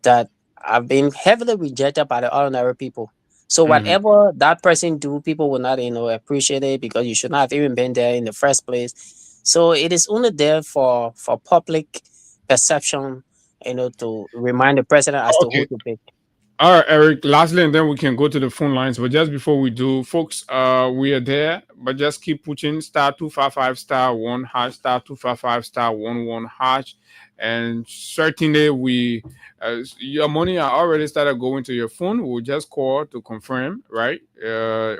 that have been heavily rejected by the ordinary people. So whatever that person do, people will not, appreciate it because you should not have even been there in the first place. So it is only there for public perception, to remind the president as to who Okay. to pick. All right, Eric. Lastly, and then we can go to the phone lines. But just before we do, folks, we are there. But just keep pushing *255 *1# *255 *11# and certainly your money are already started going to your phone. We'll just call to confirm, right?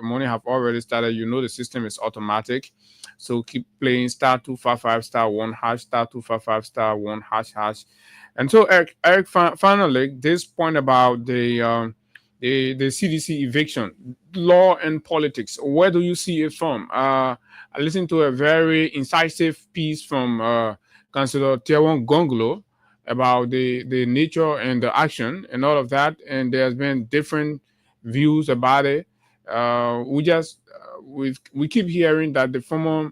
Money have already started. The system is automatic. So keep playing *255 *1# *255 *1##. And so, Eric, finally, this point about the CDC eviction, law and politics. Where do you see it from? I listened to a very incisive piece from Councillor Tiawon Gonglo about the nature and the action and all of that, and there's been different views about it. We keep hearing that the former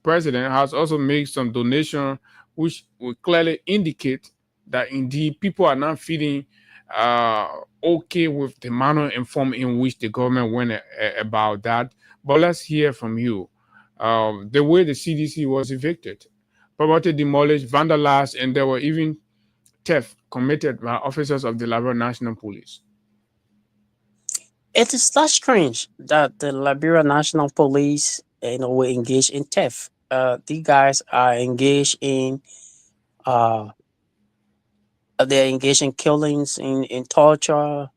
president has also made some donation, which will clearly indicate that indeed people are not feeling okay with the manner and form in which the government went about that. But let's hear from you. The way the CDC was evicted, property demolished, vandalized, and there were even theft committed by officers of the Liberia National Police. It is not strange that the Liberia National Police, were engaged in theft. These guys are engaged in they're engaged in killings, in torture,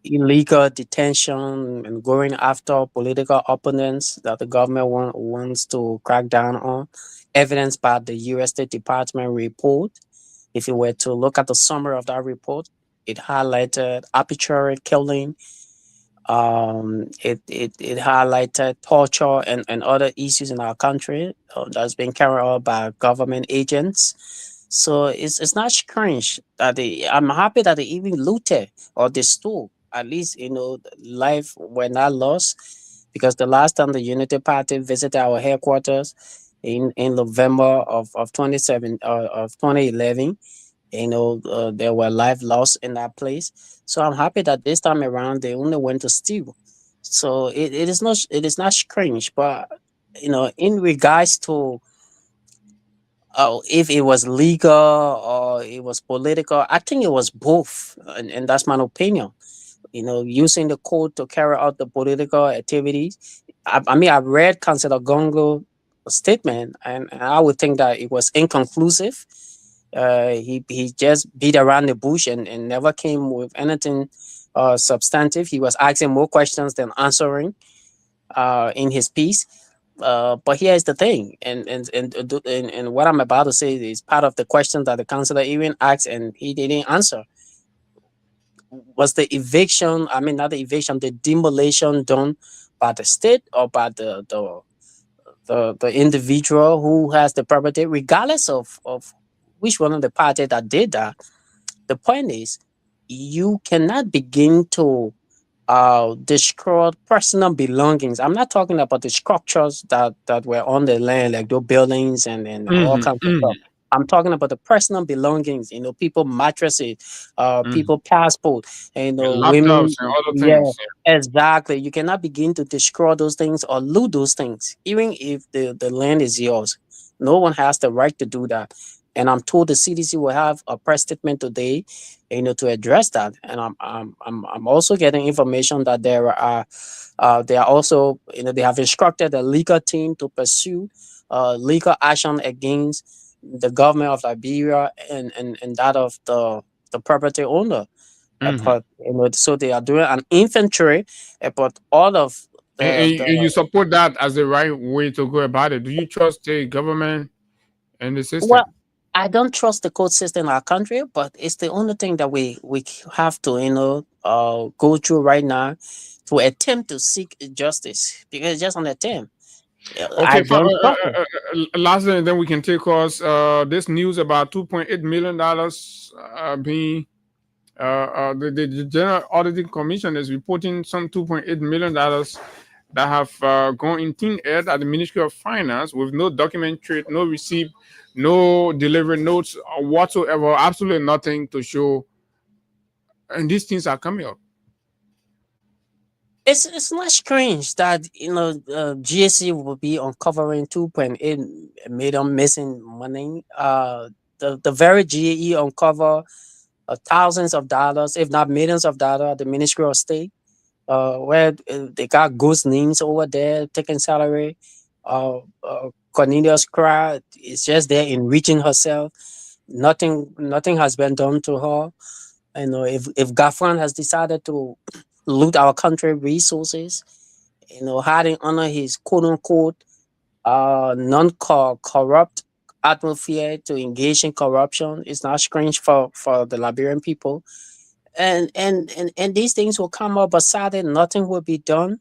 illegal detention, and going after political opponents that the government wants to crack down on, evidenced by the U.S. State Department report. If you were to look at the summary of that report, it highlighted arbitrary killing. It highlighted torture and other issues in our country that's been carried out by government agents. So it's not strange that I'm happy that they even looted or they stole. At least, life were not lost, because the last time the Unity Party visited our headquarters in November of 2011, there were life lost in that place. So I'm happy that this time around they only went to steal. So it is not strange, but in regards to if it was legal or it was political, I think it was both, and that's my opinion. Using the code to carry out the political activities. I mean, I've read Councillor Gongo statement, and I would think that it was inconclusive. He just beat around the bush and never came with anything substantive. He was asking more questions than answering in his piece. But here's the thing, and what I'm about to say is part of the question that the councillor even asked and he didn't answer. Was the eviction, I mean, not the eviction, the demolition done by the state or by the individual who has the property, regardless of which one of the party that did that? The point is, you cannot begin to destroy personal belongings. I'm not talking about the structures that were on the land, like those buildings and all kinds of stuff. I'm talking about the personal belongings, people mattresses, people passport, women. Laptops and other Yeah, things. exactly. You cannot begin to destroy those things or loot those things, even if the land is yours. No one has the right to do that. And I'm told the CDC will have a press statement today, to address that. And I'm also getting information that they are also, they have instructed the legal team to pursue legal action against the government of Liberia and that of the property owner. But so they are doing an inventory about all of And you support that as the right way to go about it. Do you trust the government and the system? Well, I don't trust the court system in our country, but it's the only thing that we have to go through right now to attempt to seek justice, because it's just an attempt. Okay, lastly, and then we can take us this news about $2.8 million being the General Auditing Commission is reporting some $2.8 million that have gone in thin air at the Ministry of Finance with no documentary, no receipt, no delivery notes whatsoever, absolutely nothing to show. And these things are coming up. It's not strange that GSC will be uncovering 2.8 million missing money. The very GAE uncover thousands of dollars, if not millions of dollars, at the Ministry of State, where they got ghost names over there taking salary. Cornelius Cry is just there enriching herself. Nothing has been done to her. If Gafran has decided to loot our country resources, hiding under his quote unquote non-corrupt atmosphere to engage in corruption, it's not strange for the Liberian people. And these things will come up, but sadly nothing will be done.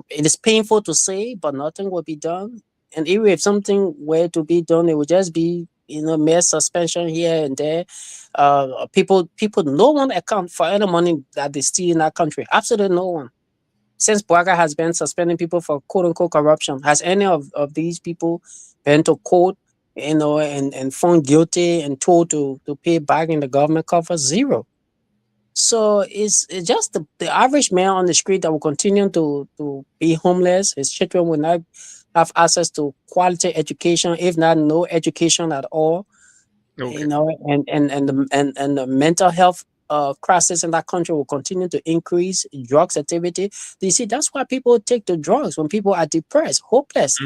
It is painful to say, but nothing will be done. And even if something were to be done, it would just be mere suspension here and there. People no one account for any money that they steal in that country. Absolutely no one. Since Braga has been suspending people for quote unquote corruption, has any of these people been to court, and found guilty and told to pay back in the government coffers? Zero. So it's just the average man on the street that will continue to be homeless. His children will not have access to quality education, if not no education at all. Okay. And the mental health crisis in that country will continue to increase. Drugs activity. You see, that's why people take the drugs when people are depressed, hopeless.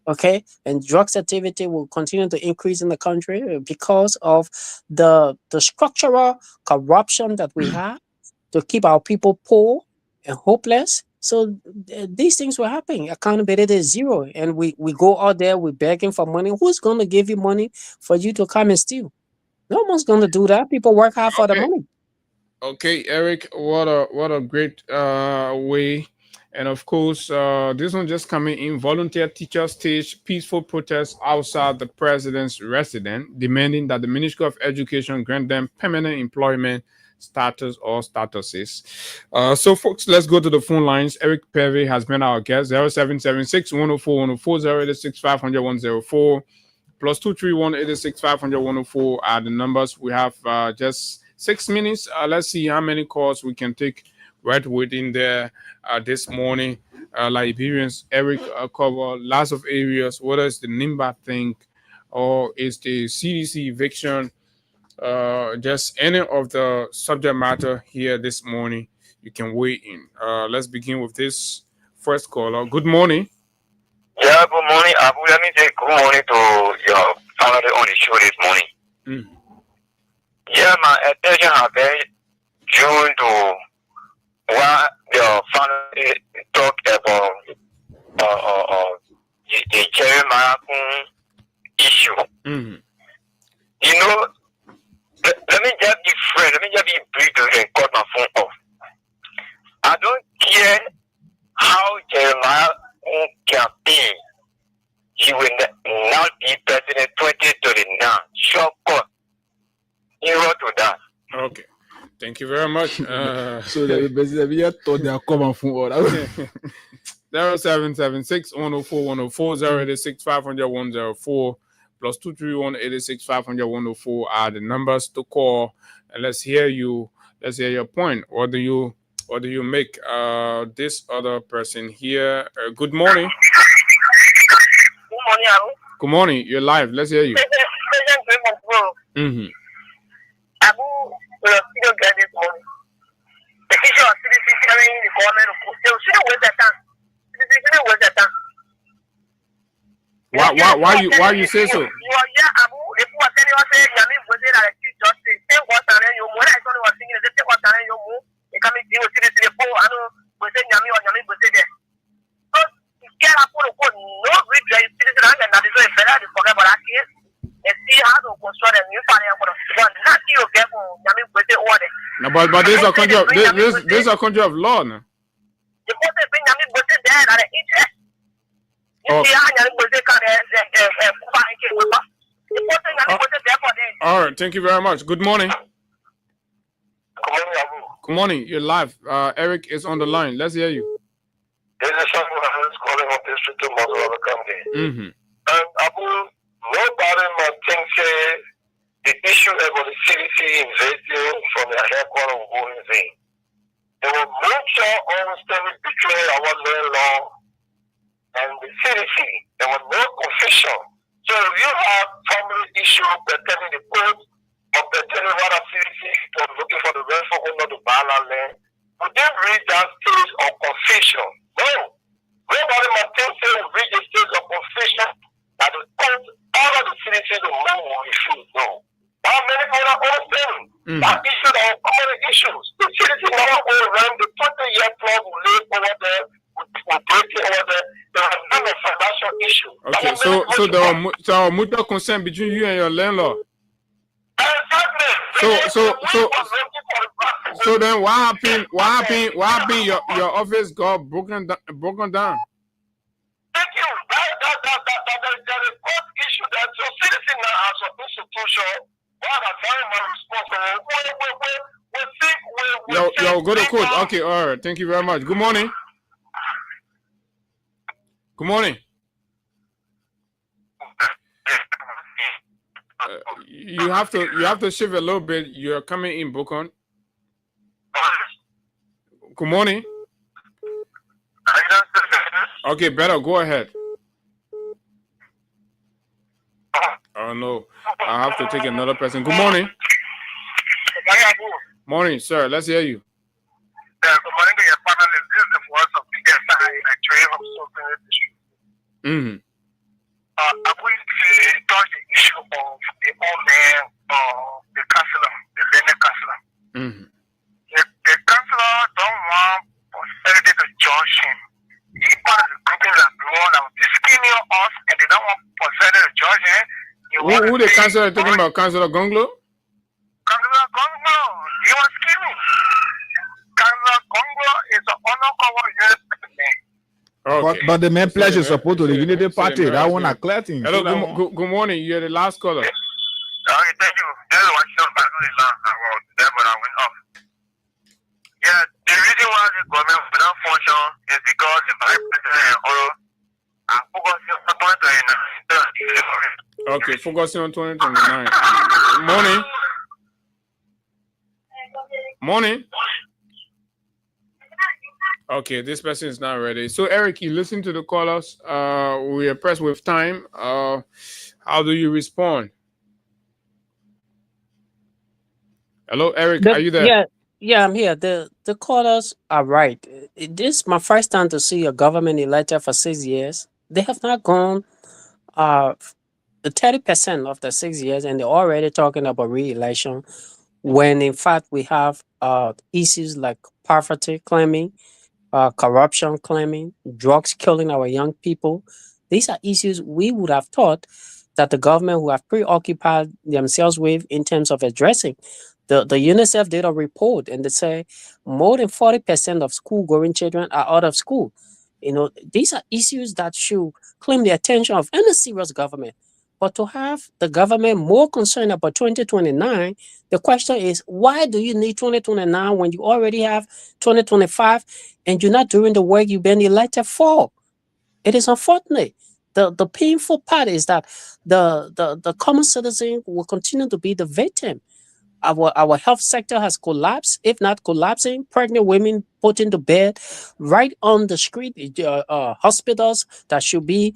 Okay, and drugs activity will continue to increase in the country because of the structural corruption that we have to keep our people poor and hopeless. So these things will happen. Accountability is zero, and we go out there, we're begging for money. Who's going to give you money for you to come and steal? No one's going to do that. People work hard for the money. Okay, Eric, what a great way. And of course, this one just coming in. Volunteer teachers stage peaceful protest outside the president's residence, demanding that the Ministry of Education grant them permanent employment status or statuses. So, folks, let's go to the phone lines. Eric Perry has been our guest. 0776 104 104 086 500 104 plus 231 86 500 104 are the numbers. We have just 6 minutes. Let's see how many calls we can take right within there this morning. Liberians, Eric cover lots of areas, whether it's the NIMBA thing or it's the CDC eviction, just any of the subject matter here this morning, you can weigh in. Let's begin with this first caller. Good morning. Yeah, good morning, Abu. Let me say good morning to your family on the show this morning. Yeah, my attention has been drawn to what your family talk about the Jeremiah issue. You know, let me just be frank, let me just be brief and cut my phone off. I don't care how Jeremiah campaign, he will not be president 2039. Short cut. You wrote to that. Okay. Thank you very much. So the president thought they are coming from all. 0776 104 104 086 500 104 plus 231 86 500 104 are the numbers to call. And let's hear you. Let's hear your point. What do you make? This other person here. Good morning. Good morning, Abu. Good morning. You're live. Let's hear you. Abu, we are still getting this morning. The issue of CDC carrying the government, they will still waste their time. Still waste their time. Why you say so? You are here, Abu. If you are telling us, Yami was there at the justice, take what I know. When I thought you were singing, take what I know. You come in to CDC, I know, was saying Yami or Yami was there. So, get up on the phone, no regret, CDC, and that is very fair. I forgot about that case. And see how to construct a new financial, but not you get Yami with the order. No, but this is a country of law now. You put the thing Yami with it there at the interest. You see how Yami with it all right, thank you very much. Good morning. Good morning. You're live. Eric is on the line. Let's hear you. This is someone who is calling up the street to Moscow County. Mm-hmm. And Abu, nobody must think the issue about the CDC investing from the headquarters of going in. They will make sure understanding between our land law and the CDC. There was no confusion. So if you have family issue pertaining the court or pertaining what a CDC was looking for the rest for owner to buy land, would they reach that stage of confusion? No. Nobody must think they will reach the stage of confusion that the court all of the CDC to move on issues. No. How many people are understanding? That issue that are common issues. The CDC never will run the 20-year plan will live over there, will break it over there. There are none of financial issue. Okay, so there are mutual consent between you and your landlord. So then what happened? Your office got broken down. Thank you. That is a court issue that your citizen now as an institution. Yo, go to court. Okay, all right. Thank you very much. Good morning. Good morning. You have to shift a little bit. You're coming in, Bokon. Good morning. Okay, better go ahead. Oh no, I have to take another person. Good morning. Morning, sir. Let's hear you. Good morning to your panelists. This is the voice of the SI actually of Southern District. I'm going to touch the issue of the old man, the councillor, the Lennon councillor. The councillor don't want prosperity to judge him. He's part of the grouping that belong that discriminate us, and they don't want prosperity to judge him. Who the councillor talking about? Councillor Gonglo? Councillor Gonglo, he was scheming. Councillor Gonglo is an undercover US man. Okay. But the main pledge is supposed to the Unity Party. That one are clear things. Hello, good morning. You're the last caller. Okay, thank you. That's what you know back on the last about that, but I went off. Yeah, the reason why the government will not function is because the vice president and all are focusing on 2029. Okay, focusing on 2029. Morning. Morning. Okay, this person is not ready. So, Eric, you listen to the callers. We are pressed with time. How do you respond? Hello, Eric, are you there? Yeah, I'm here. The callers are right. This is my first time to see a government elected for 6 years. They have not gone 30% of the 6 years, and they're already talking about re-election, when in fact we have issues like poverty claiming, corruption claiming, drugs killing our young people. These are issues we would have thought that the government would have preoccupied themselves with in terms of addressing. The UNICEF did a report, and they say more than 40% of school-going children are out of school. You know, these are issues that should claim the attention of any serious government. But to have the government more concerned about 2029, the question is, why do you need 2029 when you already have 2025 and you're not doing the work you've been elected for? It is unfortunate. The painful part is that the common citizen will continue to be the victim. Our health sector has collapsed, if not collapsing. Pregnant women put into bed right on the street. Hospitals that should be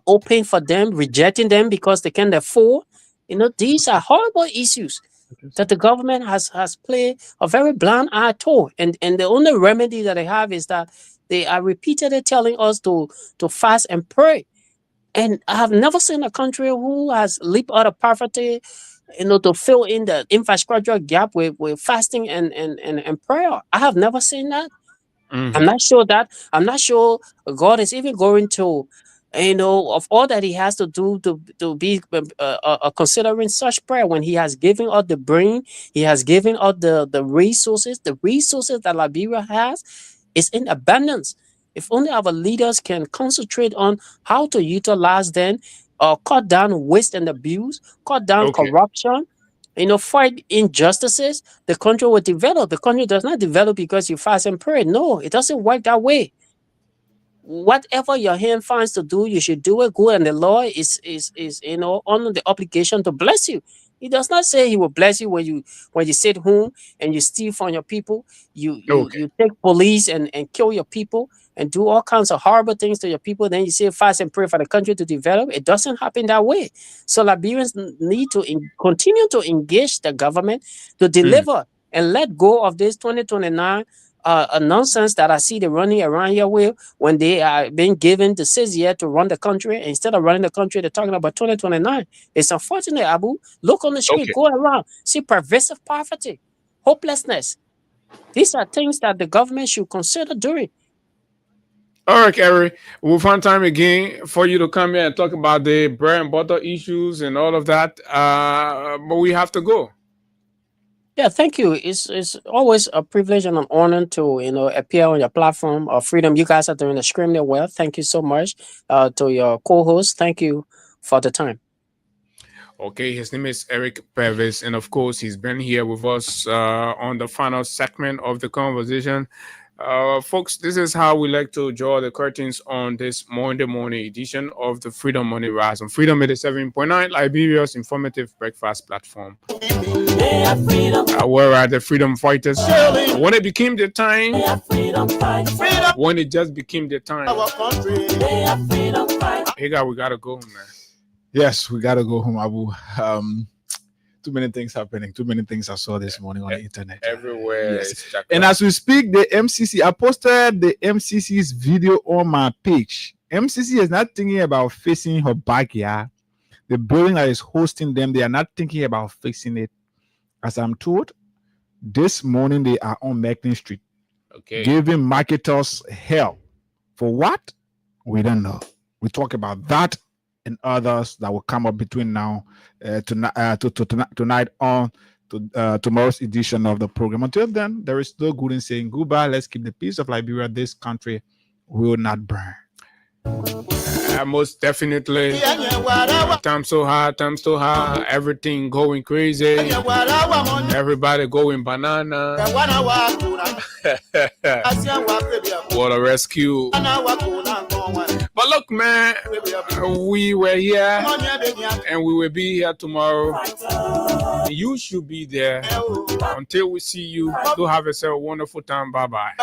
open for them, rejecting them because they can't afford. You know, these are horrible issues that the government has played a very blind eye to. And the only remedy that they have is that they are repeatedly telling us to fast and pray. And I have never seen a country who has leaped out of poverty, you know, to fill in the infrastructure gap with fasting and prayer. I have never seen that. I'm not sure God is even going to, you know, of all that he has to do to be considering such prayer when he has given us the brain, he has given us the resources that Liberia has is in abundance. If only our leaders can concentrate on how to utilize them, cut down waste and abuse, cut down corruption, you know, fight injustices, the country will develop. The country does not develop because you fast and pray. No, it doesn't work that way. whatever your hand finds to do, you should do it good, and the Lord is on the obligation to bless you. He does not say he will bless you when you sit home and you steal from your people, you take police and kill your people and do all kinds of horrible things to your people. Then you say fast and pray for the country to develop. It doesn't happen that way. So Liberians need to continue to engage the government to deliver and let go of this 2029 nonsense that I see they running around here with, when they are being given the 6 years to run the country. And instead of running the country, they're talking about 2029. It's unfortunate, Abu. Look on the street, go around, see pervasive poverty, hopelessness. These are things that the government should consider doing. All right, Kerry, we'll find time again for you to come here and talk about the bread and butter issues and all of that. But we have to go. Yeah, thank you. It's always a privilege and an honor to appear on your platform of Freedom. You guys are doing extremely well. Thank you so much. To your co-host, thank you for the time. Okay, his name is Eric Pervis, and of course, he's been here with us on the final segment of the conversation. Folks, this is how we like to draw the curtains on this Monday morning edition of the Freedom Money Rise on Freedom 87.9, Liberia's informative breakfast platform. We're at the freedom fighters. When it became the time, when it just became the time, hey, God, we gotta go, man. Yes, we gotta go home, Abu. Too many things happening. Too many things I saw this morning on the internet. Everywhere. Yes. And as we speak, the MCC, I posted the MCC's video on my page. MCC is not thinking about fixing her backyard. The building that is hosting them, they are not thinking about fixing it. As I'm told, this morning they are on Macklin Street, giving marketers hell. For what? We don't know. We talk about that and others that will come up between now tonight on to tomorrow's edition of the program. Until then, there is no good in saying goodbye. Let's keep the peace of Liberia. This country will not burn. Most definitely. Time so high, everything going crazy, everybody going banana. Water rescue. But look, man, we were here and we will be here tomorrow. You should be there. Until we see you, do have yourself a wonderful time. Bye-bye.